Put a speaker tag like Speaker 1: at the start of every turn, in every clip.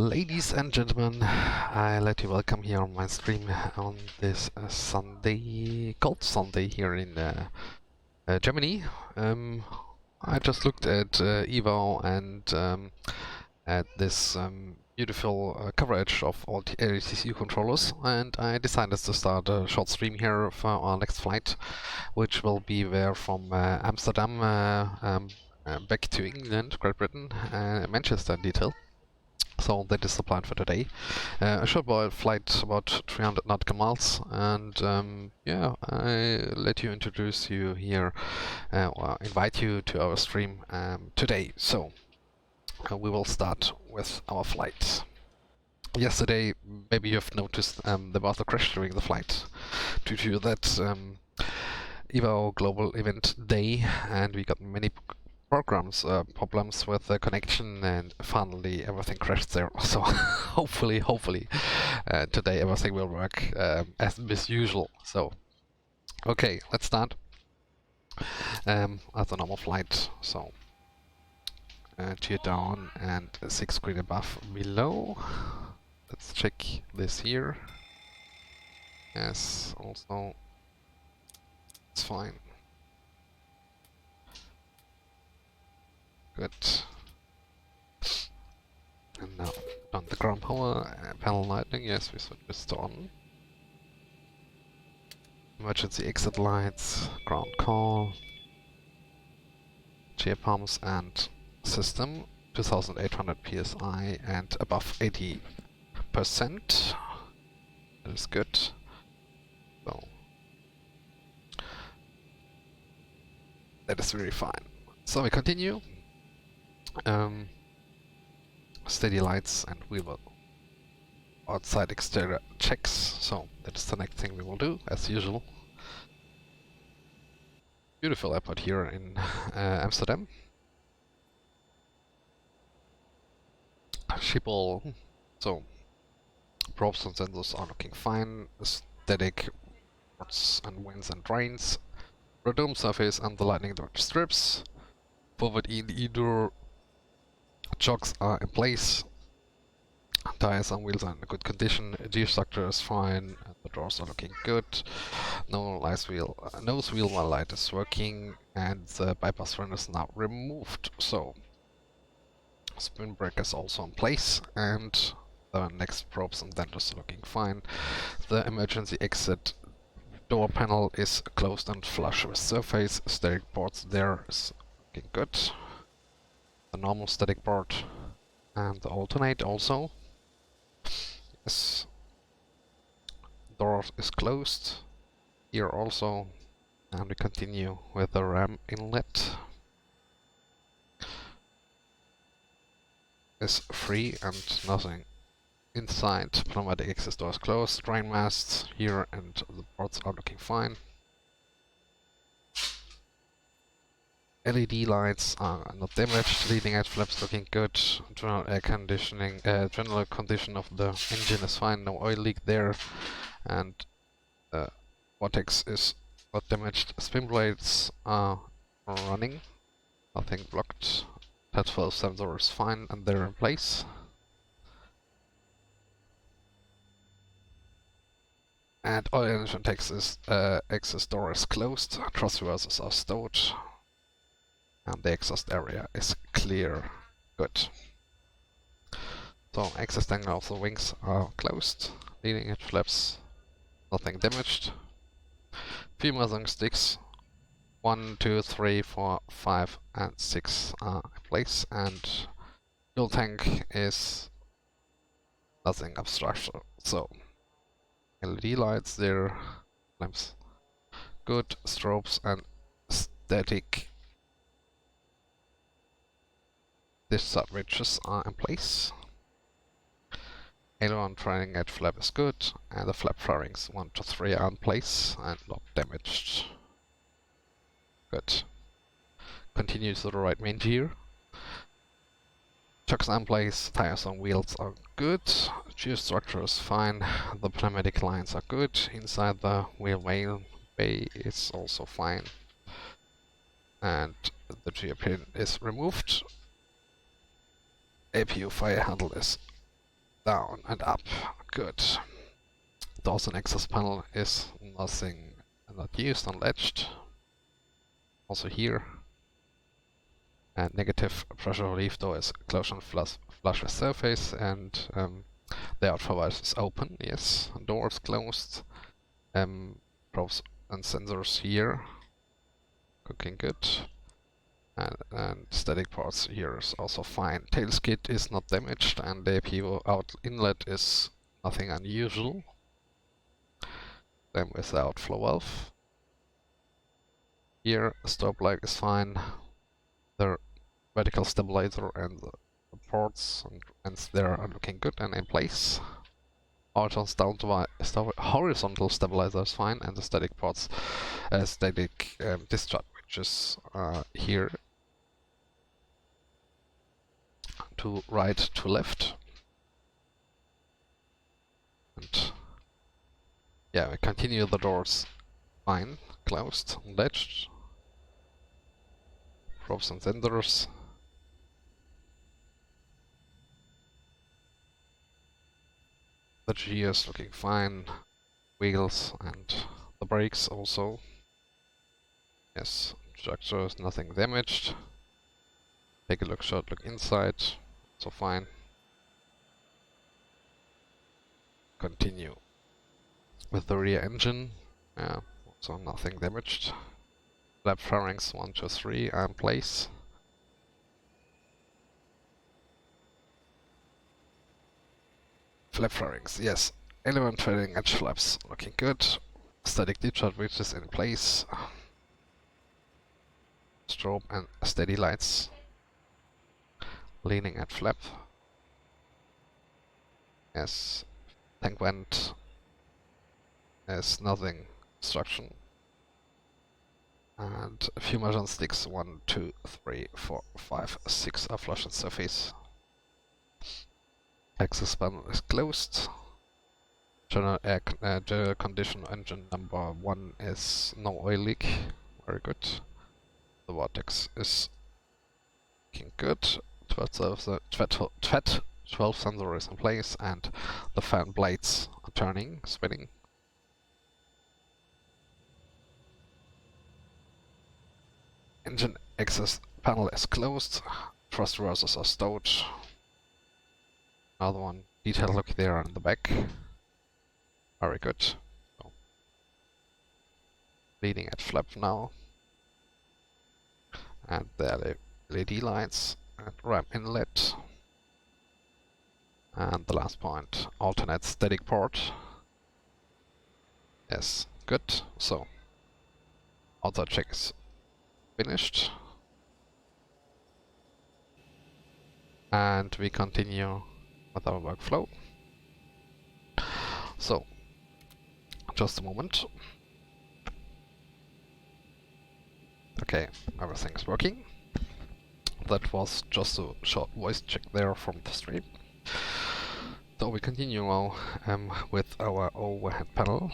Speaker 1: Ladies and gentlemen, I let you welcome here on my stream on this Sunday, cold Sunday here in Germany. I just looked at Ivao and at this beautiful coverage of all the THEESE controllers, and I decided to start a short stream here for our next flight, which will be there from Amsterdam back to England, Great Britain, Manchester in detail. So that is the plan for today. A short flight, about 300 nautical miles, and yeah, I let you introduce you here, or invite you to our stream today. So we will start with our flight. Yesterday, maybe you've noticed there was a crash during the flight due to that Ivao Global Event Day, and we got many problems with the connection, and finally everything crashed there. So hopefully today everything will work as usual. So okay, let's start as a normal flight. So gear down and 6 grid above below. Let's check this here. Yes, also it's fine. Good. And now on the ground power panel lighting, yes, we switched on. Emergency exit lights, ground call. gear pumps and system 2800 psi and above 80%. That is good. So that is very fine. So we continue. Steady lights, and we will outside exterior checks. So that is the next thing we will do, as usual. Beautiful airport here in Amsterdam. Schiphol. So probes and sensors are looking fine. Static ports and winds and drains. Radome surface and the lightning dodge strips. Forward either chocks are in place. Tires and wheels are in good condition. G-structure is fine. And the doors are looking good. Nose wheel light is working, and the bypass fan is now removed. So spin brake is also in place, and the next probes and dentures are looking fine. The emergency exit door panel is closed and flush with surface. Static ports there is looking good. The normal static port and the alternate also. Yes. Door is closed here also, and we continue with the ram inlet. Is free and nothing inside. Pneumatic access door is closed. Drain masts here, and the ports are looking fine. LED lights are not damaged. Leading edge flaps looking good. General air conditioning, general condition of the engine is fine. No oil leak there, and the vortex is not damaged. Spin blades are running. Nothing blocked. That 12 sensor is fine and they're in place. And oil engine access door is closed. Thrust reversers are stowed. And the exhaust area is clear. Good. So access tangle of the wings are closed. Leading edge flaps, nothing damaged. Few muzzling sticks. 1, 2, 3, 4, 5 and 6 are in place, and fuel tank is nothing obstruction. So LED lights there, lamps good, strobes and static discharge switches are in place. Aileron trailing edge flap is good, and the flap fairings 1 to 3 are in place and not damaged. Good. Continue to the right main gear. Chocks are in place, tires on wheels are good, gear structure is fine, the pneumatic lines are good, inside the wheel bay is also fine. And the gear pin is removed. APU fire handle is down and up, good. Doors and access panel is nothing, not used, unlatched. Also here. And negative pressure relief door is closed and flush with surface, and the outflow is open, yes. Door is closed. Probes and sensors here. Looking good. And static parts here is also fine. Tail skid is not damaged, and the APU out inlet is nothing unusual. Same with the outflow valve. Here, stop light is fine. The vertical stabilizer and the ports and ends there are looking good and in place. Horizontal stabilizer is fine, and the static ports, static discharge switches are here. To right, to left. And yeah, we continue the doors fine, closed, latched. Probes and sensors. The gear is looking fine. Wheels and the brakes also. Yes, structure is nothing damaged. Take a look inside. So fine. Continue with the rear engine. Yeah, also nothing damaged. Flap fairings 1 to 3 are in place. Flap fairings, yes. Element fairing edge flaps, looking good. Static deep shot which is in place. Strobe and steady lights. Leaning at flap. Yes. Tank vent. There's nothing. Obstruction. And a few measure sticks. 1, 2, 3, 4, 5, 6 are flush at surface. Access panel is closed. General general condition engine number 1 is no oil leak. Very good. The vortex is looking good. 12 sensor is in place and the fan blades are turning, spinning. Engine access panel is closed. Thrust reversers are stowed. Another one. Detail look there in the back. Very good. So, leading at flap now. And the LED lights and ramp inlet. And the last point, alternate static port. Yes, good. So, outside check is finished. And we continue with our workflow. So, just a moment. Okay, everything's working. That was just a short voice check there from the stream. So we continue now with our overhead panel.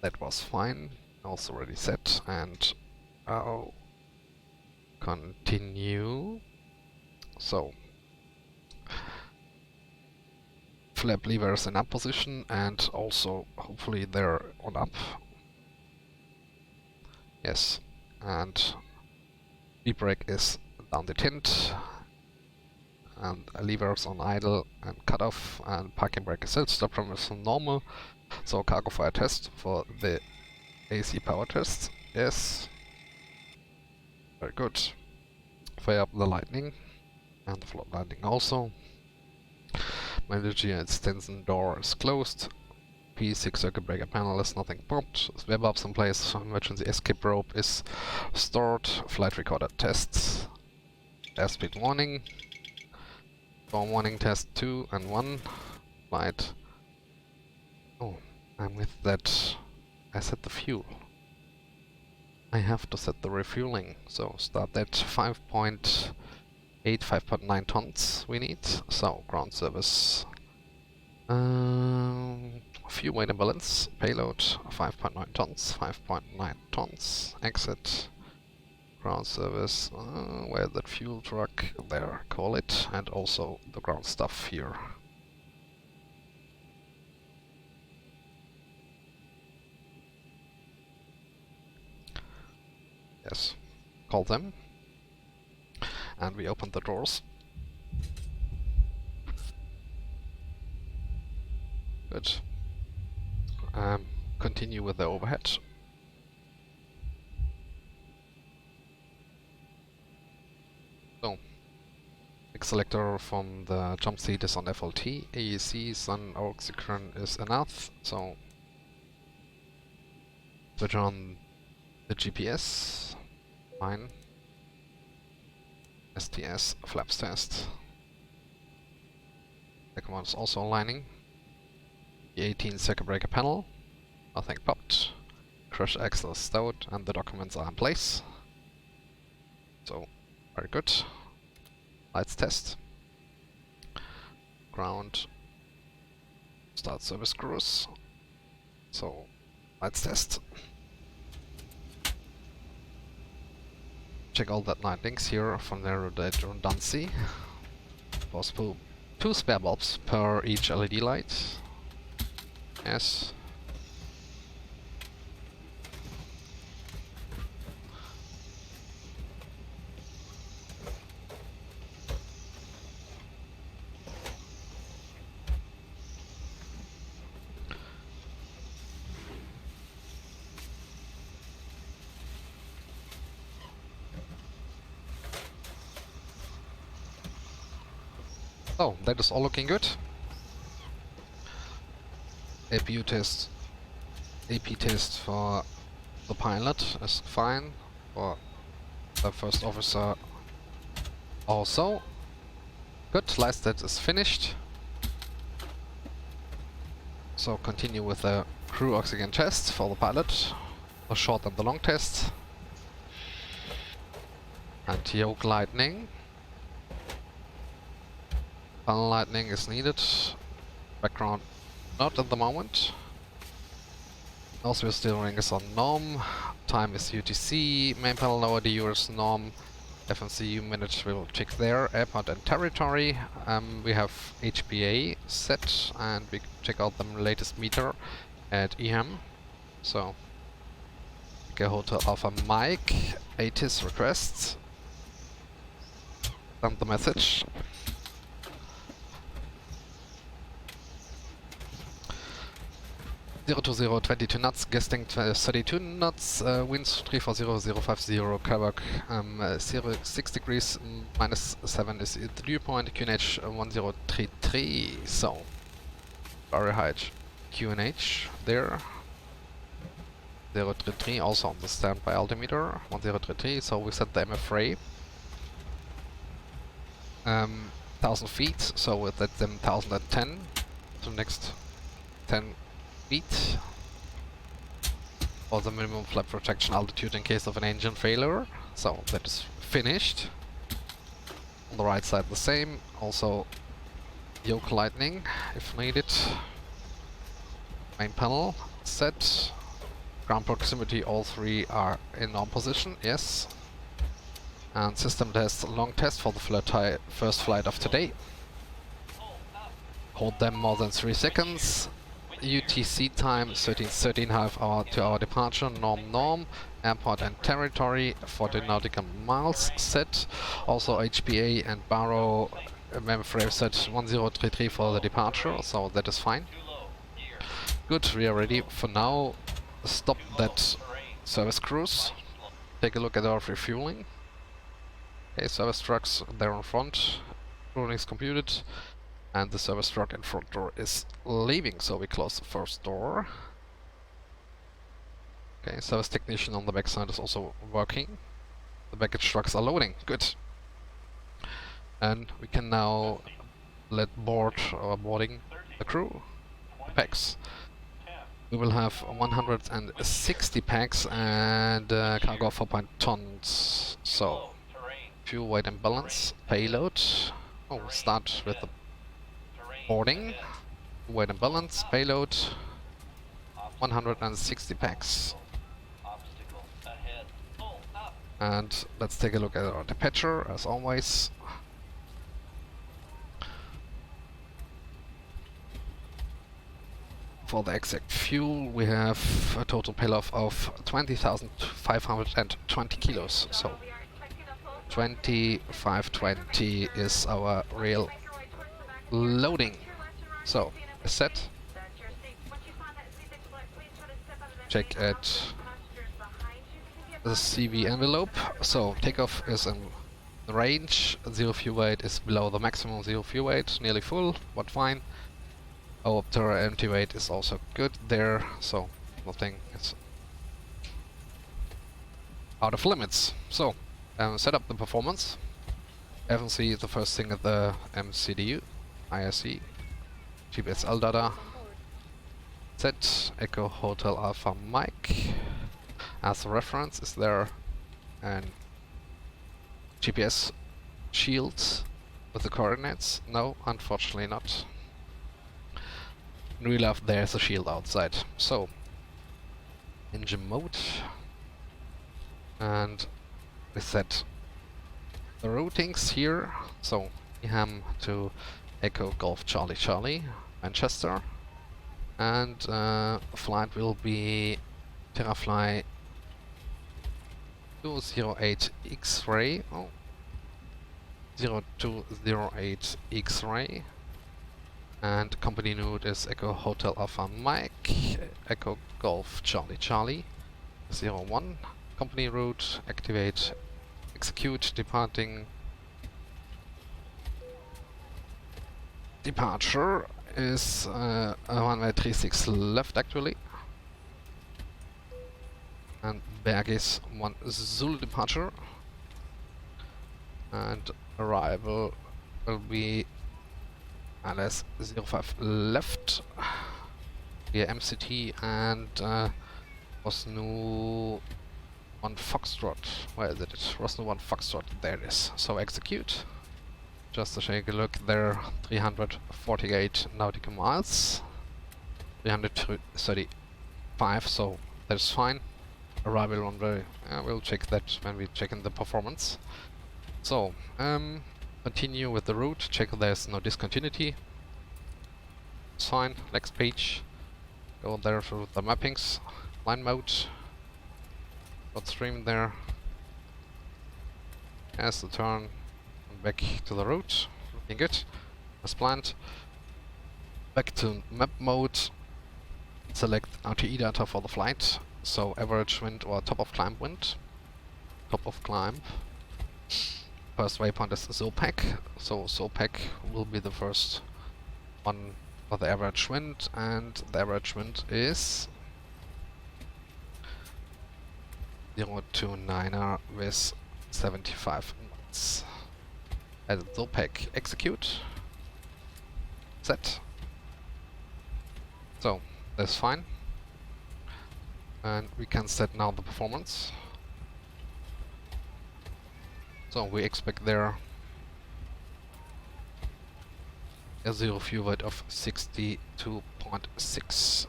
Speaker 1: That was fine, also already set, and I'll continue. So, flap levers in up position and also hopefully they're on up. Yes, and V-brake is down the tint. And levers on idle and cut off, and parking brake is set. Stop drum is normal. So cargo fire test for the AC power test. Yes. Very good. Fire up the lightning and the float lightning also. Melody extension door is closed. P6 circuit breaker panel is nothing popped. Web ups in place. Emergency escape rope is stored. Flight recorder tests. Airspeed warning. Storm warning test 2 and 1. Right. Oh, I'm with that. I set the fuel. I have to set the refueling. So start that 5.8, 5.9 tons we need. So ground service. Fuel weight imbalance. Payload 5.9 tons, 5.9 tons. Exit. Ground service, where's that fuel truck? There, call it, and also the ground stuff here. Yes, call them. And we open the doors. Good. Continue with the overhead. So, big selector from the jump seat is on FLT. AEC Sun oxygen is enough. So, switch on the GPS. Fine. STS flaps test. Second one is also aligning. The 18 circuit breaker panel. Nothing popped. Crush axle is stowed and the documents are in place. So, very good. Lights test. Ground. Start service cruise. So, lights test. Check all that lightings here from the redundancy. Possible 2 spare bulbs per each LED light. Yes. So, that is all looking good. APU test, AP test for the pilot is fine. For the first officer also. Good, last stat is finished. So continue with the crew oxygen test for the pilot. The short and the long test. And yoke lightning. Funnel lightning is needed. Background not at the moment. Also steering is on norm. Time is UTC. Main panel lower DU is norm. FMCU minutes will check there. Airport and territory. We have HPA set and we check out the latest meter at EM. So go Hotel Alpha Mike. ATIS requests. Send the message. Zero to 0, 22 knots, guesting 32 knots, winds 340, 050, Quebec 6 degrees, -7 is the dew point, QNH 1033, so very high QNH there. 033 also on the standby altimeter, 1033, so we set the MFRA 1000 feet, so with that then 1010 to next 10 feet for the minimum flight protection altitude in case of an engine failure. So that is finished. On the right side the same, also yoke lightning if needed. Main panel set. Ground proximity, all three are in norm position, yes. And system test, long test for the first flight of today. Hold them more than 3 seconds. UTC time 13 half hour to our departure, norm, airport and territory 40 nautical miles set. Also HPA and Barrow frame set 1033 for the departure, so that is fine. Good, we are ready for now. Stop that service cruise. Take a look at our refueling. Okay, service trucks there in front. Refueling is computed. And the service truck in front door is leaving, so we close the first door. Okay, service technician on the back side is also working. The baggage trucks are loading, good. And we can now let boarding the crew. Packs. We will have 160 packs and cargo of 4 tons. So, fuel weight and balance, payload. Oh, we'll start with the boarding, weight and balance, payload, 160 packs. And let's take a look at our departure, as always. For the exact fuel, we have a total payload of 20,520 kilos. So 2520 is our real loading. So, set. Check at the CV envelope. So, takeoff is in the range. Zero fuel weight is below the maximum zero fuel weight. Nearly full, but fine. Terra empty weight is also good there. So, nothing is out of limits. So, set up the performance. FNC is the first thing at the MCDU. ISC, GPS LDATA, set, Echo Hotel Alpha Mike. As a reference, is there an GPS shield with the coordinates? No, unfortunately not. In real life, there's a shield outside. So, engine mode, and we set the routings here. So, EHAM to Echo Golf Charlie Charlie, Manchester, and flight will be Terra-Fly 208 X-ray, 0208 X-ray, and company node is Echo Hotel Alpha Mike, Echo Golf Charlie Charlie, 01, company route, activate, execute, departure is runway 36 left actually. And Berg is 1 Zulu departure. And arrival will be LS 05 left via MCT and Rosnu 1 Foxtrot. Where is it? Rosnu 1 Foxtrot. There it is. So execute. Just to take a look there, 348 nautical miles. 335, so that's fine. Arrival runway, we'll check that when we check in the performance. So, continue with the route, check there's no discontinuity. It's fine, next page. Go there through the mappings, line mode. Got stream there. As the turn, back to the route, looking good, as planned. Back to map mode, select RTE data for the flight. So average wind or top of climb wind. Top of climb. First waypoint is Peck, so Peck will be the first one for the average wind, and the average wind is 029er with 75 knots. As Peck, execute. Set. So that's fine. And we can set now the performance. So we expect there a zero fuel weight of 62.6.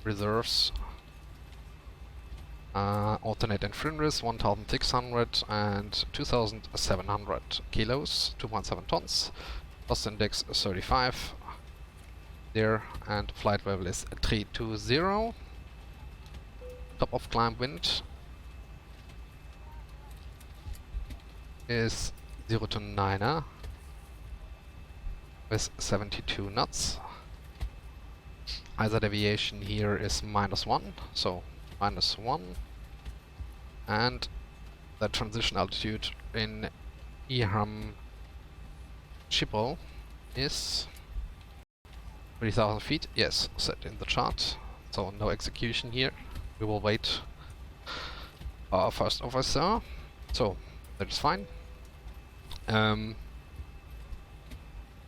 Speaker 1: Reserves. Alternate and fringes 1600 and 2700 kilos, 2.7 tons. Cost index 35. There, and flight level is 320. Top of climb wind is 029er with 72 knots. Either deviation here is -1, so -1, and the transition altitude in Ihram Zibo is 3000 feet. Yes, set in the chart, so no execution here. We will wait our first officer, so that is fine.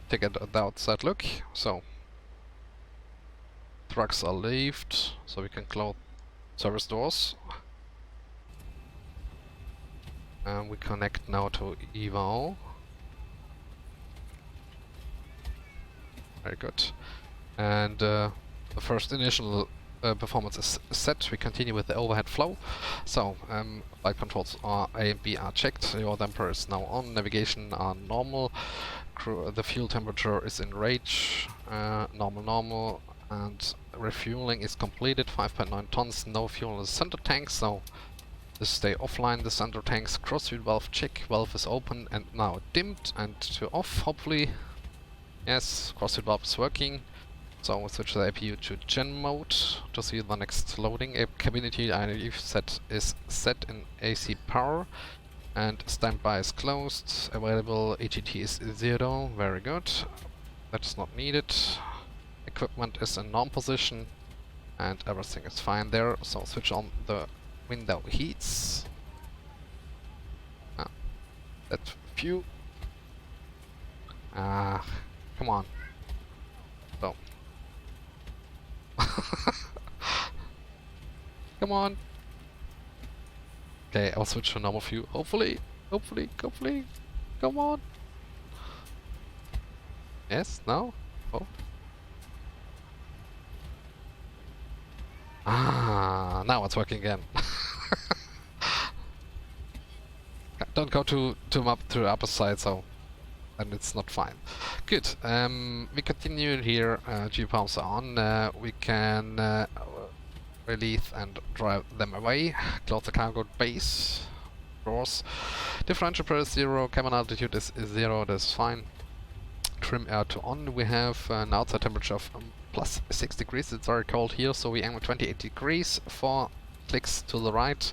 Speaker 1: Take the outside look. So trucks are left, so we can close service doors. And we connect now to Ivao. Very good. And the first initial performance is set. We continue with the overhead flow. So flight controls are A and B are checked. Your damper is now on. Navigation are normal. The fuel temperature is in range. Normal. And refueling is completed. 5.9 tons. No fuel in the center tank. So this stay offline. The center tanks. Crossfeed valve check. Valve is open and now dimmed and to off. Hopefully. Yes. Crossfeed valve is working. So we'll switch the APU to gen mode to see the next loading. Cabinity INF set is set in AC power, and standby is closed. Available ATT is 0. Very good. That's not needed. Equipment is in norm position, and everything is fine there. So switch on the window heats. That few. Come on. So. Come on. Okay, I'll switch to normal view. Hopefully. Come on. Yes? No? Oh. Now it's working again. Don't go too up to the upper side, so and it's not fine. Good. We continue here. G-pumps are on. We can release and drive them away. Close the cargo base doors. Differential pressure is 0. Cabin altitude is 0. That's fine. Trim air to on. We have an outside temperature of plus 6 degrees. It's very cold here, so we aim at 28 degrees. 4 clicks to the right.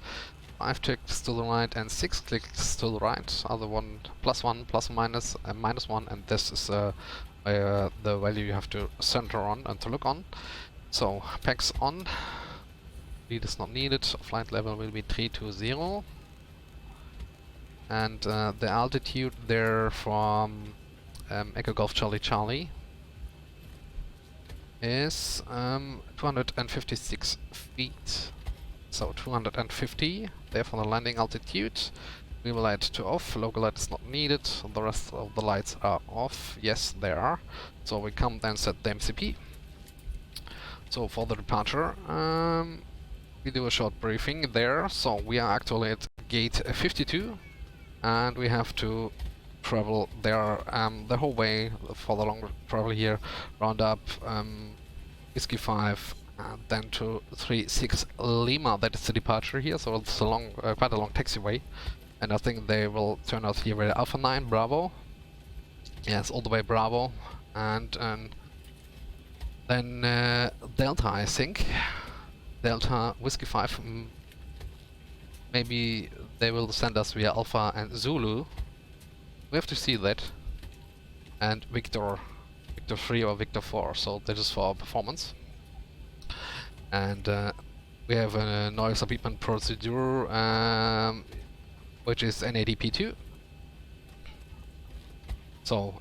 Speaker 1: 5 clicks to the right and 6 clicks to the right. Other one, plus 1, plus minus, minus 1, and this is the value you have to center on and to look on. So Peck's on, lead is not needed, flight level will be 320, and the altitude there from Echo Golf Charlie Charlie is 256 feet. So 250 there for the landing altitude. We will light to off, local light is not needed, the rest of the lights are off. Yes, they are. So we come then set the MCP. So for the departure, we do a short briefing there. So we are actually at gate 52, and we have to travel there the whole way for the long travel here, round up Whiskey 5, and then to 36 Lima. That is the departure here, so it's a long, quite a long taxiway. And I think they will turn out here with Alpha 9 Bravo. Yes, all the way Bravo, and then Delta, I think. Delta Whiskey 5. Maybe they will send us via Alpha and Zulu. We have to see that. And Victor 3 or Victor 4. So that is for our performance. And we have a noise abatement procedure, which is NADP2. So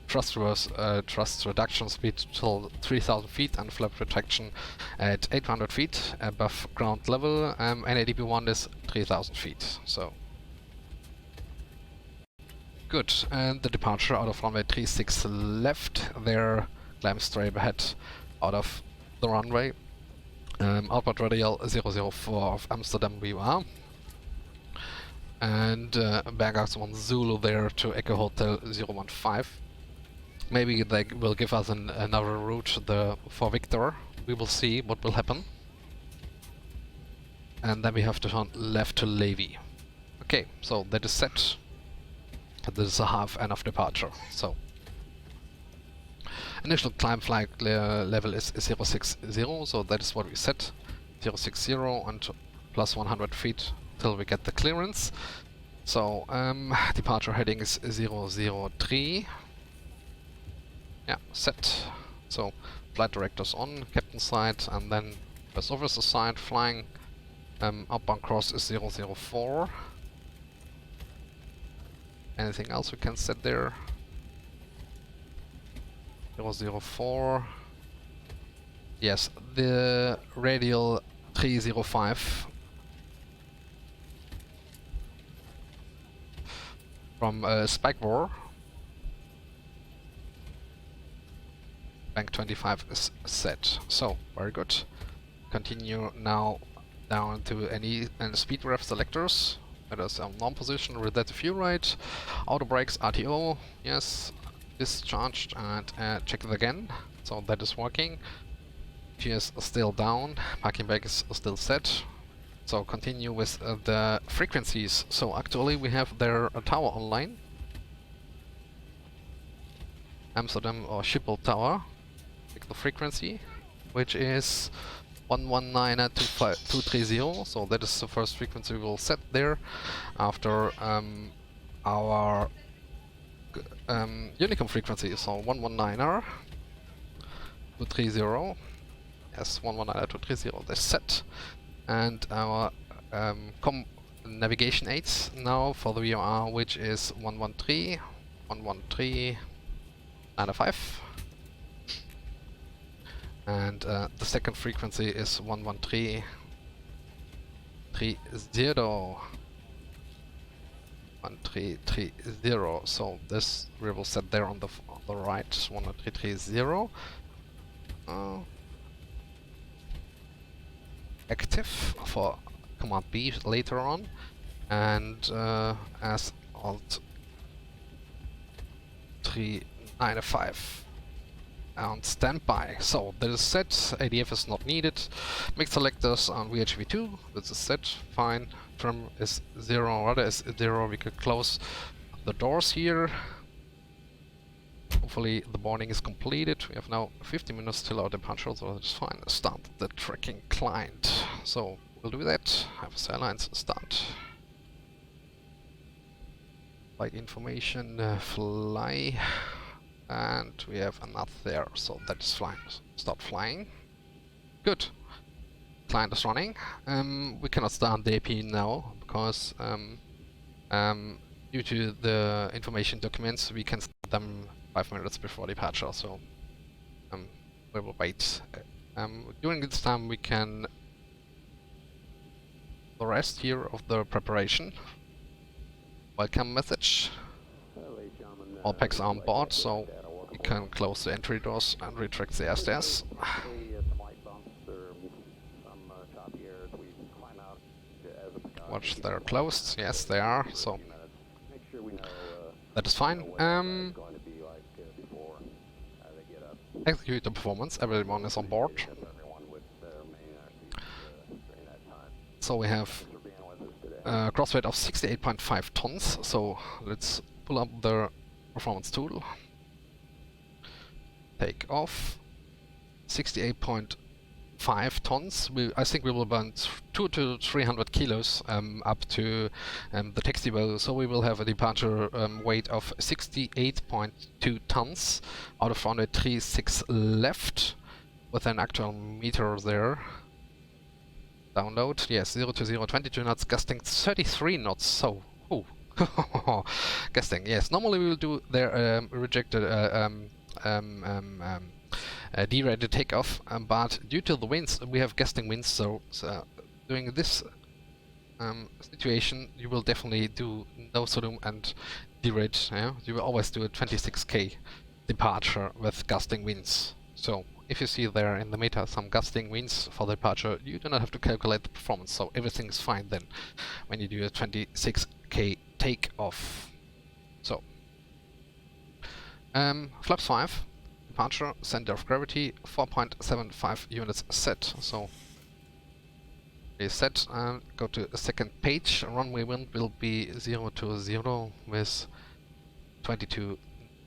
Speaker 1: thrust reduction speed till 3000 feet and flap protection at 800 feet above ground level. NADP1 is 3000 feet. So good. And the departure out of runway 36 left. There, climb straight ahead out of the runway. Outboard radial 004 of Amsterdam we are. And Bergax 1 Zulu there to Echo Hotel 015. Maybe they will give us another route for Victor. We will see what will happen. And then we have to turn left to Levi. Okay, so that is set. This is a half and of departure. So initial climb flight level is 060, so that is what we set. 060 and plus 100 feet till we get the clearance. So departure heading is 003. Yeah, set. So flight directors on, captain side, and then first officer side flying. Outbound cross is 004. Anything else we can set there? 004. Yes, the radial 305 from Spike War. Bank 25 is set. So very good. Continue now down to any speed ref selectors. That is norm position, relative fuel rate, auto brakes, RTO, yes, discharged, and check it again. So that is working. GS is still down, parking brake is still set. So continue with the frequencies. So actually we have their tower online. Amsterdam or Schiphol Tower. Pick the frequency, which is 119.230. So that is the first frequency we will set there. After our Unicom frequency, so 119.230. Yes, 119.230. That's set. And our navigation aids now for the VOR, which is 113.905. And the second frequency is 113.330. 1330. So this we will set there on the right, 11330. Active for command B later on, and as alt 395 on standby. So that is set. ADF is not needed. Mix selectors on VHV2. This is set. Fine. Trim is 0. Rudder is 0. We could close the doors here. Hopefully the boarding is completed. We have now 50 minutes till our departure, so that's fine. Start the tracking client. So we'll do that. Have airlines start. Flight information, fly. and we have another there, so that is flying. Start flying. Good. Client is running. We cannot start the AP now because due to the information documents, we can start them 5 minutes before departure. So we will wait. During this time, we can the rest here of the preparation. Welcome message. All packs are on board, so we can close the entry doors and retract the airstairs. Watch, they're closed. Yes, they are. So that is fine. Execute the performance. Everyone is on board. So we have a gross weight of 68.5 tons. So let's pull up the performance tool. Take off. 68.5 tons. I think we will burn 200 to 300 kilos up to the taxi bow. So we will have a departure weight of 68.2 tons out of 136 left, with an actual meter there. Download, yes, 0 to 0, 22 knots, gusting 33 knots, so, oh, gusting, yes, normally we will do their rejected, derated takeoff, but due to the winds, we have gusting winds, so during this situation, you will definitely do no sodom and derate, yeah? You will always do a 26k departure with gusting winds, so. If you see there in the meta some gusting winds for the departure, you do not have to calculate the performance, so everything is fine then when you do a 26k takeoff. So, flaps 5, departure, center of gravity, 4.75 units set. So, is set, go to the second page, runway wind will be 0 to 0 with 22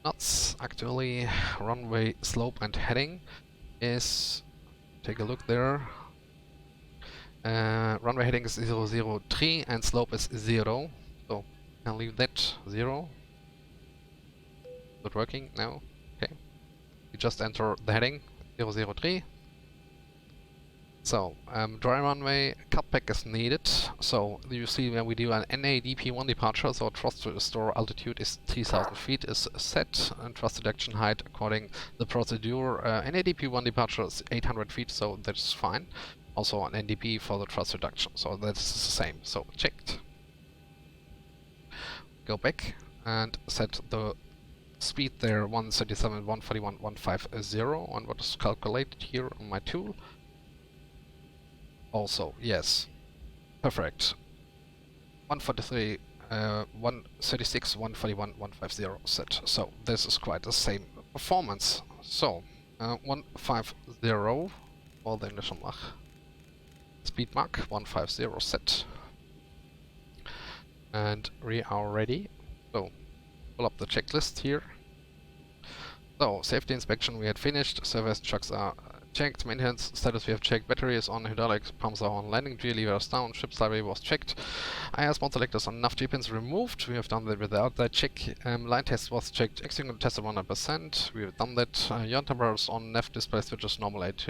Speaker 1: knots. Actually, runway slope and heading is, take a look there, runway heading is 003 and slope is 0, so I'll leave that 0. Not working now. Okay, you just enter the heading 003. So dry runway cutback is needed. So you see when we do an NADP1 departure, so thrust to restore altitude is 3000 feet is set, and thrust reduction height according the procedure. NADP1 departure is 800 feet, so that's fine. Also an NDP for the thrust reduction, so that's the same. So checked. Go back and set the speed there 137, 141, 150 on what is calculated here on my tool. Also, yes, perfect. 143, 136, 141, 150 set. So this is quite the same performance. So 150 for the initial Mach. Speed Mach 150 set. And we are ready. So pull up the checklist here. So safety inspection we had finished. Service trucks are checked, maintenance status we have checked, battery is on, hydraulics pumps are on, landing gear lever is down, ship's library was checked, IR spawn selectors on, enough G-pins removed, we have done that without that check, line test was checked, extinguisher tested 100%, we have done that, yaw temperature is on, nav display switches normal AT,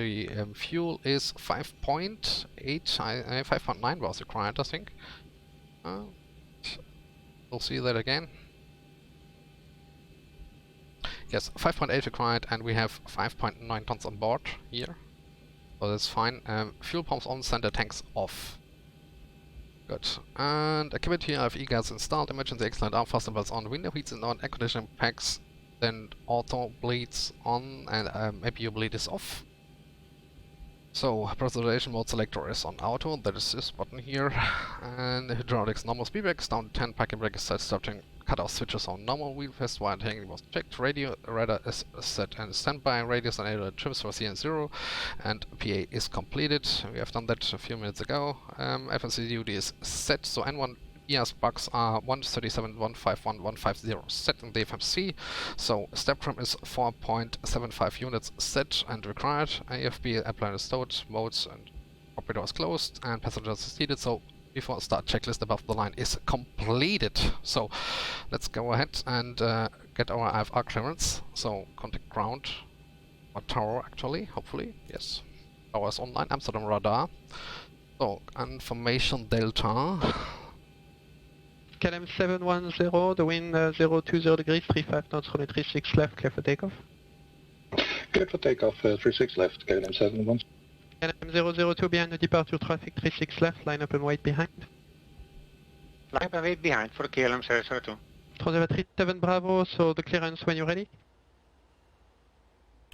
Speaker 1: fuel is 5.8, 5.9 was required I think, we'll see that again. Yes, 5.8 required, and we have 5.9 tons on board here. So that's fine. Fuel pumps on, center tanks off. Good. And equipment here, I have e-gas installed, emergency excellent arm fastener belts on, window heats and on, air conditioning packs, then auto bleeds on, and APU bleed is off. So, pressurization mode selector is on auto, that is this button here. And hydraulics normal speed brakes down to 10, parking brake is set, starting cut-off switches on normal, wheel fest while hanging was checked, radio radar is set and standby, radius and aerial trims for CN0, and PA is completed. We have done that a few minutes ago. FNC duty is set, so N1 ES bucks are 137, 151, 150 set in the FMC. So step trim is 4.75 units set and required. AFB airplane is stowed, modes and cockpit door is closed, and passengers is seated. So before start checklist above the line is completed. So let's go ahead and get our IFR clearance. So contact ground or tower actually, hopefully. Yes. Tower is online, Amsterdam radar. So information delta.
Speaker 2: KLM 710, the wind 020 degrees, 35 knots, runway 36 left, clear for takeoff.
Speaker 3: Clear for takeoff, 36 left, KLM 710.
Speaker 2: KLM 002 behind the departure traffic, 36 left, line up and wait behind.
Speaker 4: Line up and wait behind for the KLM 002.
Speaker 2: Transfer 37 Bravo, so the clearance when you're ready.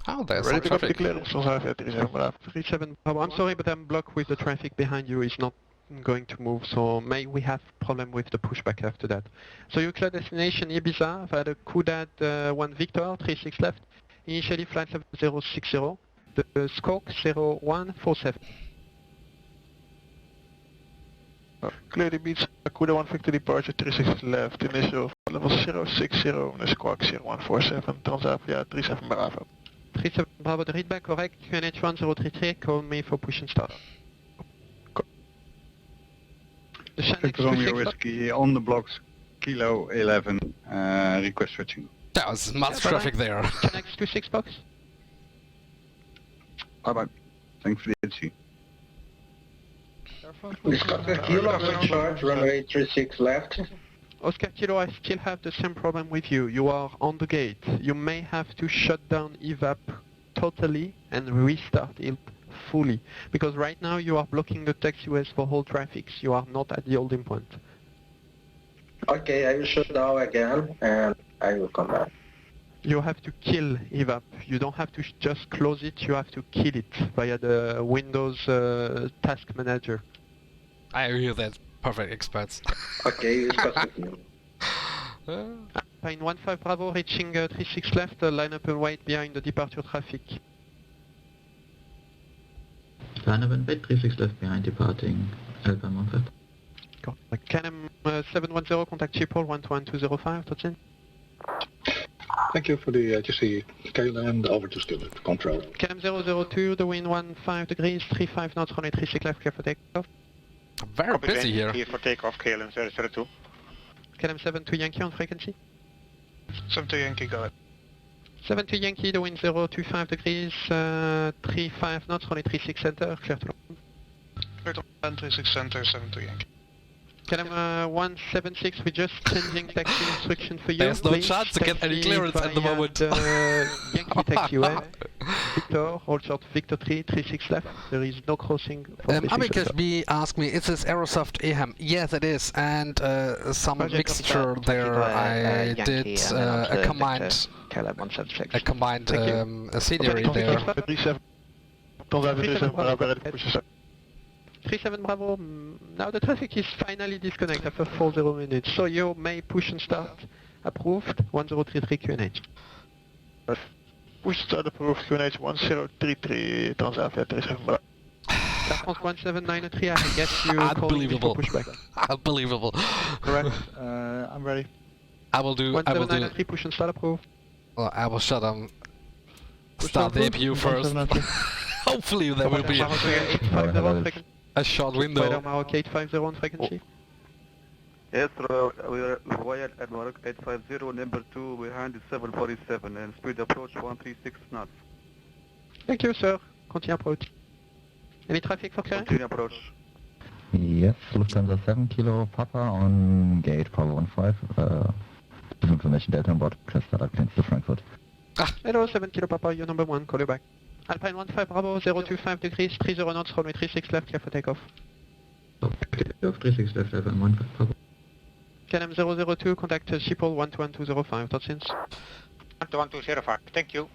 Speaker 1: Oh, there's
Speaker 2: Ready
Speaker 1: some
Speaker 2: to go to
Speaker 1: traffic.
Speaker 2: clearance, transfer 37 Bravo. 37 Bravo, I'm sorry but I'm blocked with the traffic behind you, it's not going to move, so may we have problem with the pushback after that. So your clear destination Ibiza, via the Kudad 1 Victor, 36 left, initially flight level 060, the squawk 0147.
Speaker 5: Clearly meets Kuda 1 Victor departure 36 left, initial level 060, and squawk 0147, Transavia 37 Bravo.
Speaker 2: 37 Bravo, the readback correct, QNH 1033, call me for push and start. The Shanix
Speaker 6: Victor Romeo
Speaker 2: 26
Speaker 6: Whiskey on the blocks, Kilo 11, request switching.
Speaker 1: There was much traffic there.
Speaker 2: Shanix 26 box.
Speaker 6: Bye bye. Thanks for the HC.
Speaker 3: Oscar Kilo, good charge, runway 36 left.
Speaker 2: Oscar Kilo, I still have the same problem with you. You are on the gate. You may have to shut down evap totally and restart it fully. Because right now you are blocking the taxiways for all traffics. You are not at the holding point.
Speaker 3: Okay, I will shut down again and I will come back.
Speaker 2: You have to kill evap. You don't have to just close it, you have to kill it via the Windows task manager.
Speaker 1: I hear that. Perfect experts.
Speaker 3: Okay, it's possible.
Speaker 2: Pine 15 Bravo, reaching 36 left, line up and wait behind the departure traffic.
Speaker 7: Line up and wait, 36 left behind departing, Alpine 15.
Speaker 2: KLM 710, contact Schiphol 11205, that's in.
Speaker 3: Thank you for the HC KLM, over to Skillet, control.
Speaker 2: KLM 002, the wind 15 degrees, 35 knots, runway 36 left, clear for takeoff.
Speaker 1: Very busy here.
Speaker 4: Here for takeoff, KLM 002.
Speaker 2: KLM 72 Yankee on frequency.
Speaker 5: 72 Yankee, go ahead.
Speaker 2: 72 Yankee, the wind 025 degrees, 35 knots, runway 36 center, clear to land.
Speaker 5: Clear to land, 36 center, 72 Yankee.
Speaker 2: KLM 176, we're just changing taxi instruction for you.
Speaker 1: There's no
Speaker 2: Please
Speaker 1: chance to get any
Speaker 2: taxi
Speaker 1: clearance at the
Speaker 2: via
Speaker 1: moment.
Speaker 2: Yankee taxiway. Victor, hold short, Victor 3, 36 left. There is no crossing for 36
Speaker 1: Amicus
Speaker 2: left.
Speaker 1: B asked me, is this Aerosoft EHAM? Yes, it is, and some
Speaker 2: Project
Speaker 1: mixture
Speaker 2: officer,
Speaker 1: there. I did a combined,
Speaker 2: KLM 176.
Speaker 1: a combined scenery
Speaker 2: Okay,
Speaker 1: there.
Speaker 5: 37, Transavia 37 Bravo, ready to push yourself.
Speaker 2: 37 Bravo, now the traffic is finally disconnected after 40 minutes, so you may push and start. Approved, 1033 QNH.
Speaker 5: Push start approved, QNH 1033, Transavia 37 Bravo.
Speaker 2: Air France 1793, I guess you
Speaker 1: Unbelievable.
Speaker 2: calling me for pushback.
Speaker 1: Unbelievable.
Speaker 5: Correct, I'm ready.
Speaker 1: I will do.
Speaker 2: 1793, push and start approved.
Speaker 1: Well, I will shut down. Start the APU first. Hopefully there will be
Speaker 2: Maroc 850 on frequency.
Speaker 1: a short
Speaker 2: Spider
Speaker 1: window.
Speaker 2: Maroc 850 on frequency.
Speaker 8: Yes, we are Royal at Maroc 850, number 2 behind is 747 and speed approach 136 knots.
Speaker 2: Thank you, sir. Continue approach. Any traffic for clearance?
Speaker 8: Continue approach.
Speaker 7: Yes, Lufthansa 7 Kilo Papa on gate Bravo 15. Information Delta on board, press start planes to Frankfurt.
Speaker 2: Hello, 7 Kilo Papa, you're number 1, call you back. Alpine 15 Bravo, 025 degrees, 30 knots, runway 36 left, clear for takeoff.
Speaker 7: Takeoff 36 left, Alpine 15 Bravo.
Speaker 2: KLM 002, contact Schiphol 11205, that's in.
Speaker 4: 1205, thank you.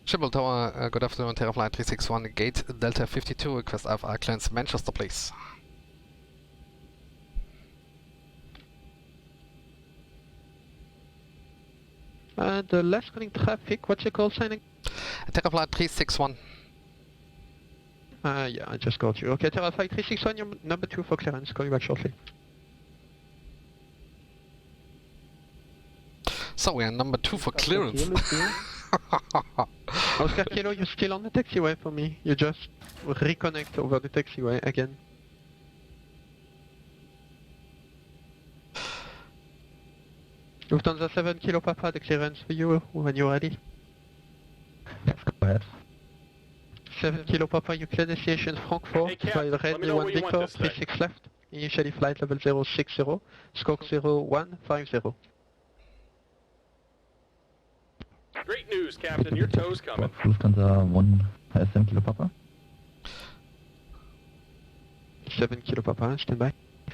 Speaker 1: Schiphol Tower, good afternoon, Terra-Fly 361, gate Delta 52, request IFR clearance Manchester, please.
Speaker 2: The last calling traffic, what's your call sign?
Speaker 1: Terra-Fly 361.
Speaker 2: Yeah, I just got you. Okay, Terra-Fly 361, you're number 2 for clearance, call you back shortly.
Speaker 1: So we are number 2 for clearance.
Speaker 2: Oscar Kilo, you're still on the taxiway for me. You just reconnect over the taxiway again. Lufthansa 7 Kilo Papa, the clearance for you when you're ready.
Speaker 7: Yes, go ahead.
Speaker 2: 7 Kilo Papa, you clear destination Frankfurt,
Speaker 9: Hey, Cap,
Speaker 2: by the
Speaker 9: let
Speaker 2: red
Speaker 9: me know
Speaker 2: 1
Speaker 9: where you want
Speaker 2: Victor,
Speaker 9: this thing.
Speaker 2: 36 left. Initially flight level 060, scope 0150.
Speaker 9: Great news, Captain. Your tow's coming.
Speaker 7: Lufthansa 1 7 Kilo Papa.
Speaker 2: 7 Kilo Papa, stand by.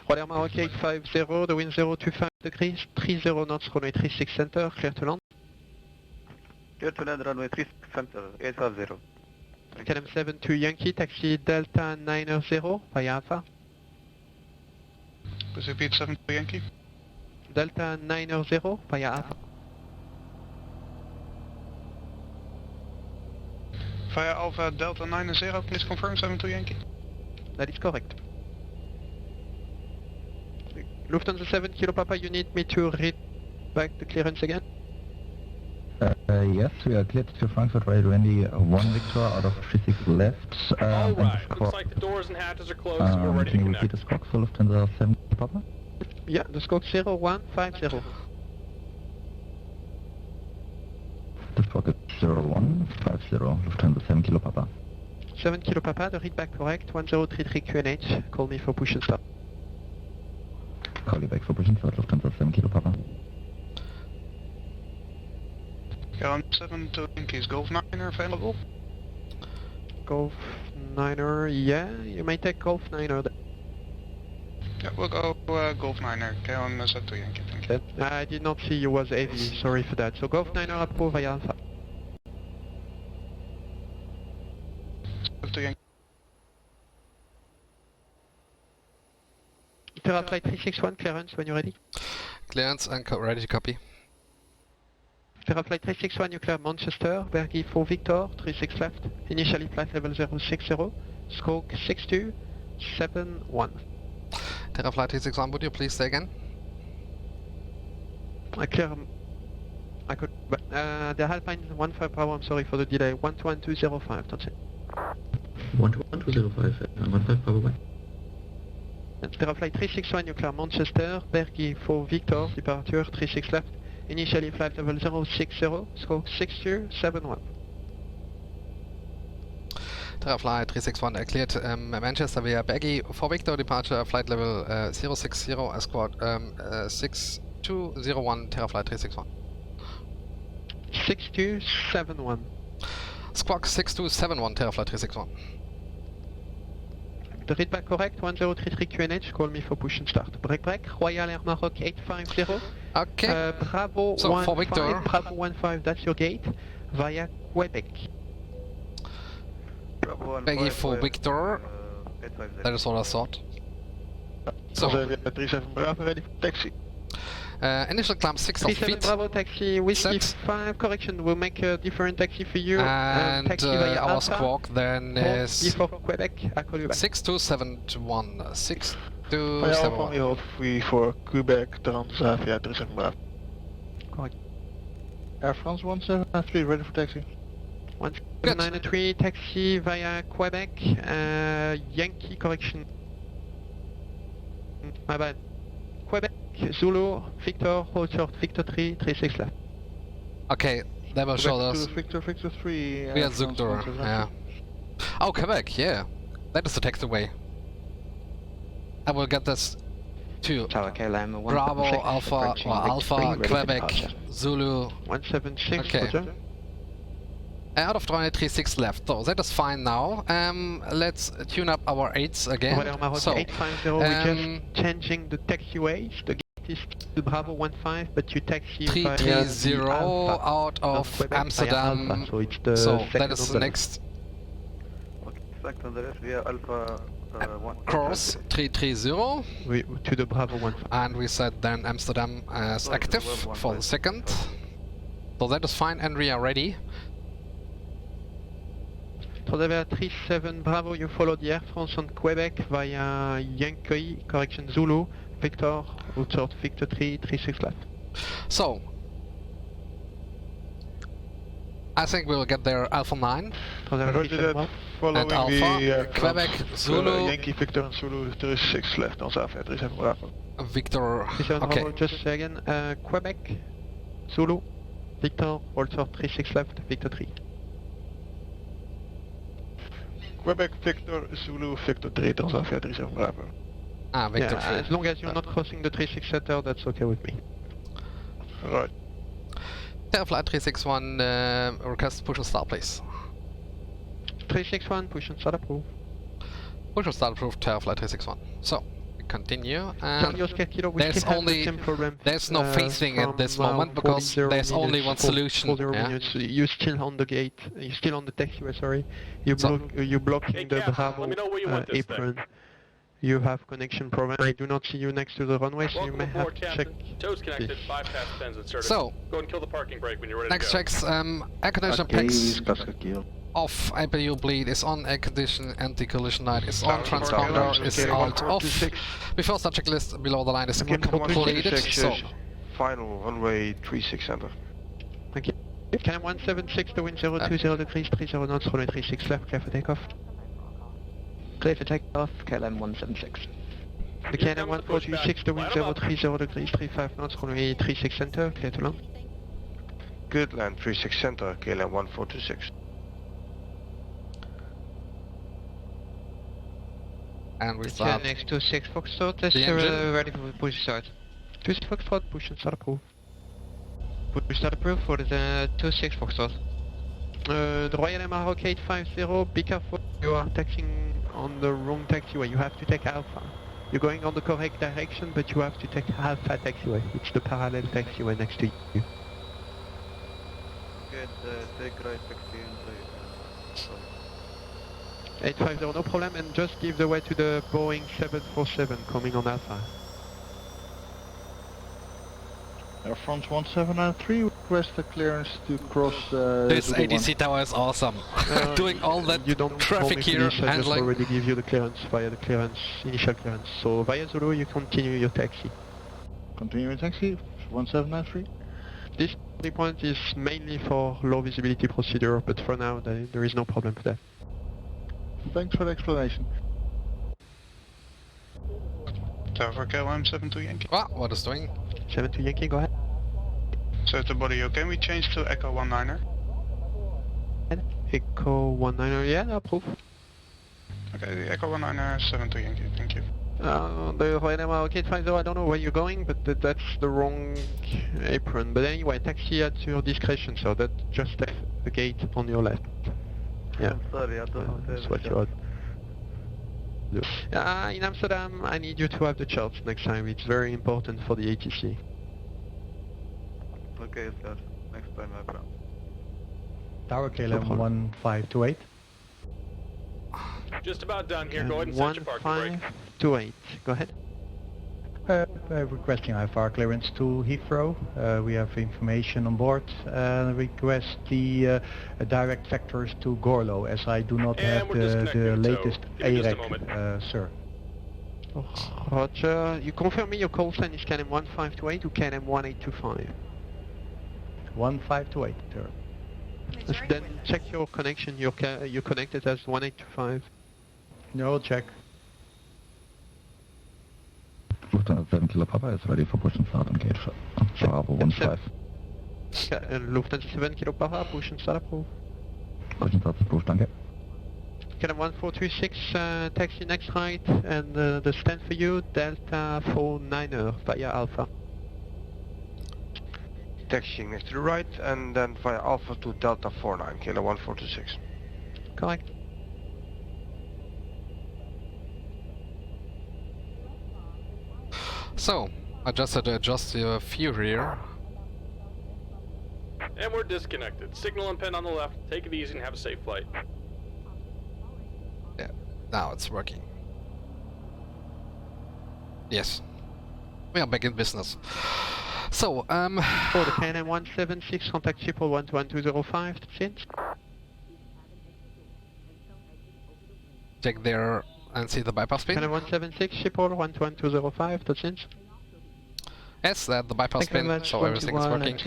Speaker 2: Roller Maroc 850, the wind 025 degrees, 30 knots, runway 36 center, clear to land.
Speaker 8: Clear to land runway 3 center, 850.
Speaker 2: KLM 72 Yankee, taxi Delta 90 via Alpha.
Speaker 6: Please repeat 72 Yankee.
Speaker 2: Delta 90 via Alpha.
Speaker 6: Via Alpha Delta 90, please confirm 72 Yankee.
Speaker 2: That is correct. Lufthansa 7 Kilo Papa, you need me to read back the clearance again?
Speaker 7: Yes, we are cleared to Frankfurt right windy 1 Victor out of 36 left.
Speaker 9: Alright, looks like the doors and hatches are closed and we're ready to
Speaker 7: Can you repeat
Speaker 9: connect.
Speaker 7: the squawk for Lufthansa 7 Kilo Papa?
Speaker 2: Yeah, the scope 0150.
Speaker 7: The squawk is 0150, Lufthansa 7 Kilo Papa.
Speaker 2: 7 Kilo Papa, the read back correct, 1033 QNH, call me for push and start.
Speaker 7: Call you back for push and start, Lufthansa 7 Kilo Papa.
Speaker 6: KLM 72 Yankee, is Golf 9er available?
Speaker 2: Golf 9er, yeah, you may take Golf 9er.
Speaker 6: Yeah, we'll go Golf 9er, KLM 72 Yankee, thank you.
Speaker 2: I did not see you was AV, sorry for that. So Golf 9er approved via Alpha.
Speaker 6: 72 Yankee.
Speaker 2: Terra-Fly 361 clearance when you're ready.
Speaker 1: Clearance and ready to copy.
Speaker 2: Terra-Fly 361, you clear Manchester, Bergy 4 Victor, 36 left. Initially flight level 060, stroke 6271.
Speaker 1: Terra-Fly 361, would you please say again?
Speaker 2: I clear, I could, the Alpine 15 power, I'm sorry for the delay, 11205, that's it.
Speaker 10: 11205, 15 power 1.
Speaker 2: Terra-Fly 361, you clear Manchester, Bergy 4 Victor, departure 36 left. Initially flight level 060, stroke 6271.
Speaker 1: Terra-Fly 361 erklärt Manchester via Baggy for Victor, departure flight level 060, escort 6201, Terra-Fly 361.
Speaker 2: 6271.
Speaker 1: Squawk 6271, Terra-Fly 361.
Speaker 2: The read back correct, 1033 QNH, call me for push and start. Break, Royal Air Maroc 850.
Speaker 1: Okay.
Speaker 2: Bravo
Speaker 1: So, for Victor.
Speaker 2: Bravo 15, that's your gate, via Quebec.
Speaker 1: Baggy for Victor, that is what I thought. So,
Speaker 5: 37 Bravo, ready for taxi.
Speaker 1: initial climb 6
Speaker 2: 37
Speaker 1: feet.
Speaker 2: Bravo taxi, whiskey
Speaker 1: Set.
Speaker 2: 5, correction, we'll make a different taxi for you.
Speaker 1: And
Speaker 2: Taxi via
Speaker 1: our
Speaker 2: Alpha.
Speaker 1: squawk then is
Speaker 2: Before Quebec, I'll call you back.
Speaker 1: 6271.
Speaker 5: Via Alpha,
Speaker 1: 6271.
Speaker 5: we hold free for Quebec, Transavia 37 Bravo.
Speaker 2: Correct.
Speaker 5: Air France 173, ready for taxi.
Speaker 2: 1793, taxi via Quebec, Yankee, correction. My bad. Quebec, Zulu, Victor, hold short, Victor 3, 36 left.
Speaker 1: Okay, they will show
Speaker 5: Quebec
Speaker 1: us.
Speaker 5: to Victor 3.
Speaker 1: We are Zugdor, yeah. Oh, Quebec, yeah. That is the taxiway. I will get this to
Speaker 10: Tower KLM 176,
Speaker 1: Bravo, Alpha,
Speaker 10: approaching
Speaker 1: or
Speaker 10: Victor
Speaker 1: Alpha,
Speaker 10: 3, ready for
Speaker 1: Quebec,
Speaker 10: departure.
Speaker 1: Zulu.
Speaker 2: 176,
Speaker 1: Okay.
Speaker 2: roger.
Speaker 1: Out of 36 left, so that is fine now. Let's tune up our 8s again.
Speaker 2: Royal Maroc
Speaker 1: So,
Speaker 2: 850, we're just changing the taxiways. The gate is to Bravo 15, but you taxi via
Speaker 1: 330
Speaker 2: the Alpha.
Speaker 1: out of
Speaker 2: Quebec via
Speaker 1: Amsterdam.
Speaker 2: Alpha, so it's the
Speaker 1: So
Speaker 2: second
Speaker 1: that is the
Speaker 2: number.
Speaker 1: next
Speaker 8: Okay, second on the left via Alpha 1.
Speaker 1: course, 330.
Speaker 2: To the Bravo 15.
Speaker 1: And we set then Amsterdam as
Speaker 8: Sorry,
Speaker 1: active
Speaker 8: the web
Speaker 1: for
Speaker 8: one
Speaker 1: the
Speaker 8: was-
Speaker 1: second. So that is fine and we are ready.
Speaker 2: Transavia 37 Bravo, you follow the Air France on Quebec via Yankee, correction Zulu, Victor, route short, Victor 3, 36 left.
Speaker 1: So, I think we'll get there Alpha 9.
Speaker 2: Transavia
Speaker 5: Roger
Speaker 2: 37
Speaker 5: that.
Speaker 2: Bravo.
Speaker 5: following
Speaker 1: Alpha,
Speaker 5: the
Speaker 1: Quebec, Zulu.
Speaker 5: Yankee Victor and Zulu 36 left on Zafia 37 Bravo.
Speaker 1: Victor,
Speaker 2: 37
Speaker 1: okay.
Speaker 2: Bravo, just say again, Quebec, Zulu, Victor, Walter 36 left, Victor 3.
Speaker 5: Quebec Victor, Zulu Victor 3 on Zafia 37 Bravo.
Speaker 1: Ah, Victor 3.
Speaker 2: As long as you're not crossing the 36 center, that's okay with me.
Speaker 5: Right.
Speaker 1: Terra-Fly 361, request push and start, please.
Speaker 2: 361, push and start approved.
Speaker 1: Push and start approved, Terra-Fly 361. So, we continue, and
Speaker 2: there's
Speaker 1: no phasing at this moment, because there's only one solution. Yeah?
Speaker 2: You're still on the gate, you're still on the taxiway, sorry. You're blocking the Bravo apron. You have connection problem. I do not see you next to the runway, so you may have to check.
Speaker 9: Toes connected, 5 past 10's inserted.
Speaker 1: So,
Speaker 9: go and kill the parking brake when you're ready
Speaker 1: next
Speaker 9: to go.
Speaker 1: checks, air condition packs off, APU bleed is on, air condition anti-collision light is on, transponder is alt off. Before start checklist, below the line is completed, so...
Speaker 8: Final runway 36 center.
Speaker 2: Thank you. KLM 176, the wind 020 degrees, 30 knots, runway 36 left, clear for takeoff. Clear for takeoff, KLM 176. The KLM 1426, the wind 030 degrees, 35 knots, runway 36 center, clear to land.
Speaker 8: Good land 36 center, KLM 1426.
Speaker 1: And we start.
Speaker 2: Next to 6 Foxtrot, ready for push start. 26 Foxtrot, push and start approved. Push start approved for the 26 Foxtrot. The Royal MR Rocket 50, be careful, you are taxiing on the wrong taxiway, you have to take Alpha. You're going on the correct direction, but you have to take Alpha taxiway. It's the parallel taxiway next to you.
Speaker 8: Good, take right taxi and
Speaker 2: 850, no problem, and just give the way to the Boeing 747 coming on Alpha.
Speaker 5: Air France 1793 request a clearance to cross
Speaker 1: this
Speaker 5: Zulu
Speaker 1: ADC tower is awesome. Doing all that
Speaker 2: you don't
Speaker 1: traffic here,
Speaker 2: I just
Speaker 1: handling...
Speaker 2: already give you the clearance via the clearance, initial clearance. So via Zulu you continue your taxi.
Speaker 5: Continue your taxi, 1793.
Speaker 2: This point is mainly for low visibility procedure, but for now there is no problem for that.
Speaker 5: Thanks for the explanation.
Speaker 6: Tower KLM 72 Yankee.
Speaker 1: What is doing?
Speaker 2: 72 Yankee, go ahead.
Speaker 6: So the body, can we change to Echo 19er?
Speaker 2: Echo 19er, yeah, approve.
Speaker 6: Okay, the Echo 19er, 72 Yankee, thank you.
Speaker 2: The Royal Rocket 50, I don't know where you're going, but that's the wrong apron. But anyway, taxi at your discretion, so that just the gate on your left. Yeah,
Speaker 8: I'm sorry, I don't know.
Speaker 2: that's what you ought to do. In Amsterdam, I need you to have the charts next time. It's very important for the ATC.
Speaker 8: Okay, sir. Next time, my friend.
Speaker 11: Tower KLM 1528.
Speaker 9: Just about done here. Go ahead and set your parking brake.
Speaker 2: 1528. Go ahead.
Speaker 11: Requesting IFR clearance to Heathrow. We have information on board. Request the direct vectors to Gorlo, as I do not have the latest AREC, sir.
Speaker 2: Roger. You confirm me your call sign is KLM 1528 or KLM 1825?
Speaker 11: 1528, sir.
Speaker 2: Then check your connection. You're connected as 1825.
Speaker 11: No, check.
Speaker 7: Lufthansa 7 Kilo Papa is ready for push and start on gate Bravo 15.
Speaker 2: Lufthansa 7 Kilo Papa, push and start approved.
Speaker 7: Push and start approved, danke.
Speaker 2: KLM 1426, taxi next right, and the stand for you, Delta 49er via Alpha.
Speaker 8: Taxiing next to the right, and then via Alpha to Delta 49, KLM 1426.
Speaker 2: Correct.
Speaker 1: So, I just had to adjust your view here.
Speaker 9: And we're disconnected. Signal and pin on the left. Take it easy and have a safe flight.
Speaker 1: Yeah, now it's working. Yes. We are back in business. So,
Speaker 2: For the KLM 176, contact Schiphol 11205, that's it.
Speaker 1: check there and see the bypass pin.
Speaker 2: KLM 176, Schiphol 11205, that's it.
Speaker 1: Yes, the bypass pin, so everything is working.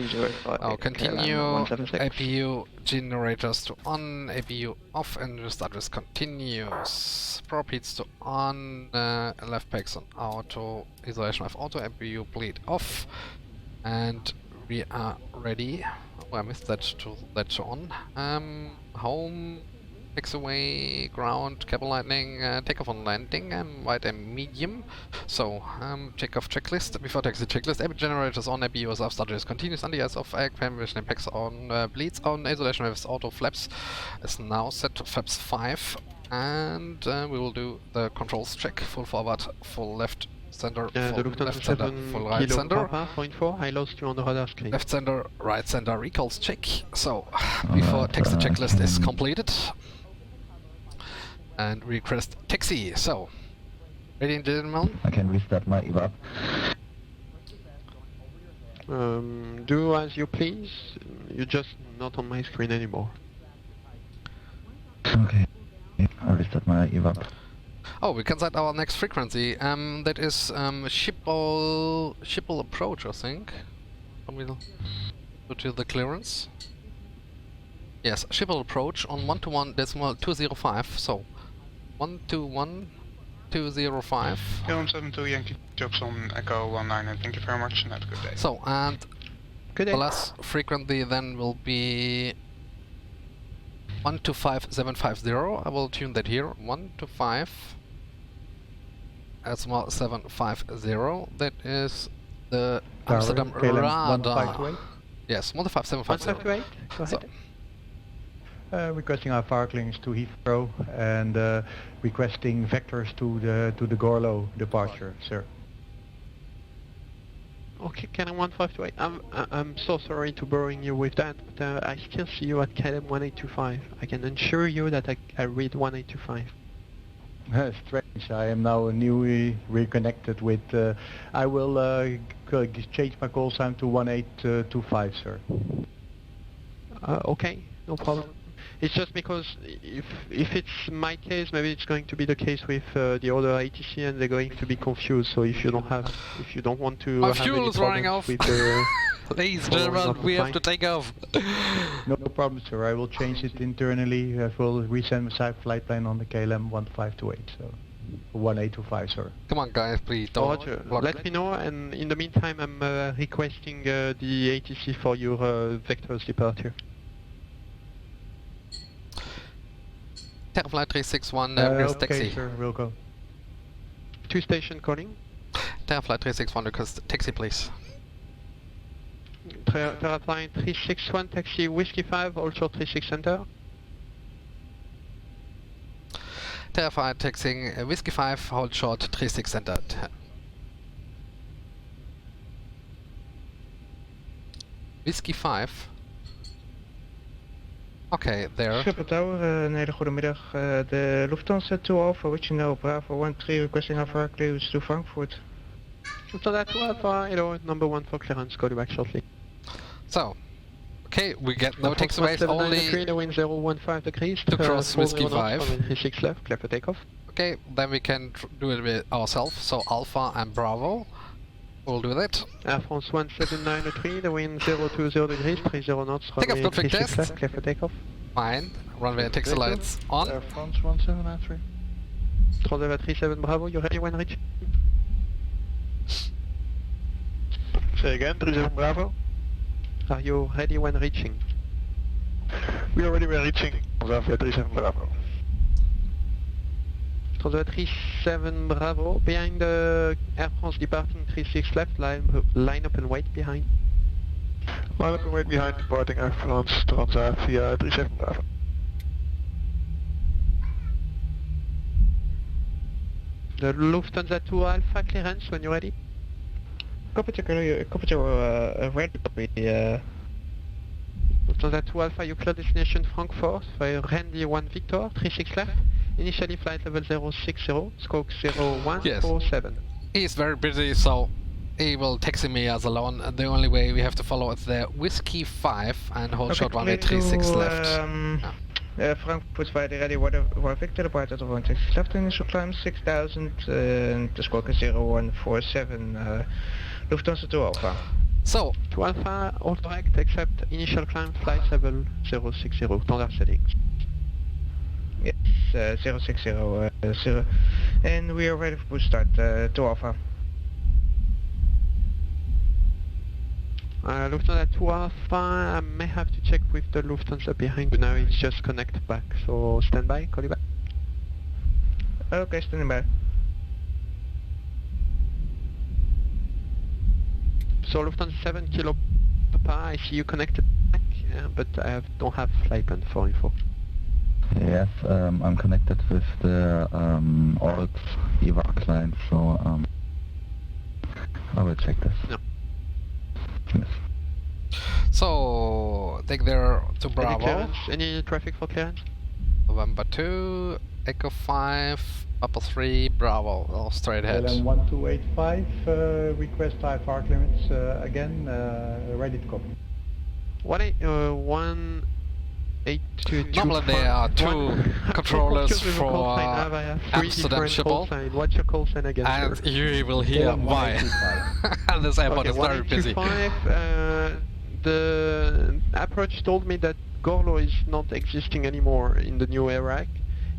Speaker 1: Now continue, APU generators to on, APU off, and just address continues. Prop heats to on, left packs on auto, isolation of auto, APU bleed off, and we are ready. Oh, I missed that to on. Home, takes away, ground, cable lightning, takeoff on landing, white and medium. So, takeoff checklist. Before taxi checklist, APU generators on, APU is off, starters continues, NDS off, egg, pan vision impacts on, bleeds on, isolation waves auto, flaps is now set to flaps 5. And we will do the controls check, full forward, full left, center, full left center, full right center.
Speaker 2: I lost you on the radar screen.
Speaker 1: Left center, right center, recalls check. So, before taxi checklist is completed. And request taxi. So, ready and gentlemen?
Speaker 7: I can restart my evap.
Speaker 2: Do as you please. You're just not on my screen anymore.
Speaker 7: Okay. I'll restart my evap.
Speaker 1: Oh, we can set our next frequency. That is Schiphol approach, I think. We'll go to the clearance. Yes, Schiphol approach on 121.205. So 121.205.
Speaker 12: KLM 72 Yankee jobs on Echo 19, and thank you very much and have a good day.
Speaker 1: So, and the last frequency then will be 125750. I will tune that here. 125.750. That is the Amsterdam radar. Yes, 15750.
Speaker 11: Go ahead. Requesting our farklings to Heathrow and requesting vectors to the Gorlo departure, sir.
Speaker 2: Okay, KLM 1528. I'm so sorry to boring you with that, but I still see you at KLM 1825. I can assure you that I read 1825.
Speaker 11: Strange. I am now newly reconnected with. I will change my call sign to 1825, sir.
Speaker 2: Okay, no problem. It's just because if it's my case, maybe it's going to be the case with the other ATC, and they're going to be confused. So if you don't want to
Speaker 1: my
Speaker 2: have
Speaker 1: fuel
Speaker 2: any
Speaker 1: is running off.
Speaker 2: With
Speaker 1: ladies and gentlemen, we have to take off.
Speaker 11: No problem, sir. I will change it internally. I will resend my flight plan on the KLM 1528. So 1825, sir.
Speaker 1: Come on, guys, please don't.
Speaker 2: Roger. Let me know, and in the meantime, I'm requesting the ATC for your vectors departure.
Speaker 1: Terra-Fly 361, request
Speaker 11: okay,
Speaker 1: taxi.
Speaker 11: Sir, we'll go.
Speaker 2: 2 station calling.
Speaker 1: Terra-Fly 361, request taxi, please.
Speaker 2: Terra-Fly 361, taxi Whiskey 5, also 36 center.
Speaker 1: Terra-Fly taxiing Whiskey 5, hold short 36 center. Whiskey 5. Okay, there.
Speaker 10: Schiphol Tower, een hele goede middag. De Lufthansa 2 Alpha, which you know, Bravo 13 requesting our clearance to Frankfurt.
Speaker 2: Lufthansa 2 Alpha, hello, number 1 for clearance, call you back shortly.
Speaker 1: So, okay, we get no takeaways, only
Speaker 2: the wind 015 degrees
Speaker 1: to cross Whiskey 5.
Speaker 2: 36 left, clear for takeoff.
Speaker 1: Okay, then we can do it with ourselves, so Alpha and Bravo. We'll do that.
Speaker 2: Air France 1793, the wind 020 degrees, 30 knots,
Speaker 1: takeoff conflict test.
Speaker 2: Left, clear for takeoff.
Speaker 1: Fine. Runway and taxi lights on.
Speaker 5: Air France 1793.
Speaker 2: 37 Bravo, you ready when reaching?
Speaker 5: Say again, 37 Bravo.
Speaker 2: Are you ready when reaching?
Speaker 5: We are ready when reaching. 37 Bravo.
Speaker 2: 37 Bravo, behind the Air France departing 36 left, line up and wait behind.
Speaker 5: Line up and wait behind departing Air France Transat via 37 Bravo.
Speaker 2: The Lufthansa 2 Alpha clearance when you're ready.
Speaker 10: Copy to ready copy.
Speaker 2: Lufthansa 2 Alpha, you clear destination Frankfurt via Randy 1 Victor, 36 left. Initially flight level 060, stroke 0147.
Speaker 1: Yes. He's very busy, so he will taxi me as alone. The only way we have to follow is the Whiskey 5 and hold short runway 36 left.
Speaker 10: Frankfurt via the ready water Victor, departed of 136 left, initial climb 6000, and the squawk is 0147. Lufthansa 2 Alpha.
Speaker 1: So,
Speaker 2: To Alpha, all correct except initial climb flight level 060, standard settings.
Speaker 10: Yes, 060, 0. And we are ready for push start, 2 Alpha.
Speaker 2: Lufthansa 2 Alpha, I may have to check with the Lufthansa behind you now, it's just connected back, so stand by, call you back.
Speaker 10: Okay, standing by.
Speaker 2: So Lufthansa 7 Kilo Papa, I see you connected back, but I don't have flight plan for info.
Speaker 7: Yes, I'm connected with the old Ivao client, so I will check this.
Speaker 2: No.
Speaker 7: Yes.
Speaker 1: So take there to Bravo.
Speaker 2: Any clearance? Any traffic for clearance?
Speaker 1: November 2, Echo 5, Papa 3, Bravo, all straight ahead.
Speaker 11: LM 1285, request high park limits again, ready to copy.
Speaker 2: 182.
Speaker 1: Normally there are two controllers for Amsterdam Schiphol,
Speaker 2: What's your call sign again,
Speaker 1: and
Speaker 2: sir?
Speaker 1: you will hear why. This airport is very busy.
Speaker 2: 185, the approach told me that Gorlo is not existing anymore in the new Iraq.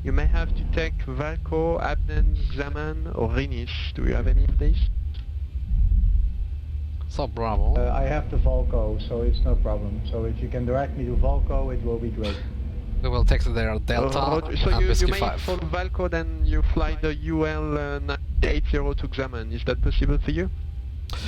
Speaker 2: You may have to take Valco, Abden, Zaman or Rinis. Do you have any of these?
Speaker 1: So Bravo.
Speaker 11: I have the Volco, so it's no problem. So if you can direct me to Volco, it will be great.
Speaker 1: We will take there Delta
Speaker 2: So
Speaker 1: and
Speaker 2: you
Speaker 1: Whiskey
Speaker 2: may
Speaker 1: 5.
Speaker 2: follow Valco, then you fly the UL 980 to Zaman. Is that possible for you?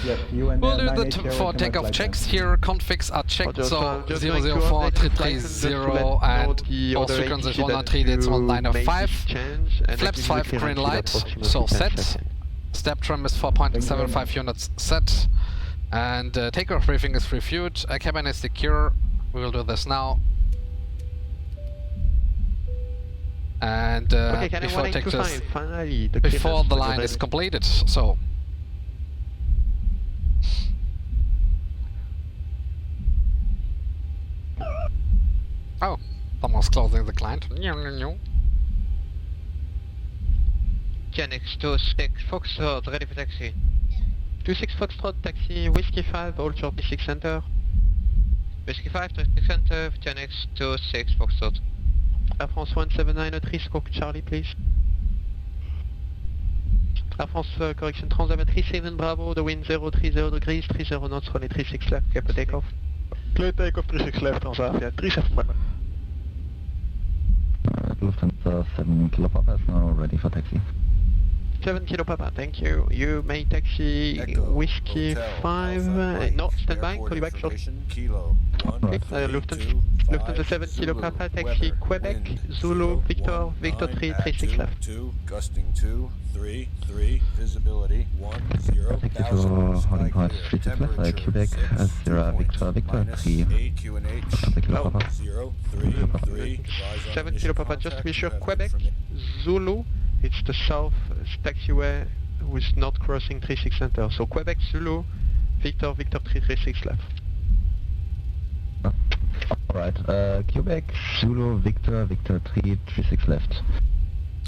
Speaker 11: Yes, you and
Speaker 1: We'll do the
Speaker 11: 980
Speaker 1: for
Speaker 11: is
Speaker 1: takeoff
Speaker 11: flight
Speaker 1: checks
Speaker 11: plan.
Speaker 1: here. Configs are checked,
Speaker 2: Just
Speaker 1: so
Speaker 2: just going to
Speaker 1: 004
Speaker 2: update the flight and just to
Speaker 1: 330
Speaker 2: let know
Speaker 1: and
Speaker 2: the
Speaker 1: all
Speaker 2: other
Speaker 1: frequencies
Speaker 2: ATC that
Speaker 1: 193, that's
Speaker 2: you
Speaker 1: 1905.
Speaker 2: made this change, and
Speaker 1: Flaps
Speaker 2: that
Speaker 1: 5
Speaker 2: is the
Speaker 1: green
Speaker 2: clearance
Speaker 1: light,
Speaker 2: in approximately
Speaker 1: so
Speaker 2: 10
Speaker 1: set.
Speaker 2: seconds.
Speaker 1: Step trim is 4.75 units set. And takeoff briefing is reviewed. Cabin is secure. We will do this now. And
Speaker 2: Okay, can I
Speaker 1: before
Speaker 2: 1825, finally, the
Speaker 1: before
Speaker 2: clearance
Speaker 1: the
Speaker 2: when you're
Speaker 1: line is
Speaker 2: ready.
Speaker 1: completed, so. Oh, someone's closing the client.
Speaker 10: Genix 26 Foxtrot, ready for taxi.
Speaker 2: 26 Foxtrot, taxi, Whiskey 5, hold short 36 center.
Speaker 10: Whiskey 5, 36 center, Genix 26 Foxtrot.
Speaker 2: Air France 1793, squawk Charlie, please. Air France, correction, Transavia 37 Bravo, the wind 030 degrees, 30 knots, runway 36 left, cap takeoff.
Speaker 5: Clear takeoff 36 left, Transavia, 37 back.
Speaker 7: Lufthansa 7 Kilo Papa is now ready for taxi.
Speaker 2: 7 Kilo Papa, thank you. You may taxi
Speaker 13: Echo,
Speaker 2: Whiskey
Speaker 13: Hotel,
Speaker 2: 5,
Speaker 13: Alpha,
Speaker 2: no,
Speaker 13: Break,
Speaker 2: stand by,
Speaker 13: airport
Speaker 2: call you back shortly.
Speaker 13: information, Kilo, 1,
Speaker 2: Okay,
Speaker 13: 3,
Speaker 2: Lufthansa,
Speaker 13: 2, 5,
Speaker 2: Lufthansa 7 Kilo
Speaker 13: Zulu,
Speaker 2: Papa, taxi
Speaker 13: weather,
Speaker 2: Quebec,
Speaker 13: wind,
Speaker 2: Zulu,
Speaker 13: 0,
Speaker 2: Victor,
Speaker 13: 1,
Speaker 2: Victor
Speaker 13: 9,
Speaker 2: 3,
Speaker 13: at
Speaker 2: 36 left.
Speaker 13: 2, gusting 2, 3, 3, visibility 1, 0,
Speaker 7: Thank you
Speaker 13: 1000,
Speaker 7: for
Speaker 13: sky
Speaker 7: holding point
Speaker 13: clear,
Speaker 7: 36 left,
Speaker 13: temperature
Speaker 7: Quebec,
Speaker 13: 6,
Speaker 7: Sierra Victor, Victor
Speaker 13: minus
Speaker 7: 3,
Speaker 13: AQ and H,
Speaker 7: Lufthansa Kilo
Speaker 13: oh,
Speaker 7: Papa.
Speaker 13: 0, 3, 3, advise on
Speaker 2: 7
Speaker 13: initial
Speaker 2: Kilo Papa, just to be
Speaker 13: contact,
Speaker 2: sure,
Speaker 13: you have
Speaker 2: Quebec,
Speaker 13: information.
Speaker 2: Zulu, it's the south taxiway who is not crossing 36 center. So Quebec, Zulu, Victor, Victor 336 left.
Speaker 7: Alright, Quebec, Zulu, Victor, Victor 336 left.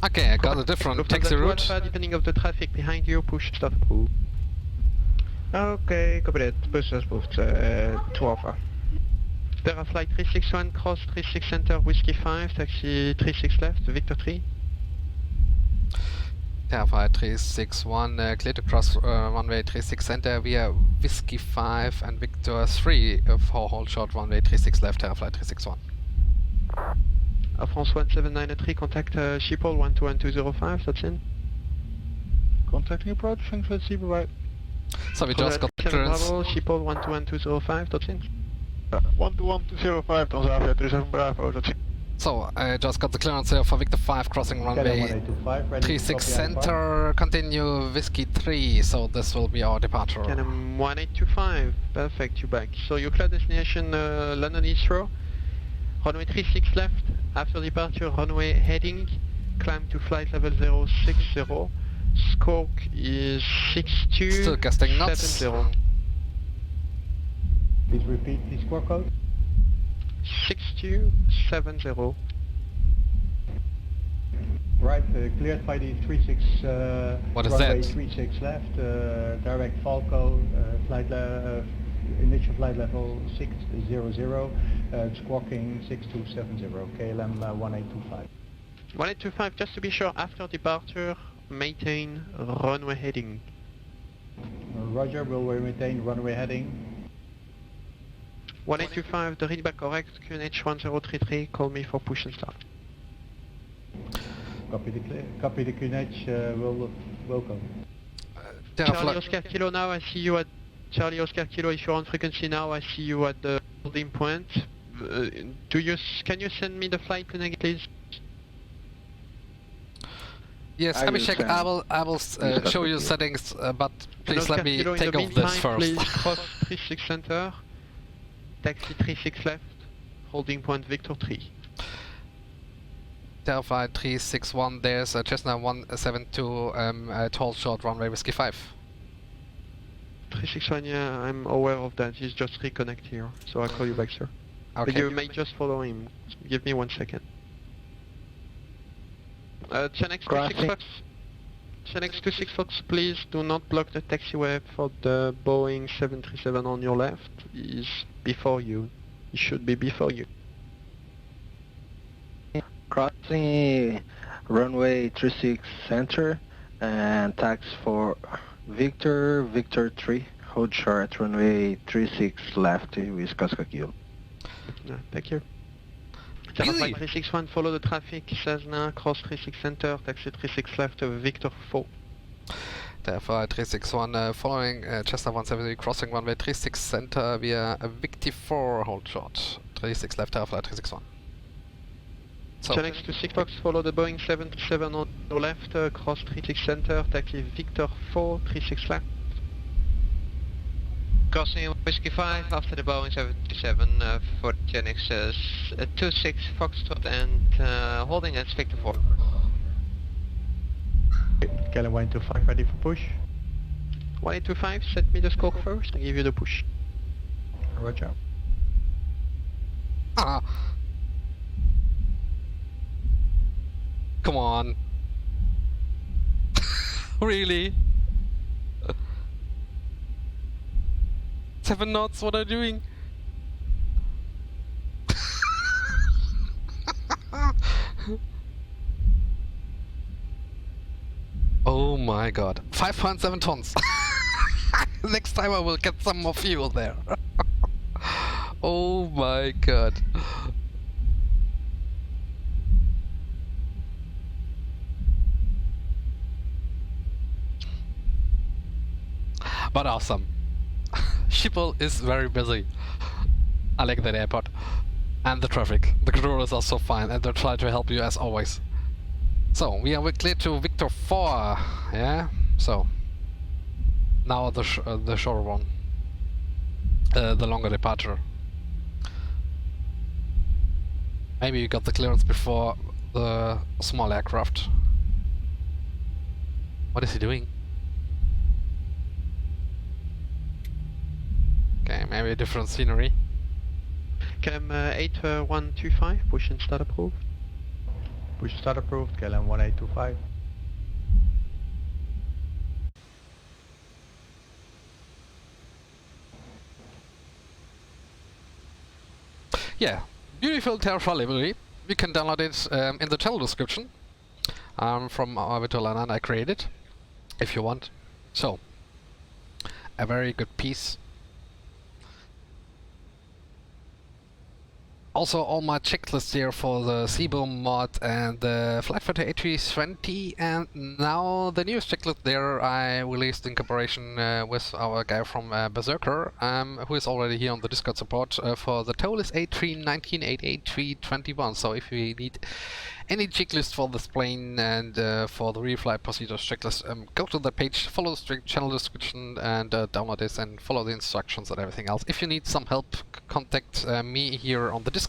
Speaker 1: Okay, I got a different
Speaker 2: Lufthansa
Speaker 1: taxi
Speaker 2: 2
Speaker 1: route.
Speaker 2: Alpha, depending of the traffic behind you, push stop approved.
Speaker 10: Okay, copy that. Push has moved, 2 Alpha.
Speaker 2: Terra-Fly 361, cross 36 center, Whiskey 5, taxi 36 left, Victor 3.
Speaker 1: Terrifies 361, clear to cross runway 36 center via Whiskey 5 and Victor 3 for hold short runway 36 left, Terrifies 361.
Speaker 2: Air France 1793, contact Schiphol 121205, that's in.
Speaker 5: Contacting approach, thanks for Zibo, right.
Speaker 1: So we just got the clearance.
Speaker 2: Bravo, Schiphol 121205, that's in.
Speaker 5: 12105, Transavia, 37 Bravo, that's it.
Speaker 1: So I just got the clearance here for Victor 5 crossing runway 36 center, continue Whiskey 3, so this will be our departure.
Speaker 2: Canem 1825, perfect, you back. So your clear destination London Heathrow, runway 36 left, after departure runway heading, climb to flight level 060, squawk is 6270.
Speaker 1: Still casting knots.
Speaker 11: Please repeat the squawk code.
Speaker 2: 6270.
Speaker 11: Right, cleared by the 36,
Speaker 1: What is
Speaker 11: runway
Speaker 1: that?
Speaker 11: 36 left, direct Falco, initial flight level 600, squawking 6270, KLM 1825.
Speaker 2: 1825, just to be sure, after departure, maintain runway heading.
Speaker 11: Roger, will we maintain runway heading?
Speaker 2: 1825, the readback correct, QNH 1033, call me for push and start.
Speaker 11: Copy the QNH, welcome.
Speaker 2: Charlie Oscar Kilo now, I see you at Charlie Oscar Kilo, if you're on frequency now, I see you at the holding point. Can you send me the flight plan again, please?
Speaker 1: Yes, let me check. I will show you settings, but please let me take off this first.
Speaker 2: Please cross 36 center, taxi 36 left, holding point Victor 3.
Speaker 1: Terra-Fly 361, there's a Cessna 172 at hold short runway whiskey 5.
Speaker 2: 361, yeah, I'm aware of that. He's just reconnect here, so I'll call you back, sir.
Speaker 1: Okay.
Speaker 2: But you may just follow him. Give me 1 second. Chenex 26 Fox. Chenex 26 Fox, please do not block the taxiway for the Boeing 737 on your left. He's before you. He should be before you.
Speaker 3: Crossing runway 36 center and tax for Victor 3. Hold short runway 36 left with Casca Kilo.
Speaker 2: Thank you. Terra-Fly 361, follow the traffic, Cessna, cross 36 center, taxi 36 left, Victor 4.
Speaker 1: Terra-Fly 361, following Cessna 170, crossing runway 36 center via Victor 4, hold short. 36 left, Terra-Fly 361. So.
Speaker 2: Chenex 26 Fox, follow the Boeing 737 on your left, cross 36 center, taxi Victor 4, 36 left.
Speaker 14: Crossing Whiskey 5 after the Boeing 737 for Genex 26 Foxtrot and holding at Victor 4.
Speaker 11: KLM 125 ready for push.
Speaker 2: 1825, set me the score first, I'll give you the push.
Speaker 11: Roger.
Speaker 1: Ah. Come on. Really? 7 knots, what are you doing? Oh my god. 5.7 tons. Next time I will get some more fuel there. Oh my god. But awesome. Schiphol is very busy. I like that airport. And the traffic. The controllers are so fine and they try to help you as always. So, we are clear to Victor 4, yeah? So, now the shorter one. The longer departure. Maybe you got the clearance before the small aircraft. What is he doing? Okay, maybe a different scenery.
Speaker 2: KLM 8125, push and start approved.
Speaker 11: Push start approved, KLM 1825.
Speaker 1: Yeah, beautiful Terra-Fly livery. You can download it in the channel description from our virtual island I created, if you want. So, a very good piece. Also, all my checklists here for the Zibo mod and the Flight 38 and now the newest checklist there I released in cooperation with our guy from Berserker, who is already here on the Discord support for the THEESE A31988-321. So if you need any checklist for this plane and for the reflight procedures checklist, go to the page, follow the channel description and download this and follow the instructions and everything else. If you need some help, contact me here on the Discord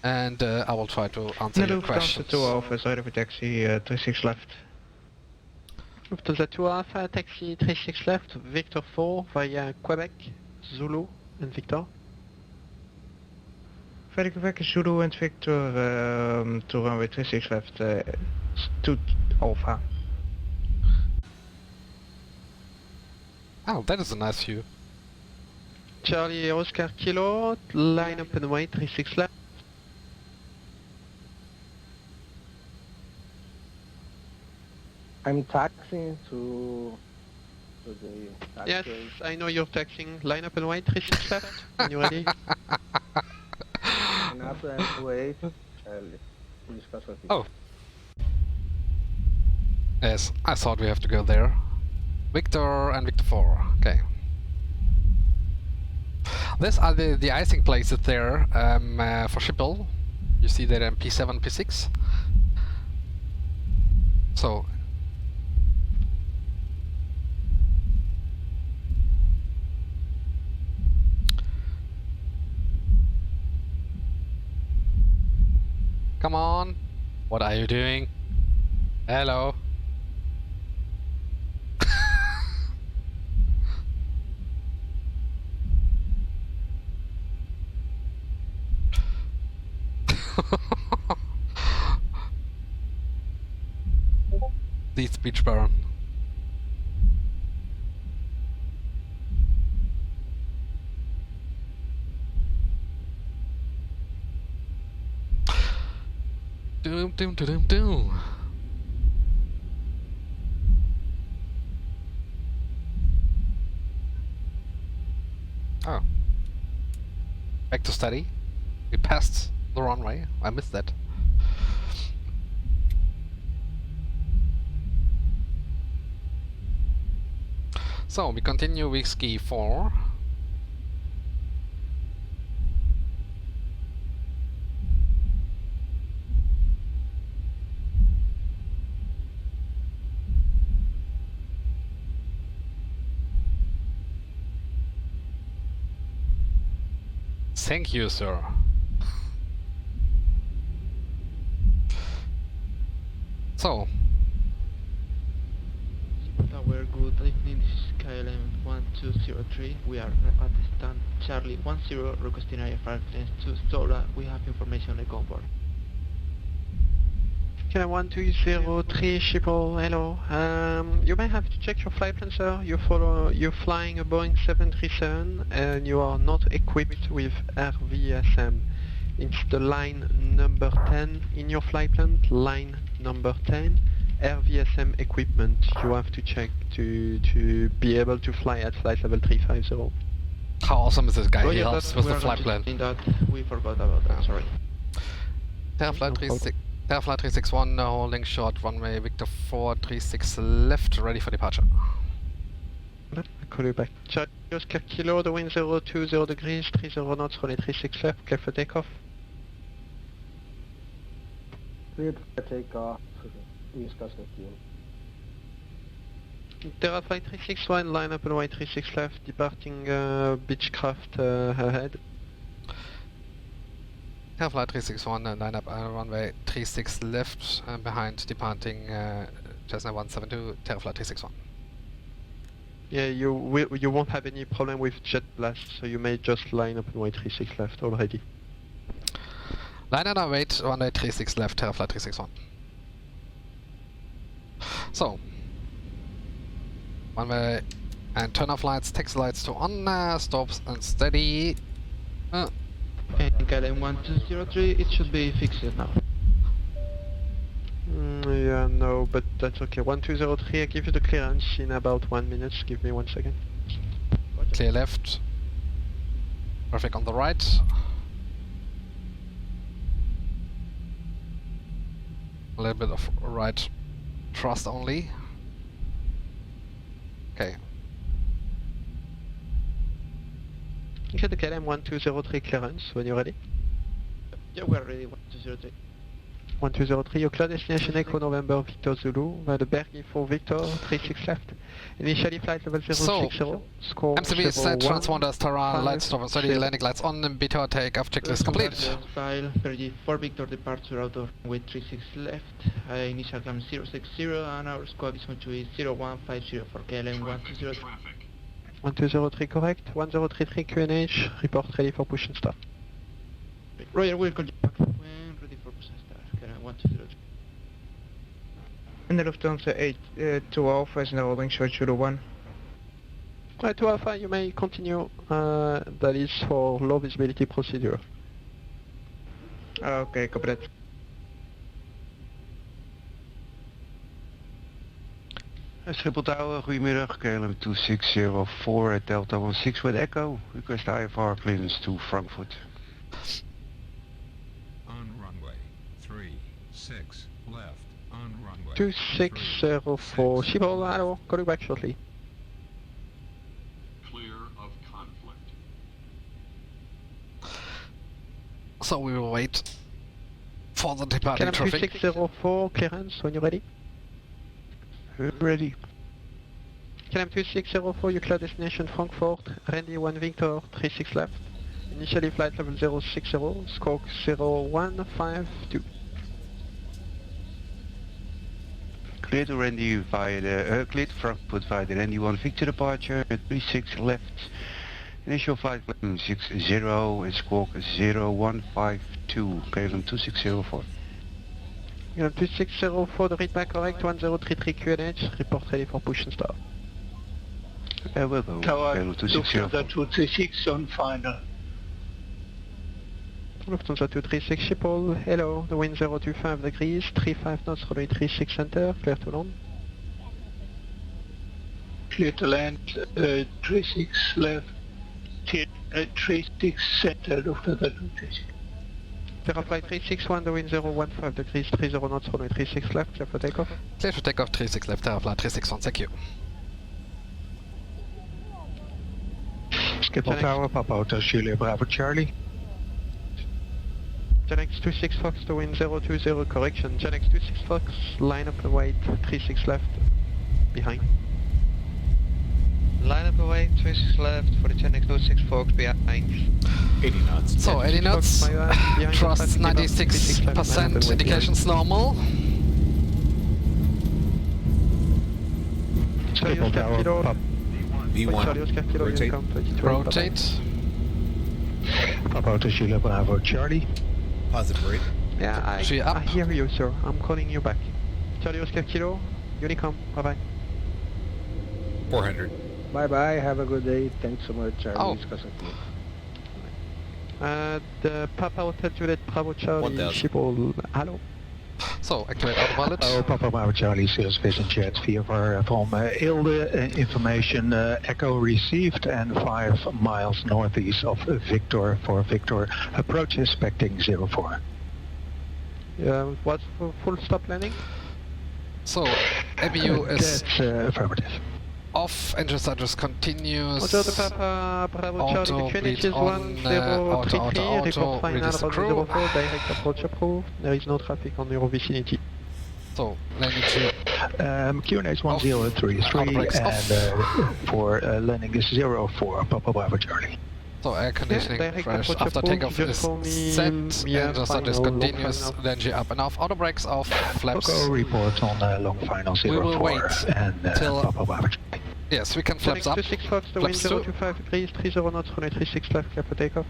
Speaker 1: and I will try to answer your questions.
Speaker 10: 2 Alpha, side of a taxi, 36 left.
Speaker 2: Lufthansa 2 Alpha, taxi 36 left, Victor 4 via Quebec, Zulu and Victor.
Speaker 10: Quebec, Zulu and Victor to runway 36 left. to Alpha.
Speaker 1: Oh, that is a nice view.
Speaker 2: Charlie Oscar Kilo, line up and wait, 36 left.
Speaker 15: I'm taxiing to the
Speaker 2: Yes, I know you're taxing. Line up and wait, 36 left. When you're ready.
Speaker 15: and after I wait, Charlie, we discuss with you.
Speaker 1: Oh. Yes, I thought we have to go there. Victor and Victor 4. Okay. These are the icing places there for Schiphol. You see that in P7, P6. So. Come on. What are you doing? Hello. The speech burn. Doom doom doom doom. Oh. Back to study. We passed the runway. I missed that. So we continue with ski 4. Thank you, sir. So.
Speaker 10: Tower, good evening, this is KLM 1203. We are at the stand Charlie 10, requesting IFR clearance to Sola. We have information on the onboard.
Speaker 2: Okay, 1203 Schiphol, hello. You may have to check your flight plan, sir. You're flying a Boeing 737 and you are not equipped with RVSM. It's the line number 10 in your flight plan, line number 10. RVSM equipment you have to check to be able to fly at flight level 350.
Speaker 1: How awesome is this guy?
Speaker 10: Oh,
Speaker 1: He
Speaker 10: yeah,
Speaker 1: helps with the flight plan.
Speaker 10: That we forgot about that, sorry.
Speaker 1: Terra-Fly 361, holding short, runway Victor 436 left, ready for departure.
Speaker 2: I'll call you back. Charlie Oscar Kilo, the wind 020 degrees, 30 knots, runway 36 left, clear for takeoff.
Speaker 15: Cleared for takeoff. We discuss with you.
Speaker 2: Terra-Fly 361, line up and wait 36 left, departing Beechcraft ahead.
Speaker 1: Terra-Fly 361, line up runway 36 left, behind departing Cessna 172, Terra-Fly 361.
Speaker 2: Yeah, you won't have any problem with jet blast, so you may just line up and wait 36 left already.
Speaker 1: Line and wait, runway 36 left, Terra-Fly 361. So, runway and turn off lights, taxi lights to on, stops and steady.
Speaker 10: And KLM 1203, it should be fixed now.
Speaker 2: Yeah, no, but that's okay. 1203, I give you the clearance in about 1 minute. Give me 1 second.
Speaker 1: Clear left. Perfect on the right. A little bit of right thrust only. Okay.
Speaker 2: Okay, the KLM 1203 clearance when you're ready.
Speaker 10: Yeah, we're ready, 1203.
Speaker 2: 1203, your clear destination Echo November Victor Zulu, the Bergy for Victor, 36 left. Initially flight level 060, score
Speaker 1: MCV set, transponders, Terra, lights stop and steady,
Speaker 2: 0.
Speaker 1: landing lights on, and BTR takeoff checklist complete.
Speaker 10: File for Victor departure out of runway 36 left, initial climb 060, and our squawk is going to be 0150 for KLM 1203.
Speaker 2: 1203 correct, 1033 QNH, report ready for push and start.
Speaker 10: Roger, we'll call you back when ready for push and start, KLM 1203. En de Lufthansa 2 Alpha is now holding short shooter 1.
Speaker 2: Right, to Alpha, you may continue. That is for low visibility procedure.
Speaker 10: Okay, copy that.
Speaker 16: Schiphol Tower, goedemiddag, KLM 2604 at Delta 16 with Echo. Request IFR clearance to Frankfurt.
Speaker 17: On runway 36 left. On runway
Speaker 2: 2604 Zibo, hello, calling back shortly.
Speaker 17: clear of conflict.
Speaker 1: So we will wait for the departing
Speaker 2: KLM
Speaker 1: traffic.
Speaker 2: 2604 clearance when you're ready.
Speaker 16: Ready.
Speaker 2: KLM 2604, you clear destination Frankfurt, Randy 1 Victor, 36 left. Initially flight level 060, squawk 0152.
Speaker 16: Clear to Randy via the, clear to Frankfurt via the Randy 1 Victor departure at 36 left. Initial flight level 60 and squawk 0152, KLM 2604.
Speaker 2: KLM 2604, the read back correct, 1033 QNH, report ready for push and start.
Speaker 16: We'll go,
Speaker 5: Tower,
Speaker 16: KLM 2604.
Speaker 5: Lufthansa 236 on final.
Speaker 2: Lufthansa 236 Schiphol, hello, the wind 025 degrees, 35 knots, runway 36 center, clear to land.
Speaker 5: Clear to land, 36 left, 36 center, Lufthansa 236.
Speaker 2: Terra-Fly 361, the wind 015 degrees, 30 knots, runway 36 left, clear for takeoff.
Speaker 1: Clear for takeoff 36 left, Terra-Fly 361, thank you.
Speaker 5: Schiphol Tower, Papa Hotel Julia Bravo Charlie.
Speaker 2: Genex 26 Fox, the wind 020, correction. Genex 26 Fox, line up the weight, 36 left, behind.
Speaker 14: Line up away, 26 left for the Genex 26 Fox behind.
Speaker 13: 80 knots.
Speaker 1: So 80 knots, thrust 96%, indications normal.
Speaker 5: Schiphol Tower,
Speaker 13: B1.
Speaker 1: Rotate.
Speaker 5: Papa Hotel Julia Bravo Charlie.
Speaker 13: Positive rate.
Speaker 2: Yeah, I hear you, sir. I'm calling you back. Charlie Oscar Kilo, Unicom, bye-bye.
Speaker 13: 400.
Speaker 15: Bye-bye, have a good day. Thanks so much, Charlie.
Speaker 2: The Papa Hotel Juliet Bravo Charlie,
Speaker 13: 1000.
Speaker 2: Schiphol, hello.
Speaker 1: So, activate autopilot.
Speaker 5: Oh, Papa Bravo Charlie, Sales Vision Jet VFR from Ilde. Information Echo received and 5 miles northeast of Victor for Victor. Approach expecting 04.
Speaker 2: What's for full stop landing?
Speaker 1: So, ABU is
Speaker 5: That's affirmative.
Speaker 1: off, engine status continues.
Speaker 2: Auto the Papa Bravo Charlie, the QNH is
Speaker 1: auto,
Speaker 2: 1033, report final
Speaker 1: release the
Speaker 2: about
Speaker 1: crew.
Speaker 2: 04, direct approach approved. There is no traffic on your vicinity.
Speaker 1: So, landing to
Speaker 5: QNH 1033 and for landing is 04, Papa Bravo Charlie.
Speaker 1: So, air conditioning
Speaker 2: direct
Speaker 1: fresh
Speaker 2: approach
Speaker 1: after
Speaker 2: approved,
Speaker 1: takeoff
Speaker 2: just
Speaker 1: is
Speaker 2: call me,
Speaker 1: set,
Speaker 2: yeah,
Speaker 1: engine status
Speaker 2: final, long
Speaker 1: continues,
Speaker 2: final.
Speaker 1: then up and off, auto brakes off, flaps.
Speaker 5: Echo report on long final 04
Speaker 1: We will wait
Speaker 5: and
Speaker 1: till-
Speaker 5: Papa Bravo Charlie.
Speaker 1: Yes, we can flaps up.
Speaker 2: 26 Fox, the wind
Speaker 1: Flaps
Speaker 2: 025 degrees, 30 knots, runway 36 left, clear for takeoff.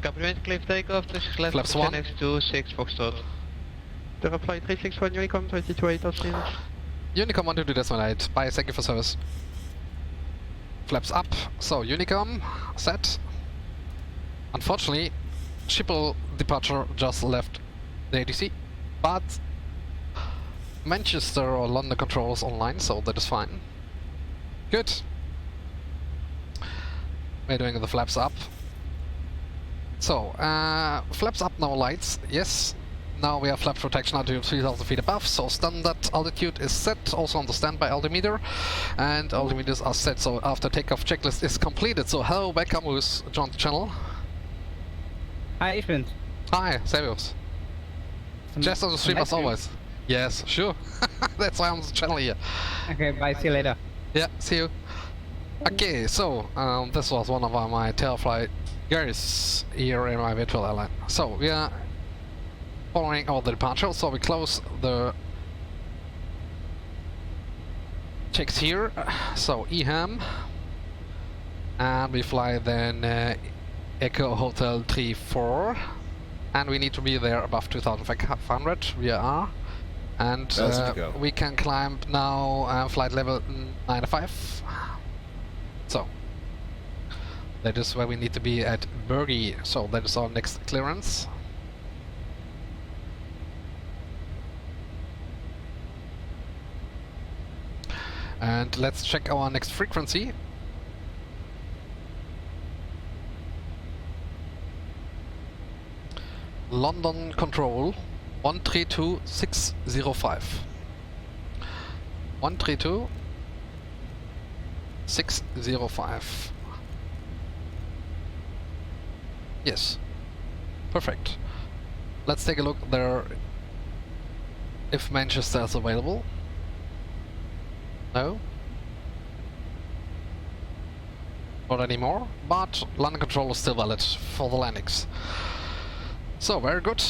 Speaker 14: Compliment, clear takeoff, 26 left
Speaker 1: Flaps
Speaker 14: for
Speaker 1: one.
Speaker 14: Genex 26 Foxtrot.
Speaker 2: Terra-Fly 361, Unicom, 228 Austin.
Speaker 1: Unicom 122.8, bye, thank you for service. Flaps up, so Unicom, set. Unfortunately, Schiphol departure just left the ATC, but Manchester or London controls online, so that is fine. Good. We're doing the flaps up. So, flaps up, no lights, yes. Now we have flap protection altitude 3000 feet above, so standard altitude is set, also on the standby altimeter. And altimeters are set, so after takeoff checklist is completed. So hello, welcome, who's joined the channel.
Speaker 18: Hi, Ethan.
Speaker 1: Hi, Servus. Just on the stream as always. Yes, sure. That's why I'm on the channel here.
Speaker 18: Okay, bye, see you later.
Speaker 1: Yeah, see you. Okay, so this was one of my Terra-Fly guys here in my virtual airline. So we are following all the departure, so we close the checks here. So EHAM, and we fly then Echo Hotel 34, and we need to be there above 2500. We are. And we can climb now flight level 95. So that is where we need to be at Bergy. So that is our next clearance. And let's check our next frequency. London Control 132605. 132605. Yes. Perfect. Let's take a look there if Manchester is available. No? Not anymore, but London Control is still valid for the landings. So, very good.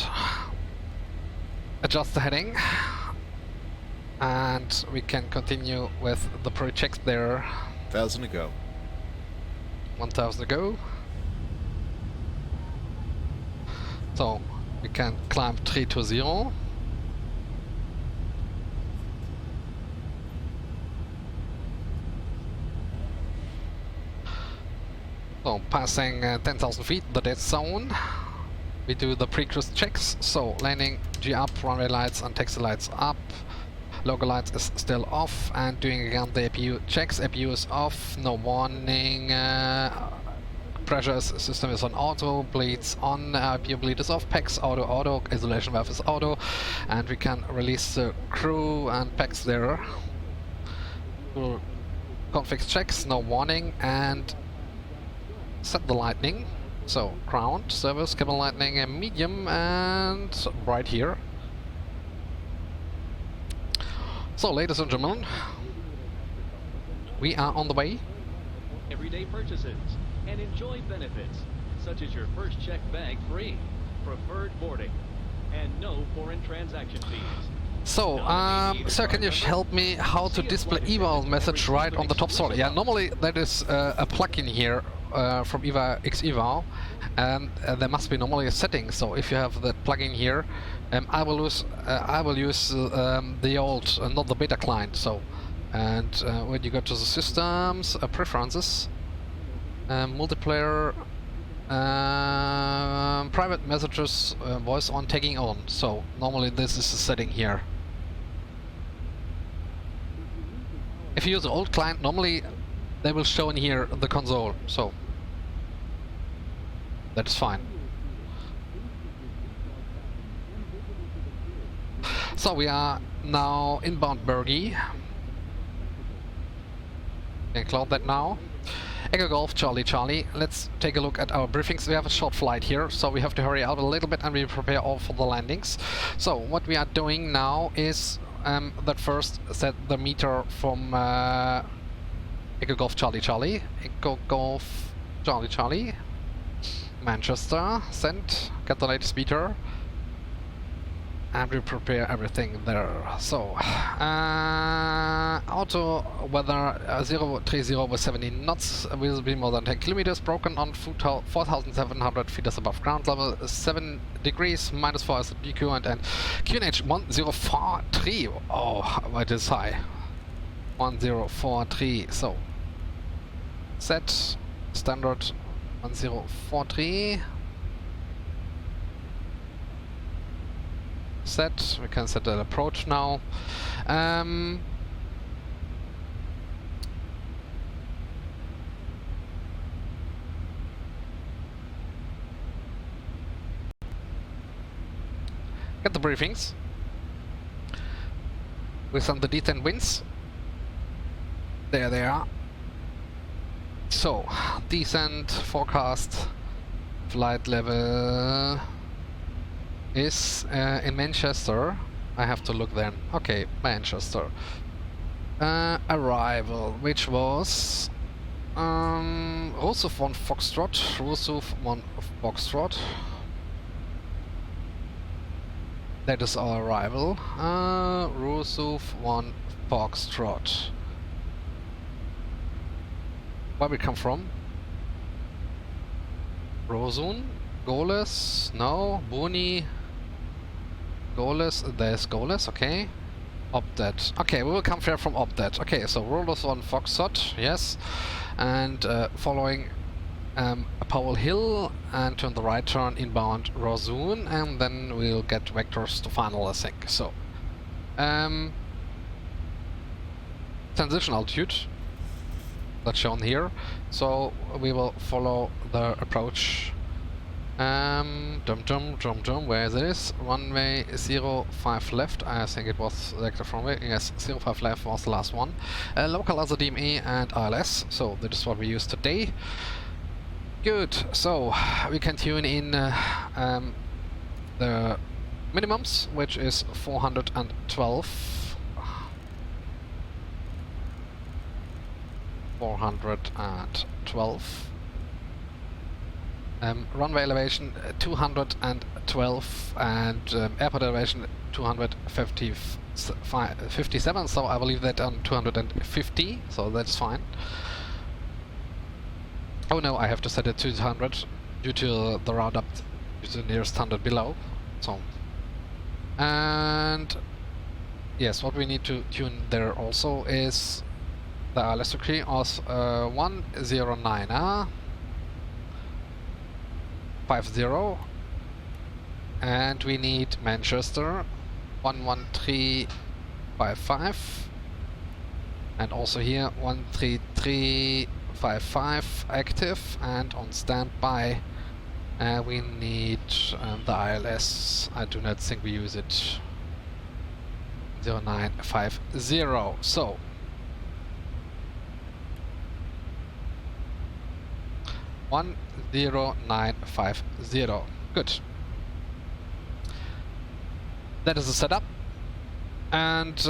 Speaker 1: Adjust the heading. And we can continue with the pre-checks there.
Speaker 13: 1,000 to go.
Speaker 1: 1,000 to go. So, we can climb 320. So, passing 10,000 feet, the dead zone. We do the pre-cruise checks. So, landing, G up, runway lights and taxi lights up. Logo lights is still off, and doing again the APU checks. APU is off, no warning. Pressure system is on auto, bleeds on, APU bleed is off, Pecks auto, isolation valve is auto, and we can release the crew and Pecks there. Config checks, no warning, and set the lightning. So ground, service, cabin lightning, medium, and right here. So, ladies and gentlemen, we are on the way.
Speaker 19: Everyday purchases and enjoy benefits such as your first check bag free, preferred boarding, and no foreign transaction fees.
Speaker 1: So, sir, can you help me how to display Ivao message right on the top sort? Yeah, normally that is a plugin here from Ivao, and there must be normally a setting. So if you have that plugin here, I will use the old, not the beta client. So, and when you go to the systems, preferences, multiplayer, private messages, voice on, tagging on. So normally this is the setting here. If you use the old client, normally they will show in here the console. So that's fine. So we are now inbound Bergy. Can cloud that now. Echo Golf, Charlie, Charlie. Let's take a look at our briefings. We have a short flight here, so we have to hurry out a little bit and we prepare all for the landings. So what we are doing now is that first set the meter from Echo Golf, Charlie, Charlie. Echo Golf, Charlie, Charlie. Manchester, send, get the latest meter. And we prepare everything there. So, auto weather 030 with 70 knots, will be more than 10 kilometers, broken on 4,700 feet above ground level, 7 degrees, -4 is the DQ, and QNH 1043. Oh, it is high. 1043. So, set standard 1043. Set. We can set an approach now. Get the briefings. With some the D10 winds. There they are. So, descent forecast, flight level is in Manchester. I have to look then. Okay, Manchester. Arrival, which was Rusuf 1 Foxtrot, Rusuf 1 Foxtrot. That is our arrival. Rusuf 1 Foxtrot. Where we come from? Rosun? Goles? No. Boni? goalless, there's goalless, okay. Opted. Okay, we will come here from Opted. Okay, so rollers on Foxtrot, yes. And following Powell Hill and turn the right turn inbound Rozoon, and then we'll get vectors to final, I think. So, transition altitude, that's shown here. So we will follow the approach. Where is this? Runway 05 left, I think it was selected from runway. Yes, 05 left was the last one. Local as a DME and ILS, so that is what we use today. Good, so we can tune in the minimums, which is 412. 412. Runway elevation 212 and airport elevation 257, so I will leave that on 250, so that's fine. Oh no, I have to set it to 200 due to the roundup to the nearest 100 below. So, and yes, what we need to tune there also is the ILS degree of 109. 50, and we need Manchester 11355, and also here 13355 active, and on standby we need the ILS. I do not think we use it. 0950. So one 0950. Good. That is the setup, and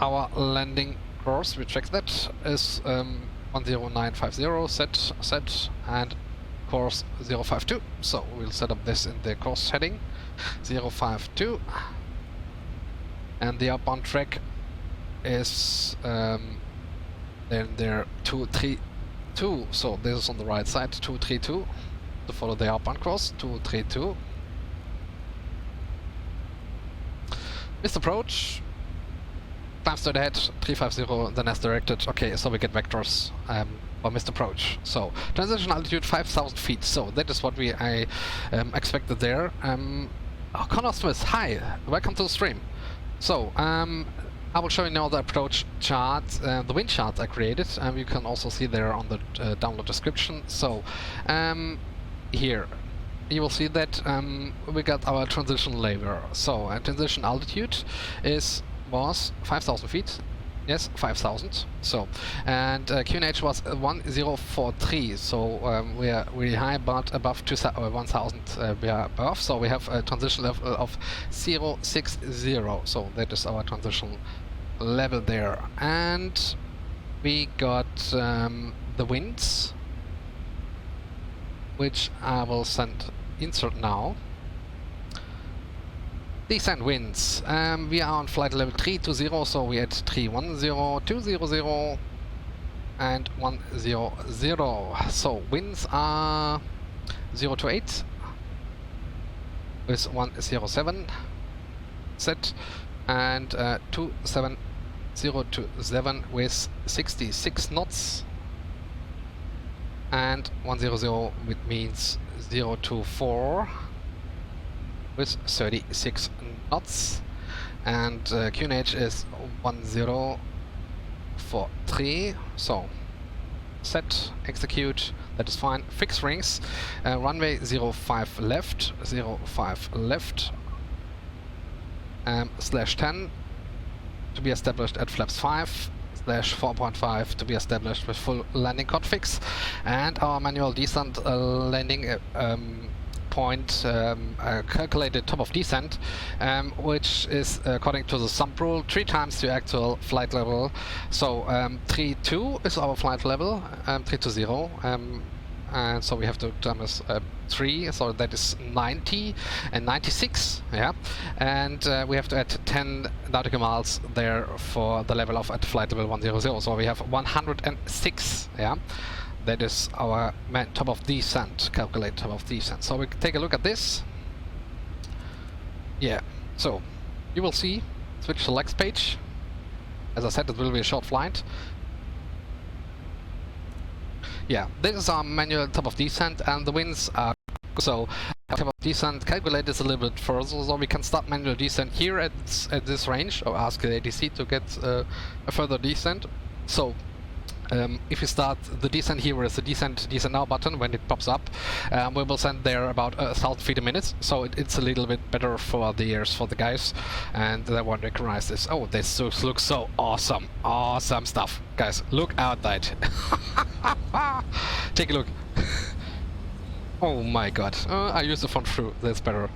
Speaker 1: our landing course, we check that, is 10950 set and course 052. So we'll set up this in the course heading 052, and the outbound track is then there 232. So this is on the right side, 232, to follow the outbound course, 232. Missed approach, climb straight ahead, 350, then as directed. Okay, so we get vectors for missed approach. So, transition altitude 5,000 feet, so that is what I expected there. Connor Smith, hi, welcome to the stream. So, I will show you now the approach chart, the wind chart I created, and you can also see there on the download description. So, here you will see that we got our transition lever. So, transition altitude was 5,000 feet. Yes, 5,000. So, and QNH was 1043. So we are really high, but above 1,000 we are above. So we have a transition level of 060. So that is our transition level there. And we got the winds, which I will insert now. Descent winds. We are on flight level 320, so we at 310, 200, and 100. So winds are 028 with 107 set, and 27027 with 66 knots, and 100, which means 024 with 36 knots, and QNH is 1043. So set, execute, that is fine. Fix rings, runway 05 left, /10 to be established at flaps 5, /4.5 to be established with full landing configs, and our manual descent landing point calculated top of descent, which is according to the sump rule 3 times the actual flight level. So 32 is our flight level, 320, and so we have to times 3, so that is 90 and 96, yeah, and we have to add 10 nautical miles there for the level of at flight level 100, so we have 106, yeah. That is our top of descent, calculate top of descent. So we take a look at this. Yeah, So, you will see, switch to Lex page. As I said, it will be a short flight. Yeah, this is our manual top of descent, and the winds are so top of descent. Calculate this a little bit further, so we can start manual descent here at this range, or ask the ATC to get a further descent. So if you start the descent here with the descent now button, when it pops up, we will send there about 1,000 feet a minute, so it's a little bit better for the ears for the guys, and they won't recognize this. Oh, this looks so awesome. Awesome stuff. Guys, look at that. Take a look. Oh my god. I use the front through, that's better.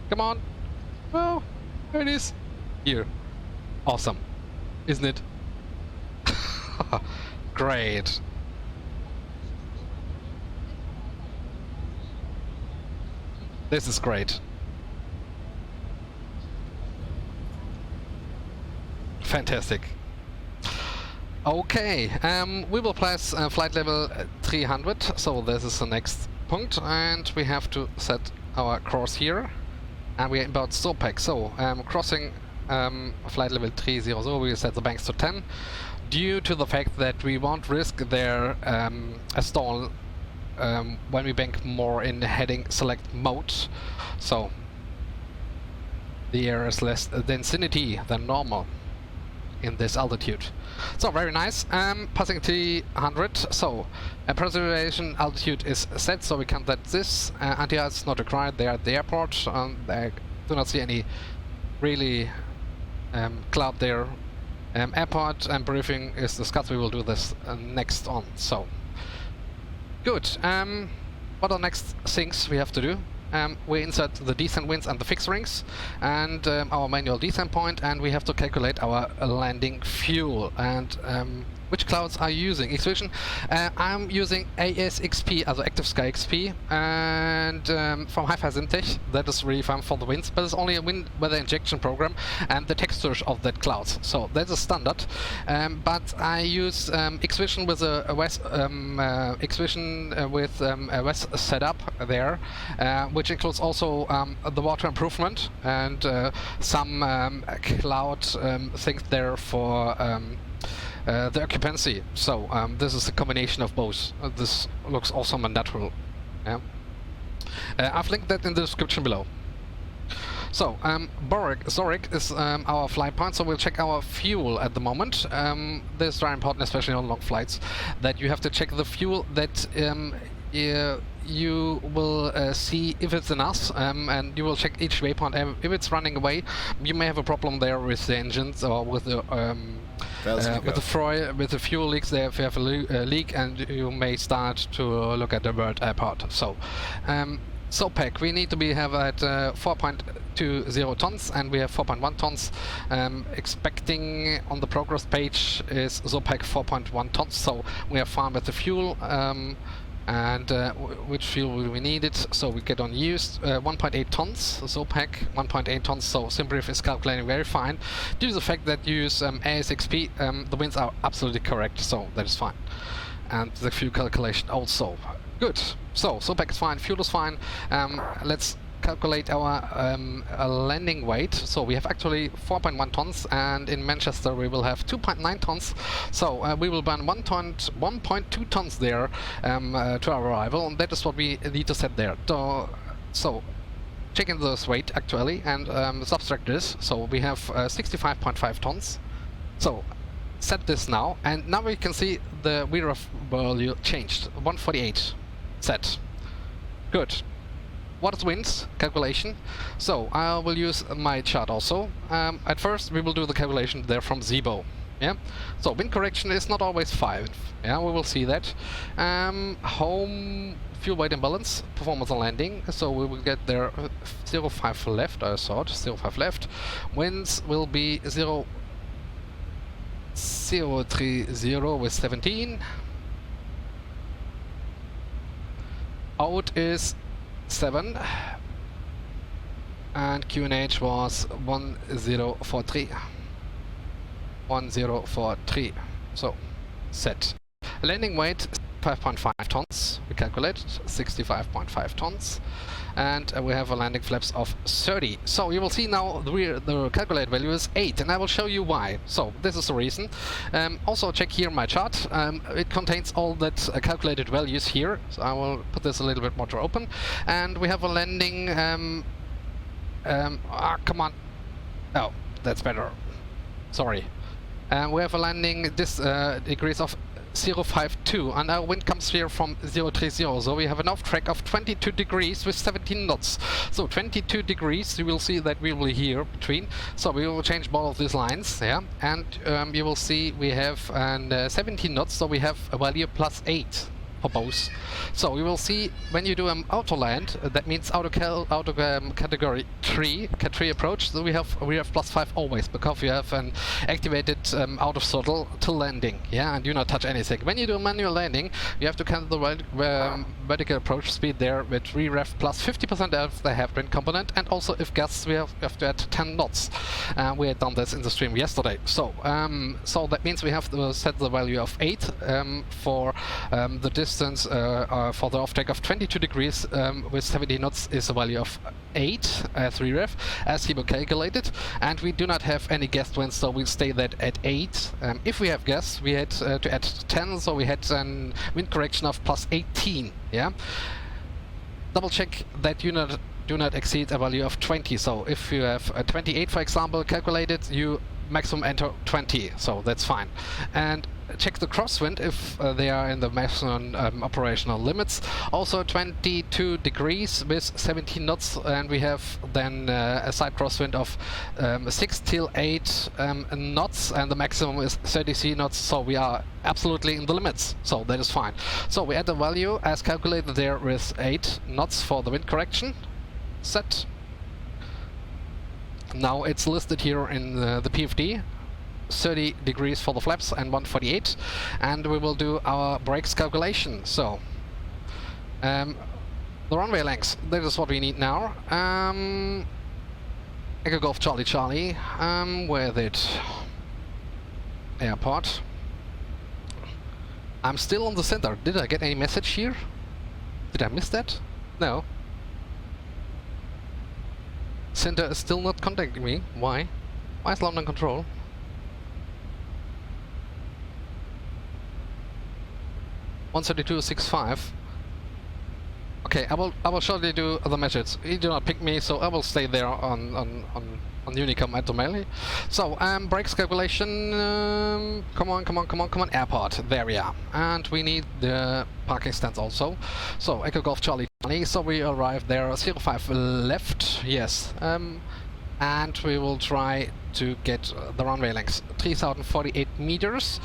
Speaker 1: Come on. Oh, there it is. Here. Awesome. Isn't it? Great. This is great. Fantastic. Okay, we will place flight level 300, so this is the next point, and we have to set our course here, and we are about Peck. So crossing flight level 300, we will set the banks to 10. Due to the fact that we won't risk there a stall when we bank more in the heading select mode, so the air is less density than normal in this altitude. So very nice. Passing 300, so preservation altitude is set, so we can set this. Anti-ice not required. They are at the airport. I do not see any really cloud there. Airport and briefing is discussed. We will do this next on. So good. What are next things we have to do? We insert the descent winds and the fixed rings and our manual descent point, and we have to calculate our landing fuel. And which clouds are you using? Exhibition. I'm using ASXP, also Active Sky XP, and from Hi-Fi Simtech. That is Revamp for the winds, but it's only a wind weather injection program and the textures of that clouds. So that's a standard. But I use Exhibition with a west with a west setup there, which includes also the water improvement and some cloud things there for the occupancy. So this is a combination of both. This looks awesome and natural. Yeah. I've linked that in the description below. So Zorik is our flight point, so we'll check our fuel at the moment. This is very important, especially on long flights, that you have to check the fuel that you will see if it's enough, and you will check each waypoint. If it's running away, you may have a problem there with the engines or with the with the fuel leaks. There, if you have a leak, and you may start to look at the bird airport. So Peck, we need to have at 4.20 tons, and we have 4.1 tons. Expecting on the progress page is Peck 4.1 tons. So we are fine with the fuel. And which fuel will we need it? So we get on used 1.8 tons, Peck 1.8 tons. So SimBrief is calculating very fine. Due to the fact that you use ASXP, the winds are absolutely correct, so that is fine. And the fuel calculation also good. So Peck is fine, fuel is fine. Let's calculate our landing weight. So we have actually 4.1 tons, and in Manchester we will have 2.9 tons. So we will burn 1.2 tons there to our arrival, and that is what we need to set there. So checking this weight actually and subtract this. So we have 65.5 tons. So set this now, and now we can see the VREF value changed. 148 set. Good. What is winds calculation? So I will use my chart also. At first we will do the calculation there from Zibo. Yeah. So wind correction is not always 5. Yeah, we will see that. Home fuel weight imbalance, performance on landing. So we will get there 0.5 left. I thought 0.5 left. Winds will be 0.030 with 17. Out is 7, and QNH was 1043. 1043. So set. Landing weight 65.5 tons. We calculated 65.5 tons, and we have a landing flaps of 30. So you will see now the calculated value is 8, and I will show you why. So this is the reason. Also check here my chart. It contains all that calculated values here. So I will put this a little bit more to open, and we have a landing. Come on. Oh, that's better. Sorry. We have a landing degrees of 052, and our wind comes here from 030, so we have an off track of 22 degrees with 17 knots. So 22 degrees, you will see that we will be here between, so we will change both of these lines, yeah, and you will see we have 17 knots, so we have a value plus 8 for both. So you will see when you do an auto land, that means category 3, cat 3 approach, so we have plus 5 always, because you have an activated out of throttle till landing, yeah, and do not touch anything. When you do a manual landing, you have to count the vertical approach speed there with re-rev plus 50% of the headwind component, and also if gusts we have to add 10 knots. We had done this in the stream yesterday. So so that means we have to set the value of 8 for the distance for the off-take of 22 degrees with 70 knots is a value of 8 as re-rev, as Zibo calculated, and we do not have any gust winds, so we'll stay that at 8. If we have gusts, we had to add 10, so we had a wind correction of plus 18. Yeah. Double check that you do not exceed a value of 20. So if you have a 28, for example, calculated, you maximum enter 20, so that's fine. And check the crosswind if they are in the maximum operational limits. Also 22 degrees with 17 knots, and we have then a side crosswind of 6 till 8 knots, and the maximum is 33 knots, so we are absolutely in the limits, so that is fine. So we add the value as calculated there with 8 knots for the wind correction. Set. Now it's listed here in the PFD, 30 degrees for the flaps and 148, and we will do our brakes calculation. So the runway length, that is what we need now. Echo Golf Charlie Charlie with it. Airport. I'm still on the center. Did I get any message here? Did I miss that? No. Center is still not contacting me. Why? Why is London control? (132.65). Okay, I will shortly do the message. He do not pick me, so I will stay there on Unicom at the melee. So brakes calculation. Come on, airport. There we are, and we need the parking stands also. So Echo Golf Charlie Charlie. So we arrive there 05 left. Yes. And we will try to get the runway length 3048 meters,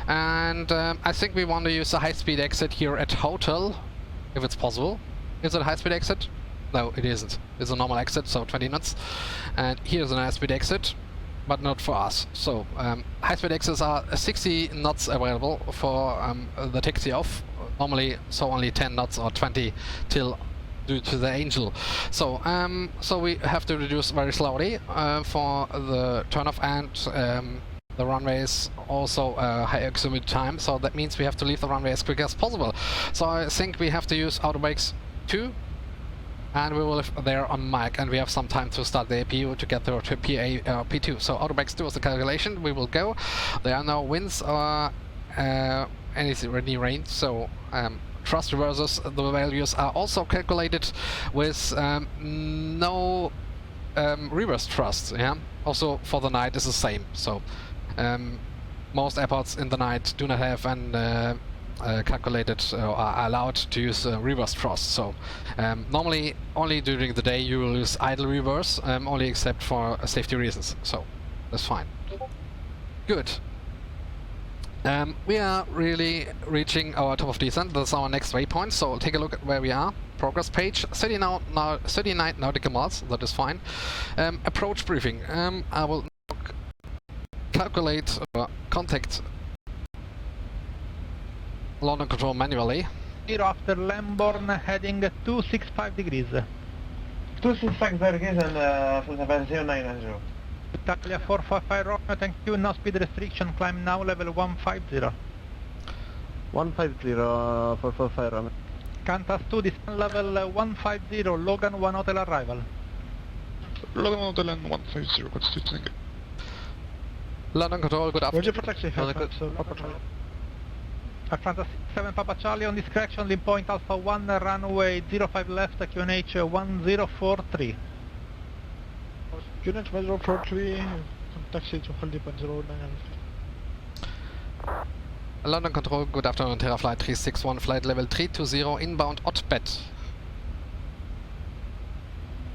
Speaker 1: and I think we want to use a high-speed exit here at hotel if it's possible. Is it a high-speed exit? No, it isn't. It's a normal exit, so 20 knots, and here's a high-speed exit, but not for us. So high-speed exits are 60 knots available for the taxi off normally, so only 10 knots or 20 till due to the Angel. So so we have to reduce very slowly for the turn-off, and the runway is also high axiomatic time, so that means we have to leave the runway as quick as possible. So I think we have to use auto brakes 2, and we will live there on mic, and we have some time to start the APU to get to P2. So auto brakes 2 is the calculation. We will go. There are no winds or any rain, so thrust reverses, the values are also calculated with no reverse thrust. Yeah. Also for the night is the same. So most airports in the night do not have an calculated or are allowed to use reverse thrust. So normally only during the day you will use idle reverse, only except for safety reasons. So that's fine. Good. We are really reaching our top of descent. That's our next waypoint, so take a look at where we are. Progress page, 39 nautical miles, that is fine. Approach briefing. I will calculate or contact London control manually.
Speaker 11: Here after Lamborn, heading 265 degrees.
Speaker 15: 265 degrees and 0990.
Speaker 11: Italia 455 Romeo, thank you. Now speed restriction, climb now, level 150.
Speaker 15: 150 for fire.
Speaker 11: Qantas 2, descent level 150, Logan 1 hotel arrival.
Speaker 2: Logan Hotel and 150, what's the thing?
Speaker 1: London Control, good afternoon.
Speaker 11: Roger, protection, Papa Charlie. Qantas 7 Papa Charlie on this correction, lead point Alpha 1, runway 05 left, QNH 1043.
Speaker 10: QNH 1043, taxi to hold point 09.
Speaker 1: London Control, good afternoon, Terra-Fly 361, flight level 320, inbound Otbet.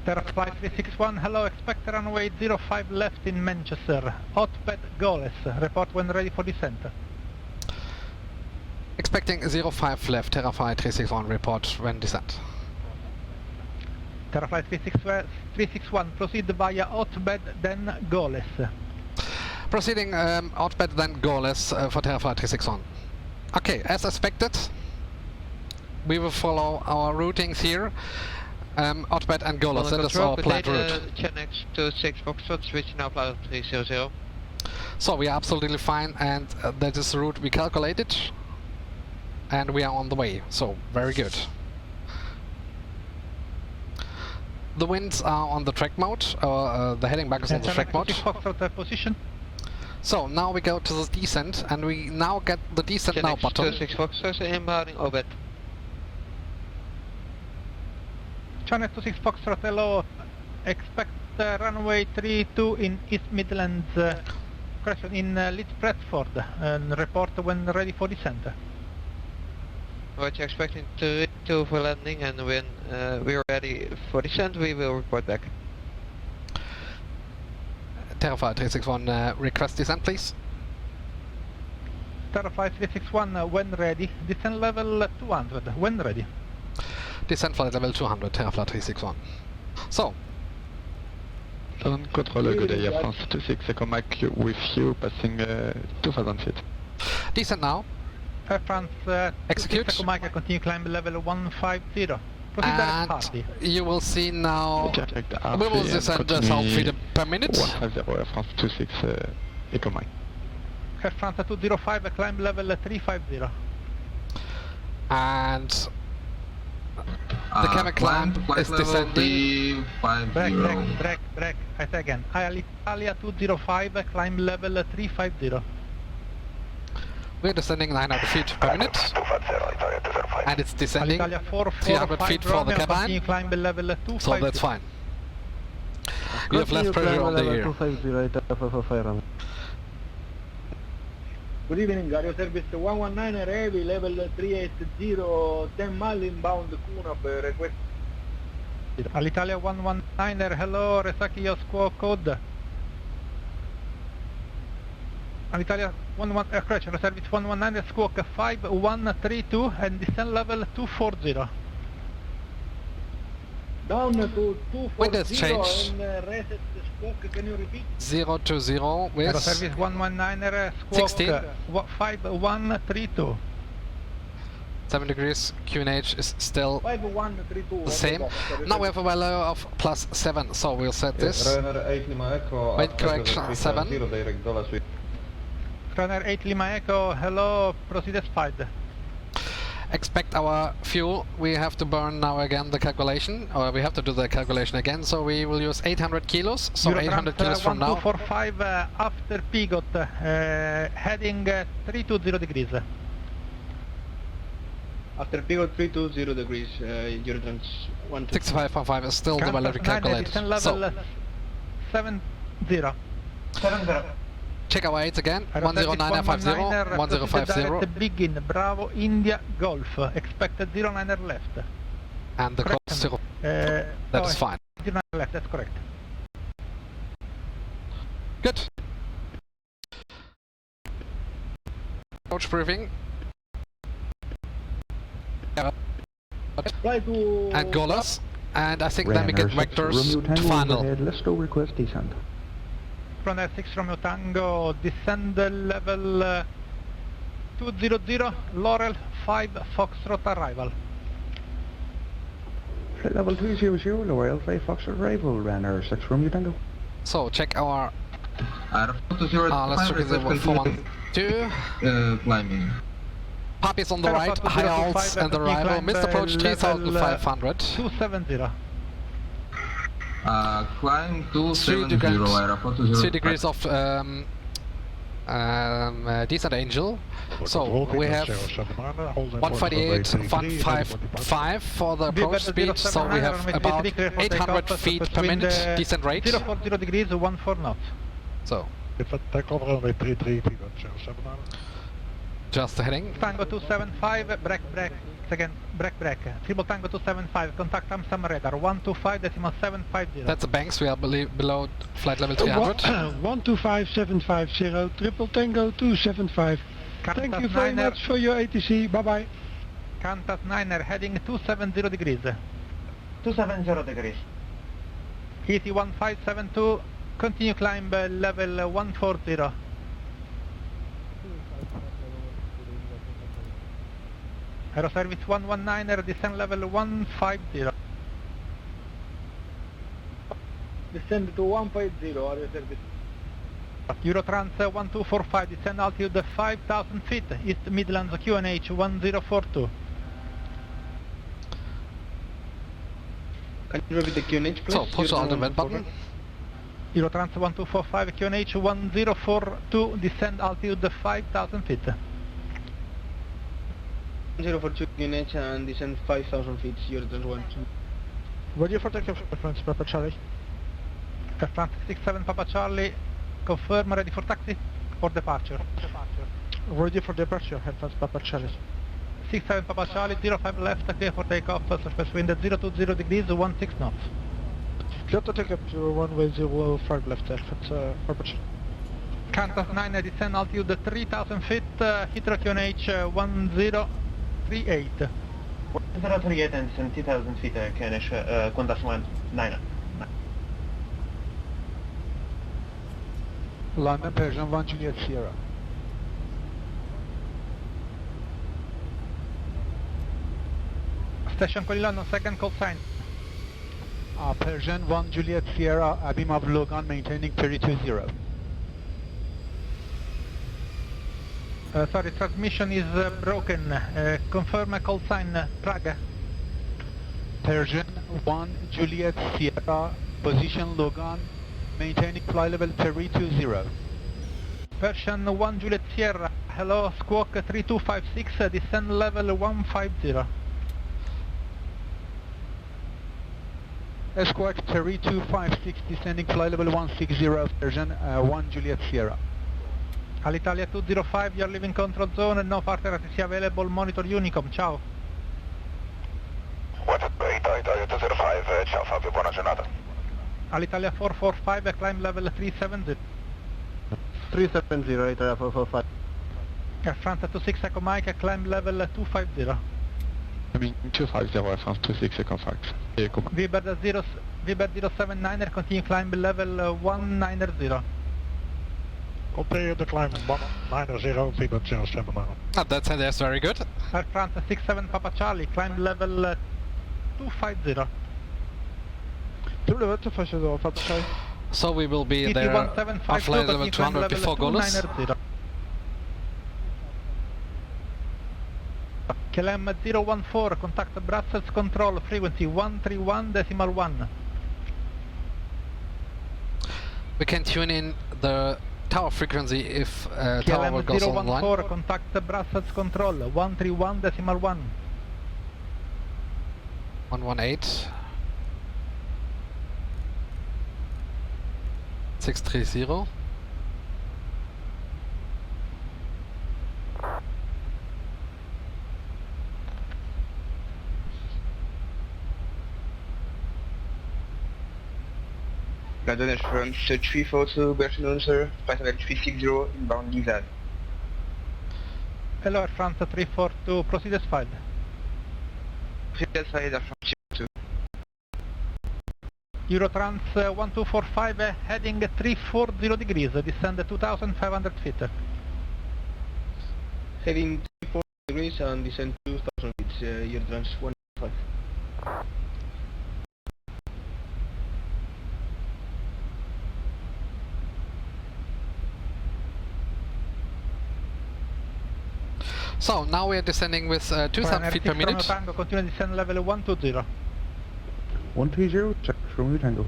Speaker 11: Terra-Fly 361, hello, expect runway 05 left in Manchester. Otbet goalless, report when ready for descent.
Speaker 1: Expecting 05 left, Terra-Fly 361, report when descent.
Speaker 11: Terra-Fly 361, proceed via Otbet, then goalless.
Speaker 1: Proceeding Outbed, then goalless for Terra-Fly 361. Okay, as expected, we will follow our routings here. Outbed and goalless, that is our planned route.
Speaker 14: Chenex 26 Foxtrot, switch now flight 300.
Speaker 1: So we are absolutely fine, and that is the route we calculated. And we are on the way, so very good. The winds are on the track mode, the heading back is on the track mode.
Speaker 11: Position.
Speaker 1: So now we go to the descent, and we now get the descent now button.
Speaker 14: 26 Foxtrot, inbounding Obed.
Speaker 11: Channel 26 Foxtrot, hello. Expect runway 32 in East Midlands, correction in Leeds Bradford, and report when ready for descent.
Speaker 14: What you're expecting to for landing, and when we're ready for descent, we will report back.
Speaker 1: Terra-Fly 361, request descent, please.
Speaker 11: Terra-Fly 361, when ready. Descent level 200, when ready.
Speaker 1: Descent flight level 200, Terra-Fly 361. So.
Speaker 2: London Control, good day, Air France 26, Echo Mike with you, passing 2000 feet.
Speaker 1: Descent now.
Speaker 11: Air France,
Speaker 1: execute.
Speaker 11: Echo Mike, continue climb level 150.
Speaker 1: And you will see now, we will descend 1,000 feet per minute.
Speaker 2: 150, Air France 26, Echo Mike.
Speaker 11: Air France 205, climb level 350.
Speaker 1: And the camera climb is descending.
Speaker 11: Break, I say again. Italia 205, climb level 350.
Speaker 1: We're descending 900 feet per minute, and it's descending 300 feet for the cabin, so that's fine. We have less pressure on the air.
Speaker 15: Good evening, Aero Service 119 Heavy, level 380, 10 mile inbound Kunab, request.
Speaker 11: Alitalia 119, hello, Resaki your squawk code. Alitalia 11, correction, Service 119, squawk 5132 and descent level 240.
Speaker 15: Down to 240
Speaker 1: Windows change.
Speaker 15: and reset the squawk, can you repeat?
Speaker 1: 020 with
Speaker 11: Aero Service 119, squawk 5132.
Speaker 1: 7 degrees, QNH is still
Speaker 15: 5132
Speaker 1: the same. Now we have a value of +7, so we'll set this. Wind correction 7.
Speaker 11: Runner 8 Lima Echo, hello, proceed as fired.
Speaker 1: Expect our fuel. We have to burn now again the calculation, or we have to do the calculation again, so we will use 800 kilos, so
Speaker 11: Euro
Speaker 1: 800 kilos from now.
Speaker 11: 1245 after Pigot, heading 320 degrees.
Speaker 10: After Pigot 320 degrees, Eurotrans
Speaker 1: 65.5 is still the value we calculated.
Speaker 11: So 70.
Speaker 1: Check our aids again, 10950, 1050.
Speaker 11: Begin, Bravo, India, Golf, expected 09er left.
Speaker 1: And the course 0. That is fine.
Speaker 11: 09 left, that's correct.
Speaker 1: Good. Approach briefing. And goalers. And I think then we get vectors to final.
Speaker 5: Let's go request descent.
Speaker 11: Runner 6 Romeo Tango, descend level 200, Laurel 5 Foxtrot arrival.
Speaker 5: Level 200, Laurel 5 Foxtrot arrival, runner 6 Romeo Tango.
Speaker 1: So check our... let's check the 412.
Speaker 10: climbing.
Speaker 1: Puppies on the right, high alts and arrival. Missed approach 3500.
Speaker 11: 270.
Speaker 20: Climb 270, aeroport 205.
Speaker 1: 3 degrees of descent angel. So we have 148 and 155 for the approach speed, so we have about 800 feet per minute descent rate.
Speaker 11: 040 degrees, 14 knots.
Speaker 1: So just heading.
Speaker 11: Tango 275, break, second, break. Triple Tango 275, contact Amsterdam radar, 125.750.
Speaker 1: That's the banks, we are below flight level 300.
Speaker 21: 125750, Triple Tango 275. Thank you very much for your ATC, bye bye.
Speaker 11: Qantas 9er heading 270 degrees.
Speaker 22: 270 degrees.
Speaker 11: Easy 1572, continue climb level 140. Aero service 119er, descend level 150.
Speaker 15: Descend to 150, aero service.
Speaker 11: Eurotrans 1245, descend altitude 5000 feet, East Midlands QNH 1042.
Speaker 10: Can you repeat the QNH please?
Speaker 1: So, push on the vent button.
Speaker 11: Eurotrans 1245, QNH 1042, descend altitude 5000 feet.
Speaker 10: 042 QNH and descend 5000 feet, Eurotrans 12.
Speaker 11: Ready for takeoff, France, Papa Charlie. France 67 Papa Charlie, confirm ready for taxi or departure?
Speaker 21: Ready for departure, France, Papa Charlie.
Speaker 11: 67 Papa Charlie, 05 left, clear for takeoff, surface wind 020 degrees, 16 knots.
Speaker 21: Clear to take up to runway 05 left, France, Papa Charlie.
Speaker 11: Qantas 9, descend altitude 3000 feet, Heathrow QNH 1038.
Speaker 22: 1038 and descend 3000 feet, QNH, Qantas 9.
Speaker 21: London Persian 1 Juliet Sierra.
Speaker 11: Station Colilano, second call sign.
Speaker 21: Persian 1 Juliet Sierra, Abimov Logan, maintaining 320.
Speaker 11: Sorry, transmission is broken. Confirm a call sign, Prague.
Speaker 21: Persian 1 Juliet Sierra, position Logan, maintaining flight level 320.
Speaker 11: Persian 1 Juliet Sierra, hello, squawk 3256, descend level 150.
Speaker 21: Squawk 3256, descending flight level 160, Persian 1 Juliet Sierra.
Speaker 11: Alitalia 205, you're leaving control zone and no further ATC available, monitor Unicom, ciao.
Speaker 23: Italia 205, ciao Fabio, buona giornata.
Speaker 11: Alitalia 445, climb level 370.
Speaker 22: 370, Italia 445.
Speaker 11: Air France 26 Echo Mike, climb level 250.
Speaker 21: I mean 250, Air France 26 Echo 5.
Speaker 11: Viber 079er, continue climb level 190.
Speaker 21: Continue to climb 190, Viber 079.
Speaker 1: That's very good.
Speaker 11: Air France 67 Papa Charlie, climb level 250.
Speaker 1: So we will be there on flight level 200 before Golos.
Speaker 11: KLM 014, contact Brussels control, frequency 131.1.
Speaker 1: We can tune in the tower frequency if tower goes online.
Speaker 11: KLM 014, contact Brussels control, 131.1.
Speaker 1: 118. 630.
Speaker 22: London Air France 342, good afternoon sir, flight level 360, inbound Riaz.
Speaker 11: Hello Air France 342, proceed as filed.
Speaker 22: Proceed as filed, Air France 2.
Speaker 11: Eurotrans 1245, heading 340 degrees, descend 2500 feet.
Speaker 10: Heading 340 degrees and descend 2000 feet, Eurotrans 145.
Speaker 1: So now we are descending with 2,000 feet per minute.
Speaker 21: Tango, continue descend level 120.
Speaker 4: 130, check Romeo Tango.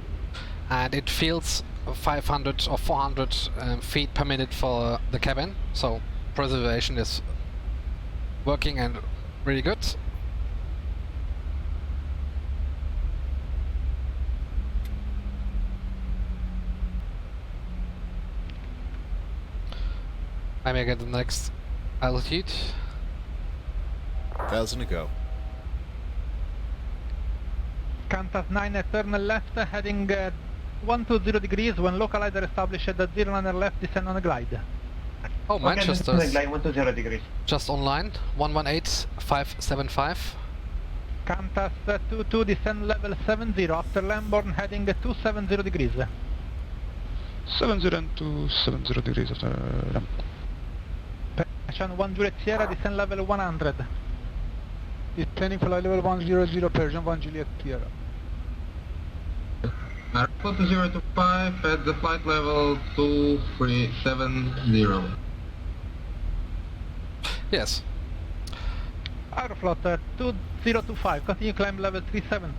Speaker 1: And it feels 500 or 400 feet per minute for the cabin, so preservation is working and really good. I may get the next altitude.
Speaker 13: 1,000 to go.
Speaker 21: Qantas 9, turn left, heading 120 degrees. When localizer established at 09 left, descend on a glide.
Speaker 1: Oh, Manchester.
Speaker 22: Glide 120 degrees.
Speaker 1: Just online, 118575.
Speaker 21: Qantas 22, descend level 70, after Lambourne, heading 270 degrees.
Speaker 4: 70 and 270 degrees after ramp.
Speaker 21: Persian 1 Juliet Sierra, descend level 100. Descending flight level 100, Persian 1 Juliet Sierra.
Speaker 20: Airport 025 at the flight level 2370.
Speaker 1: Yes.
Speaker 21: Aeroflot 2025, continue climb level 37.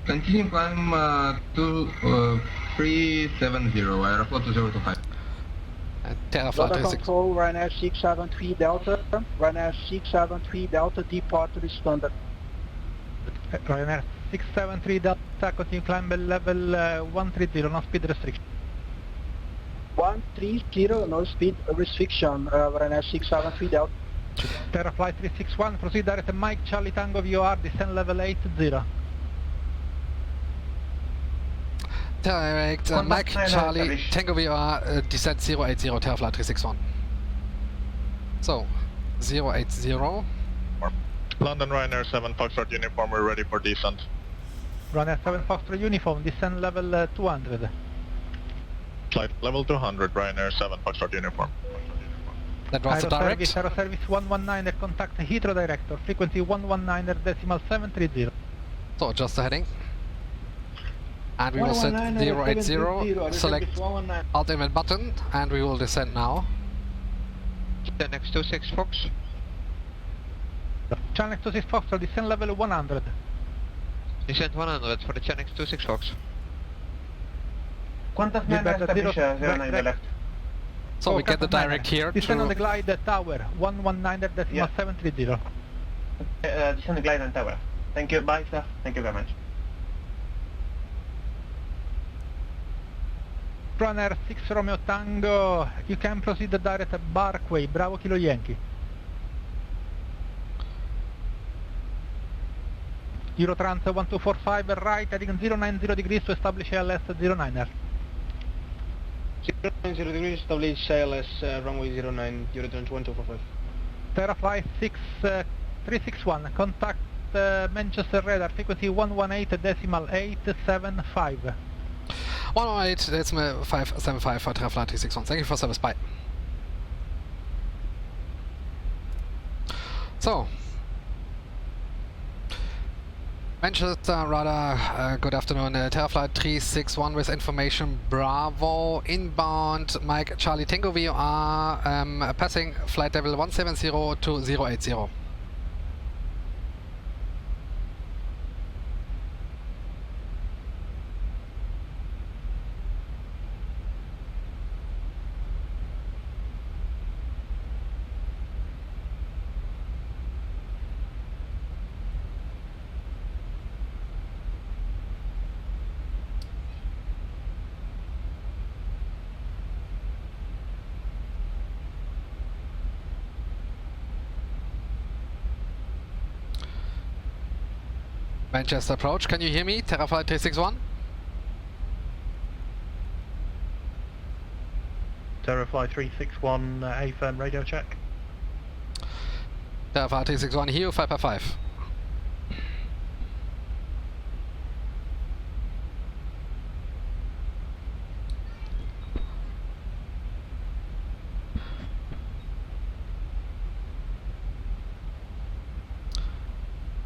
Speaker 20: Continue climb 370, Aeroflot 025.
Speaker 1: Terra-Fly
Speaker 15: Radar control, Ryanair 673 Delta. Ryanair 673 Delta, departure is standard.
Speaker 21: Ryanair 673 Delta, continue climb level 130, no speed restriction.
Speaker 15: 130, no speed restriction, Ryanair 673 Delta.
Speaker 21: Terra-Fly 361, proceed direct Mike Charlie Tango VOR, descend level 80.
Speaker 1: Direct Mike Charlie Tango VR, descent 080, Terra-Fly 361. So, 080.
Speaker 6: London Ryanair 7 Foxtrot uniform, we're ready for descent.
Speaker 21: Ryanair 7 Foxtrot uniform, descend level 200.
Speaker 6: Flight level 200, Ryanair 7 Foxtrot uniform.
Speaker 1: That was the direct.
Speaker 21: Aero service 119, contact Heathrow director, frequency 119.730.
Speaker 1: So, just the heading. And we will set 080, select Alt Event button, and we will descend now.
Speaker 14: Channel 26 Fox.
Speaker 21: Channel 26 Fox, descend level 100.
Speaker 14: Descent 100 for the Channel 26 Fox.
Speaker 22: Qantas 9 establish 09 left.
Speaker 1: So we get the direct here
Speaker 21: descend
Speaker 1: to...
Speaker 21: on the glide tower, 119.730.
Speaker 22: Descend the glide and tower. Thank you, bye sir, thank you very much.
Speaker 21: Runner 6 Romeo Tango, you can proceed direct Barkway, Bravo Kilo Yankee. Eurotrans 1245, right, heading 090 degrees to establish ALS 09er.
Speaker 22: 090 degrees, establish ALS, runway 09, Eurotrans 1245.
Speaker 21: Terra-Fly 361, contact Manchester radar, frequency 118.875.
Speaker 1: 118.575 for Terra-Fly 361. Thank you for service, bye. So, Manchester radar, good afternoon. Terra-Fly 361 with information Bravo, inbound, Mike Charlie Tango VOR, passing flight level 170 to 080. Manchester approach, can you hear me? Terra-Fly 361?
Speaker 11: Terra-Fly 361, A-firm radio check.
Speaker 1: Terra-Fly 361, here 5x5.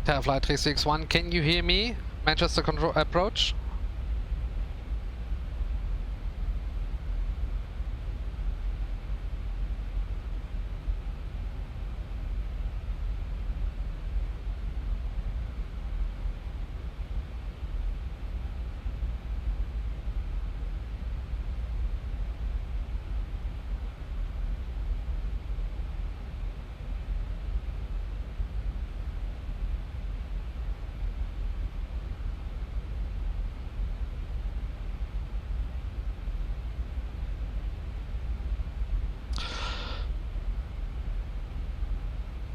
Speaker 1: Terra-Fly 361, can you hear me? Manchester control approach.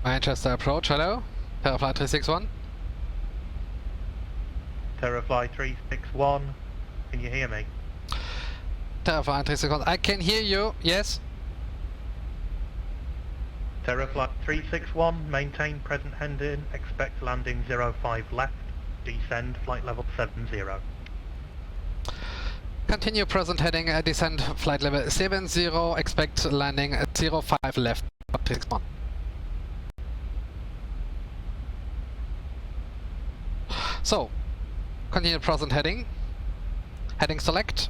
Speaker 1: Manchester approach, hello. Terra-Fly 361.
Speaker 8: Terra-Fly 361, can you hear me?
Speaker 1: Terra-Fly 361, I can hear you, yes.
Speaker 8: Terra-Fly 361, maintain present heading, expect landing 05 left, descend flight level 70.
Speaker 1: Continue present heading, descend flight level 70, expect landing 05 left, 361. So, continue present heading, heading select.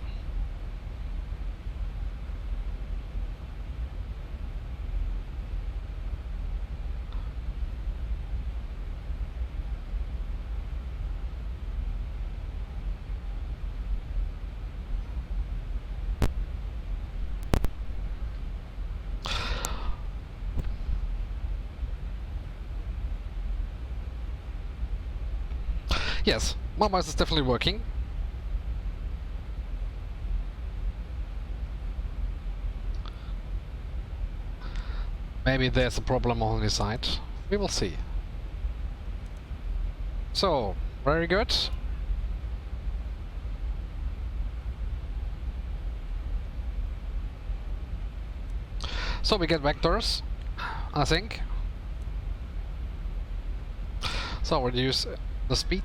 Speaker 1: Yes, my mouse is definitely working. Maybe there's a problem on his side. We will see. So, very good. So we get vectors, I think. So reduce the speed.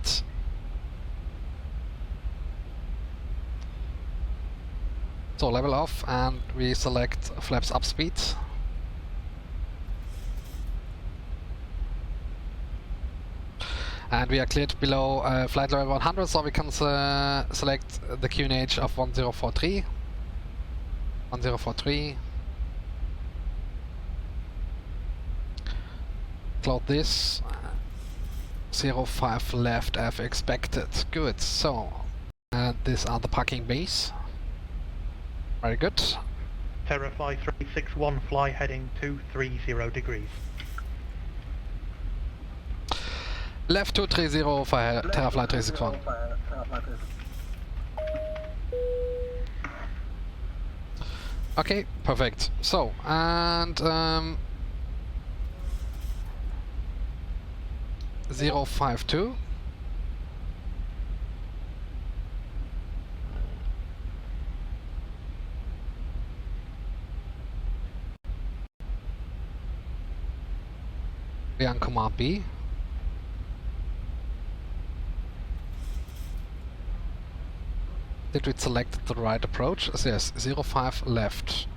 Speaker 1: So level off and we select flaps up speed. And we are cleared below flight level 100, so we can select the QNH of 1043. 1043. Cloud this. 05 left as expected. Good, so these are the parking bays. Very good.
Speaker 8: Terra-Fly 361, fly heading 230 degrees.
Speaker 1: Left 230 for Terra-Fly 361. Okay, perfect. So, and 052. We are on command B. Did we select the right approach? Yes, 05 left.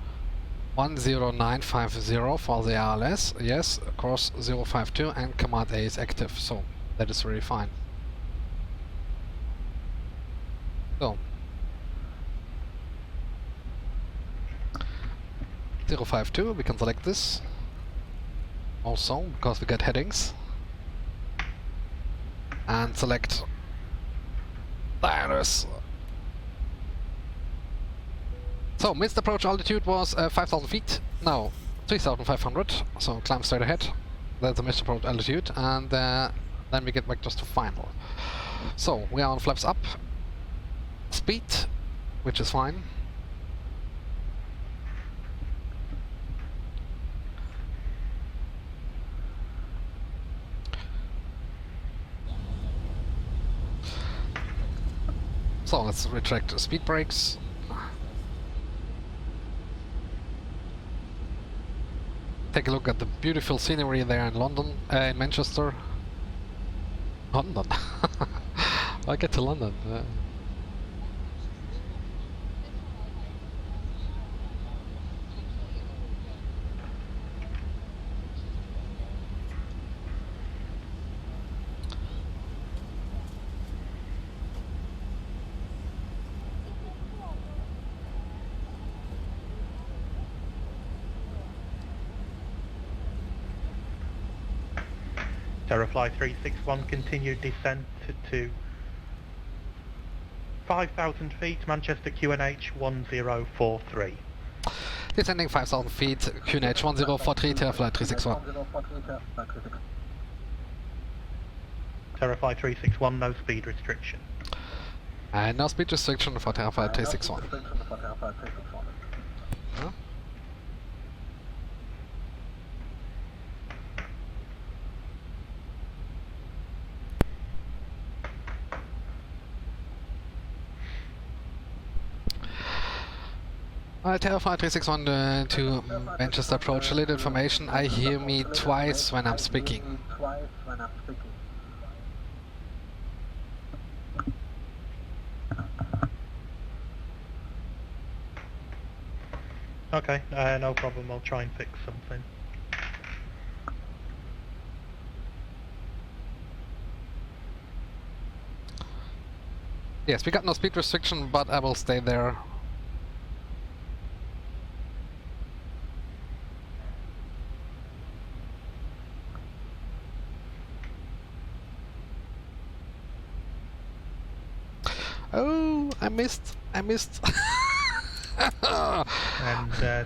Speaker 1: 10950 for the RLS, yes, course 052 and command A is active, so that is really fine. So 052, we can select this also because we get headings and select Diners. So, missed approach altitude was 5,000 feet, now 3,500, so climb straight ahead. That's the missed approach altitude, and then we get vectors to final. So, we are on flaps up, speed, which is fine. So, let's retract speed brakes. Take a look at the beautiful scenery there in London, in Manchester. London. I get to London.
Speaker 8: Terra-Fly 361, continued descent to 5,000 feet, Manchester QNH 1043.
Speaker 1: Descending 5,000 feet, QNH 1043, Terra-Fly 361.
Speaker 8: Terra-Fly 361, no speed restriction.
Speaker 1: And no speed restriction for Terra-Fly 361. Huh? Terra-Fly 361 to Manchester approach. A little information. I hear me twice when I'm speaking.
Speaker 8: Okay, no problem. I'll try and fix something.
Speaker 1: Yes, we got no speed restriction, but I will stay there. Oh, I missed.
Speaker 8: And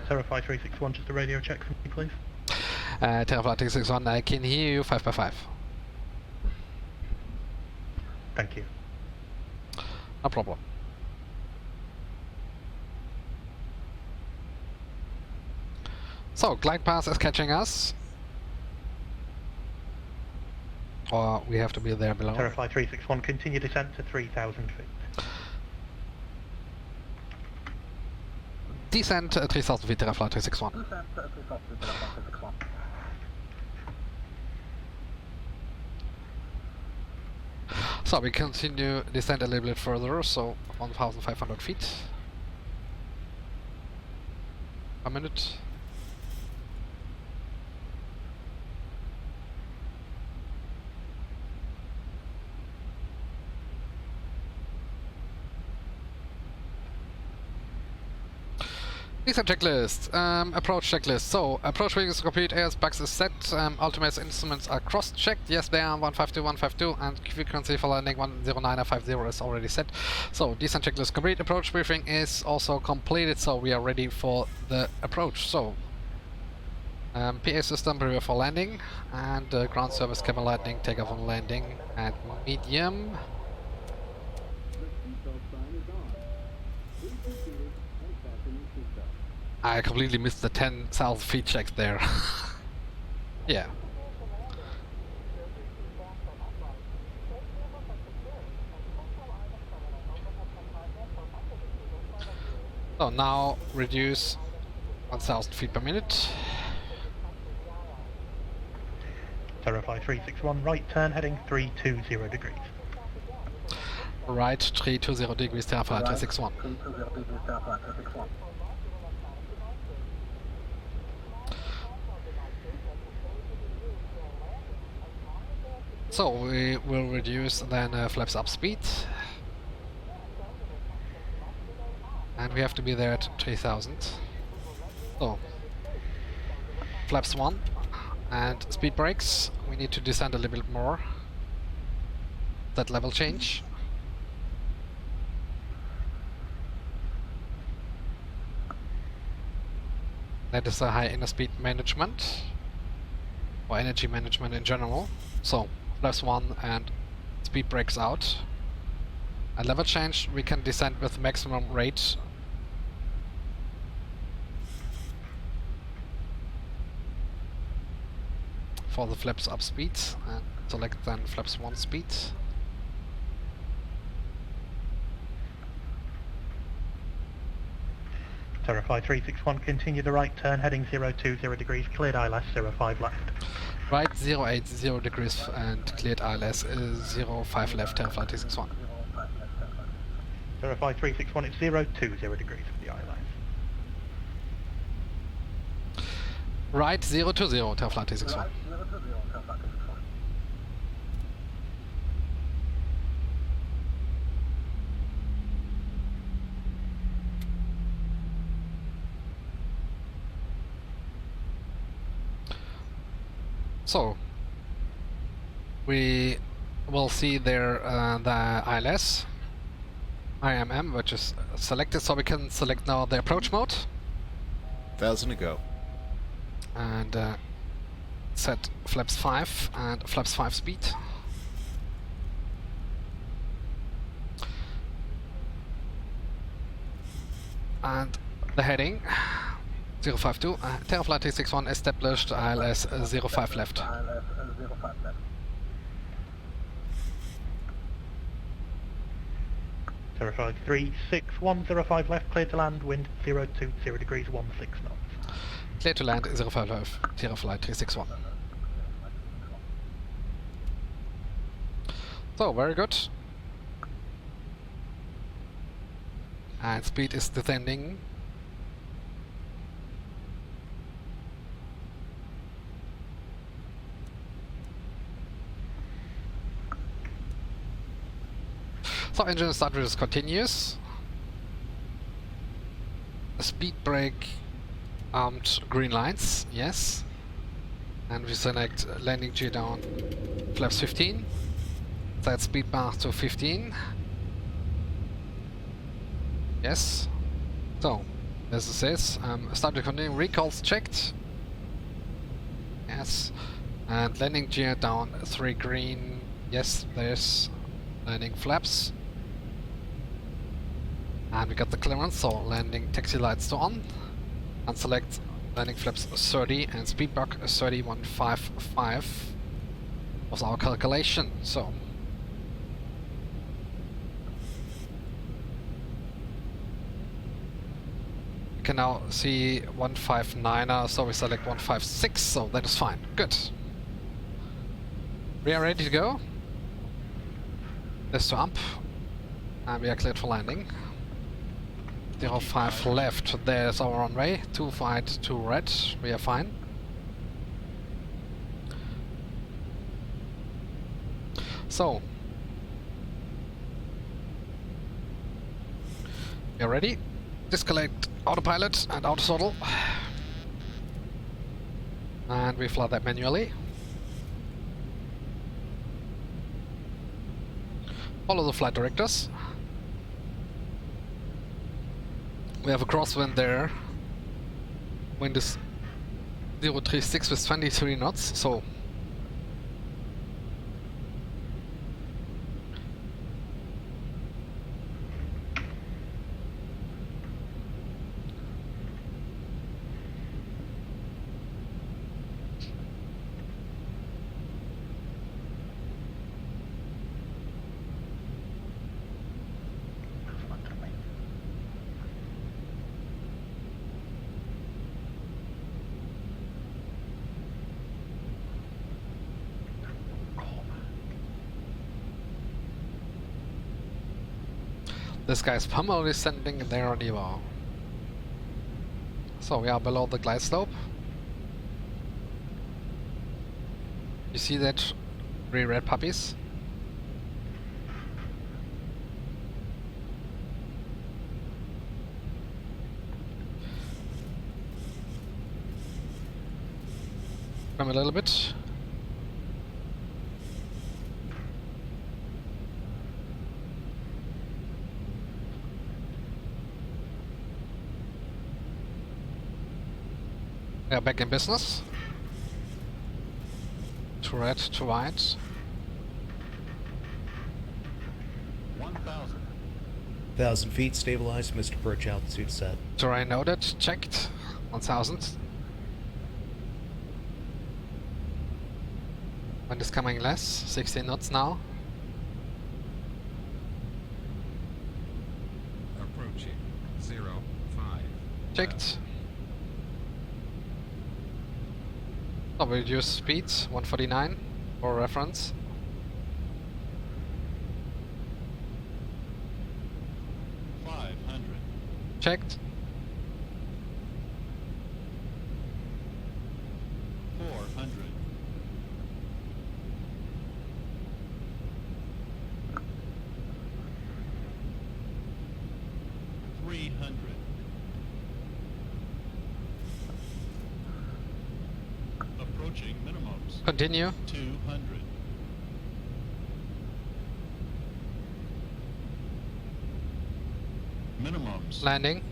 Speaker 8: Terrify 361, just a radio check for me, please.
Speaker 1: Terra-Fly 361, I can hear you 5x5.
Speaker 8: Thank you.
Speaker 1: No problem. So, glide path is catching us. Or we have to be there below.
Speaker 8: Terrify 361, continue descent to 3,000 feet.
Speaker 1: Descent 3,000 feet, Terra-Fly 361. So we continue descent a little bit further, so 1,500 feet a minute. Descent checklist, approach checklist. So, approach rig is complete, AS bugs is set, ultimate instruments are cross-checked. Yes, they are 152, 152, and frequency for landing 10950 is already set. So, descent checklist complete, approach briefing is also completed, so we are ready for the approach. So, PA system prepare for landing, and ground service cabin landing, takeoff and landing at medium. I completely missed the 10,000 feet check there. Yeah. So now reduce 1,000 feet per minute.
Speaker 8: Terrify 361, right turn heading 320 degrees.
Speaker 1: Right 320 degrees, Terrify 361. So we will reduce then flaps up speed, and we have to be there at 3,000. So flaps 1 and speed brakes. We need to descend a little bit more. That level change. That is a high inner speed management, or energy management in general. So flaps 1 and speed brakes out. At level change we can descend with maximum rate. For the flaps up speed, and select then flaps 1 speed.
Speaker 8: Terrify 361, continue the right turn heading 020 degrees, cleared ILS 05 left.
Speaker 1: Right 080 degrees and cleared ILS 05 left, Terrify 361.
Speaker 8: Terrify 361, it's 020 degrees for the ILS.
Speaker 1: Right 020, Terrify 361. So we will see there the ILS, IMM, which is selected, so we can select now the approach mode.
Speaker 13: 1,000 to go.
Speaker 1: And set flaps 5 and flaps 5 speed. And the heading 052, Terra-Fly 361 established, ILS 05 left.
Speaker 8: Terrifies 36105 left, clear to land, wind 020 degrees 16 knots.
Speaker 1: Clear to land 055, Terra-Fly 361. So, very good. And speed is descending. So engine start is continuous. Speed brake, armed green lights, yes. And we select landing gear down, flaps 15. Set speed bar to 15. Yes. So, as it says, start to continue, recalls checked. Yes. And landing gear down 3 green. Yes, there's landing flaps. And we got the clearance, so landing taxi lights to on. And select landing flaps 30 and speed buck 3155 was our calculation. So we can now see 159er, so we select 156, so that is fine. Good. We are ready to go. This to ump. And we are cleared for landing. 05 left, there's our runway. 25 to red, we are fine. So, we are ready. Disconnect autopilot and auto throttle. And we fly that manually. Follow the flight directors. We have a crosswind there. Wind is 036 with 23 knots, so this guy's pummel descending there on Ivao. So we are below the glide slope. You see that 3 red puppies? Come a little bit. We are back in business. To red, to white.
Speaker 7: 1,000 feet, stabilized, Mr. Perch, altitude set.
Speaker 1: Terrain noted, checked. 1,000. Wind is coming less, 16 knots now.
Speaker 17: Approaching 05.
Speaker 1: Checked. So we reduce speed, 149 for reference. Checked.
Speaker 17: 400. 300. Approaching minimums.
Speaker 1: Continue.
Speaker 17: 200. Minimums.
Speaker 1: Landing.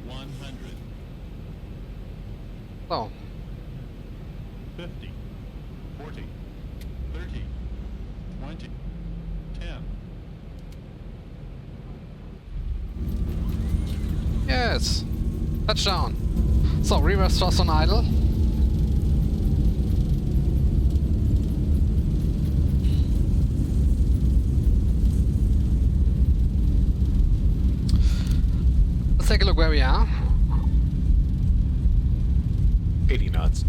Speaker 17: 100.
Speaker 1: Oh.
Speaker 17: 50. 40. 30. 20. 10.
Speaker 1: Yes. Touchdown. So reverse thrust on idle. take a look where we are.
Speaker 7: 80 knots.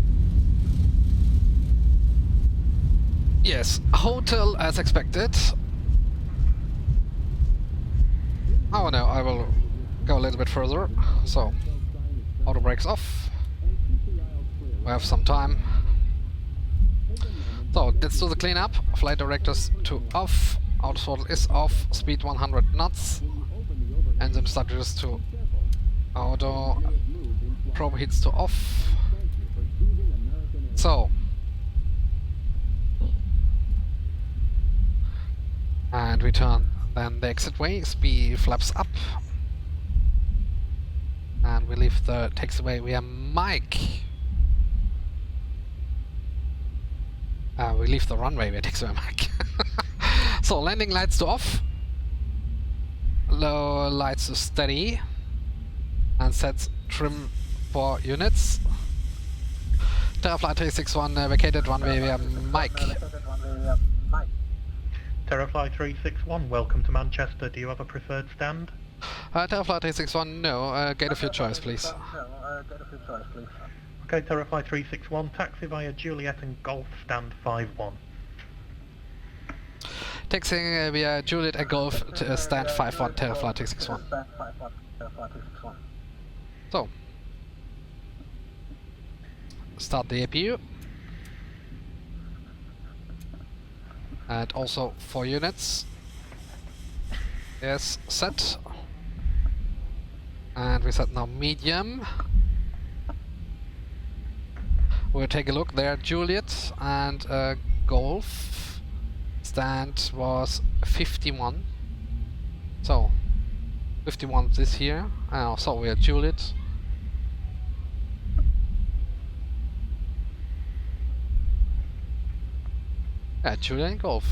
Speaker 1: Yes, hotel as expected. Oh no, I will go a little bit further. So, auto brakes off. We have some time. So, let's do the cleanup. Flight directors to off. Auto throttle is off. Speed 100 knots. Engine starters to auto. Probe heats to off. So. And we turn then the exit way. Speed flaps up. And we leave the taxiway via Mike. We leave the runway via taxiway Mike. So landing lights to off. Low lights to steady. And set trim for units. Terra-Fly 361 vacated runway via Mike.
Speaker 8: Terra-Fly 361, welcome to Manchester. Do you have a preferred stand?
Speaker 1: Terra-Fly 361, no. Gate of your choice, please.
Speaker 8: Okay, Terra-Fly 361, taxi via Juliet and Golf, stand 51.
Speaker 1: Taxiing via Juliet and Golf to stand 51, Terra-Fly 361. So. Start the APU. And also 4 units. Yes, set. And we set now medium. We'll take a look there. Juliet and Golf. Stand was 51. So 51 this here. So we are Juliet. Yeah, Juliet and Golf.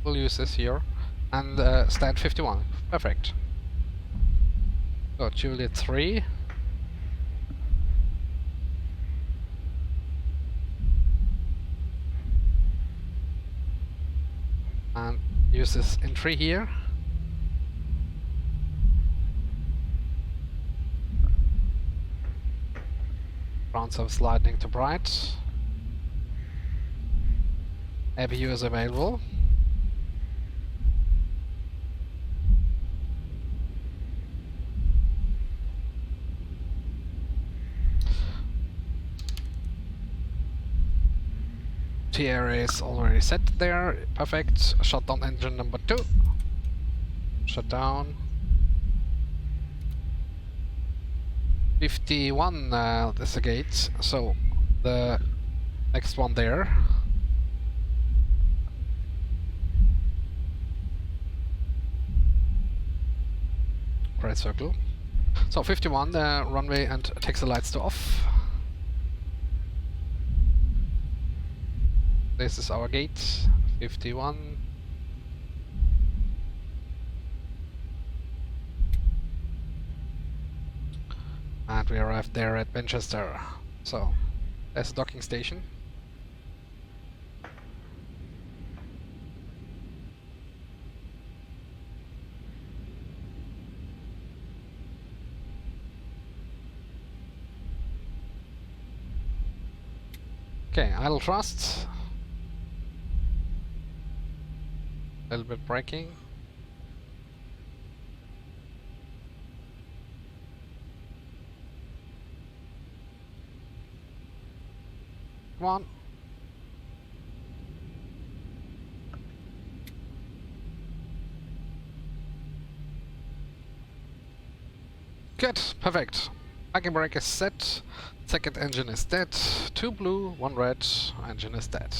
Speaker 1: We'll use this here. And stand 51. Perfect. So Juliet 3. And use this entry here. Ground service lightning to bright. APU is available. TR is already set there. Perfect. Shut down engine number 2. Shut down. 51 is the gate. So the next one there. Right circle. So 51, runway and taxi lights to off. This is our gate, 51. And we arrived there at Manchester. So, there's a docking station. Okay, idle thrust. A little bit braking. Come on. Good, perfect. Parking brake is set. Second engine is dead. 2 blue, 1 red. Engine is dead.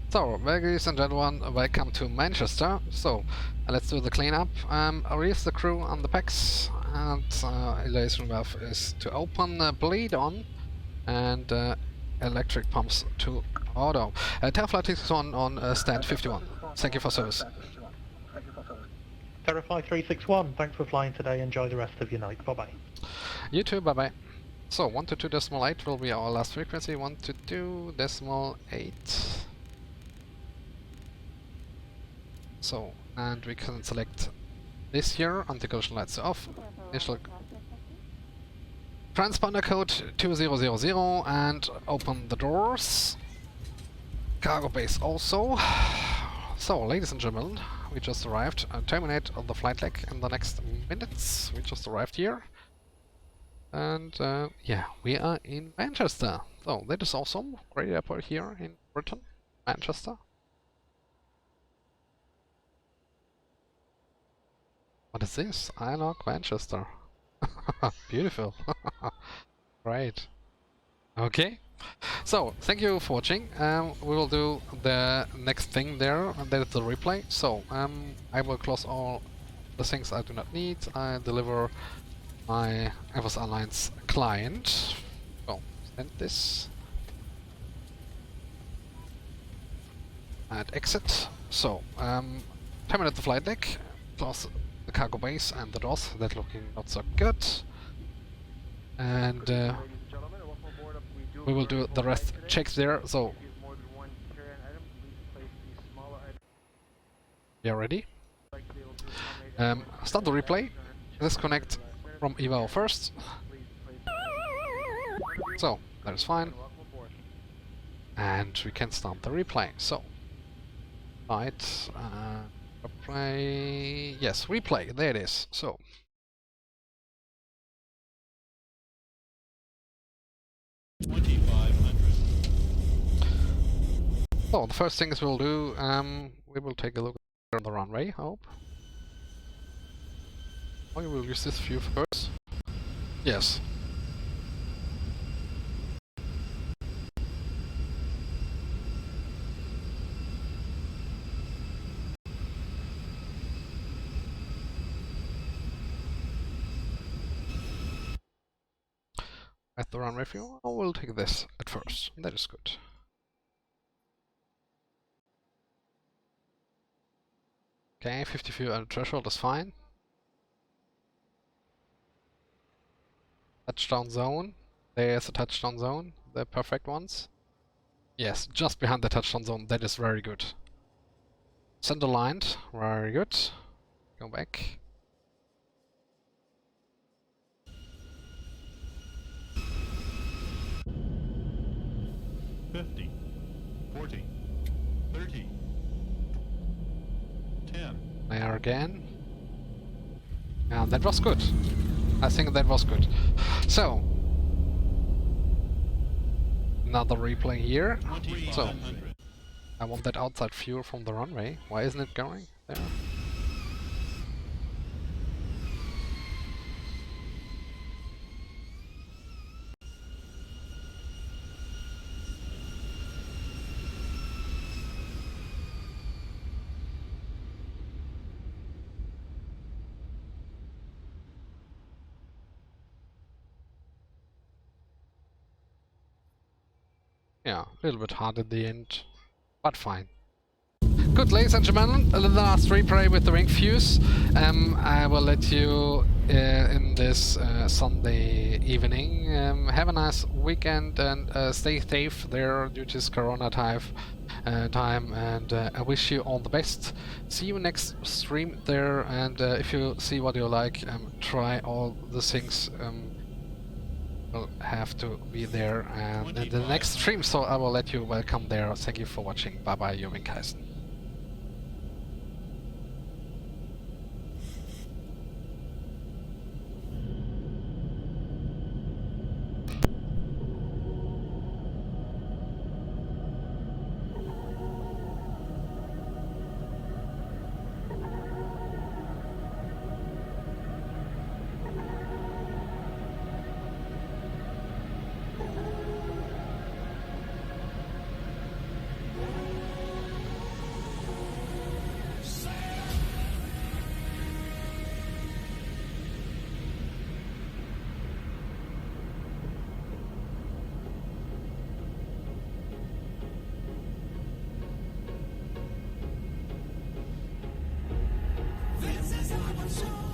Speaker 1: So, ladies and gentlemen, welcome to Manchester. So, let's do the cleanup. Release the crew on the packs, and elation valve is to open, bleed on, and electric pumps to auto. Terra-Fly 361 on stand 51. Thank you for service.
Speaker 8: Terra-Fly 361, thanks for flying today. Enjoy the rest of your night. Bye bye.
Speaker 1: You too, bye bye. So 122.8 will be our last frequency. 122.8. So, and we can select this here. Anti-collision lights are off. Initial transponder code 2000 and open the doors. Cargo base also. So, ladies and gentlemen, we just arrived. Terminate the flight leg in the next minutes. We just arrived here. And yeah, we are in Manchester. So, that is awesome. Great airport here in Britain, Manchester. What is this? I like Manchester. Beautiful. Great. Okay. So, thank you for watching. We will do the next thing there, and that is the replay. So, I will close all the things I do not need. I deliver my Evos Airlines client. So, send this. And exit. So, terminate the flight deck. Close the cargo base and the doors. That looking not so good. And we will do the rest checks there. So we are ready. Start the replay. Disconnect from Ivao first. So that is fine. And we can start the replay. So right, replay. Yes, replay. There it is. So. So the first things we'll do, we will take a look at the runway, I hope. Oh, we will use this view first. Yes. At the runway view, I will take this at first. That is good. Okay, 50 view at threshold is fine. Touchdown zone. There's a touchdown zone. The perfect ones. Yes, just behind the touchdown zone. That is very good. Center lined. Very good. Go back.
Speaker 17: $50, $40, $30, $10.
Speaker 1: There again. And that was good. I think that was good. So another replay here. So I want that outside view from the runway. Why isn't it going there? Yeah, a little bit hard at the end, but fine. Good, ladies and gentlemen, the last replay with the ring fuse. I will let you in this Sunday evening. Have a nice weekend and stay safe there due to this Corona time, and I wish you all the best. See you next stream there, and if you see what you like, try all the things. Will have to be there and in the next stream, so I will let you welcome there. Thank you for watching. Bye bye, Jürgen Kaisen.
Speaker 3: This is our show.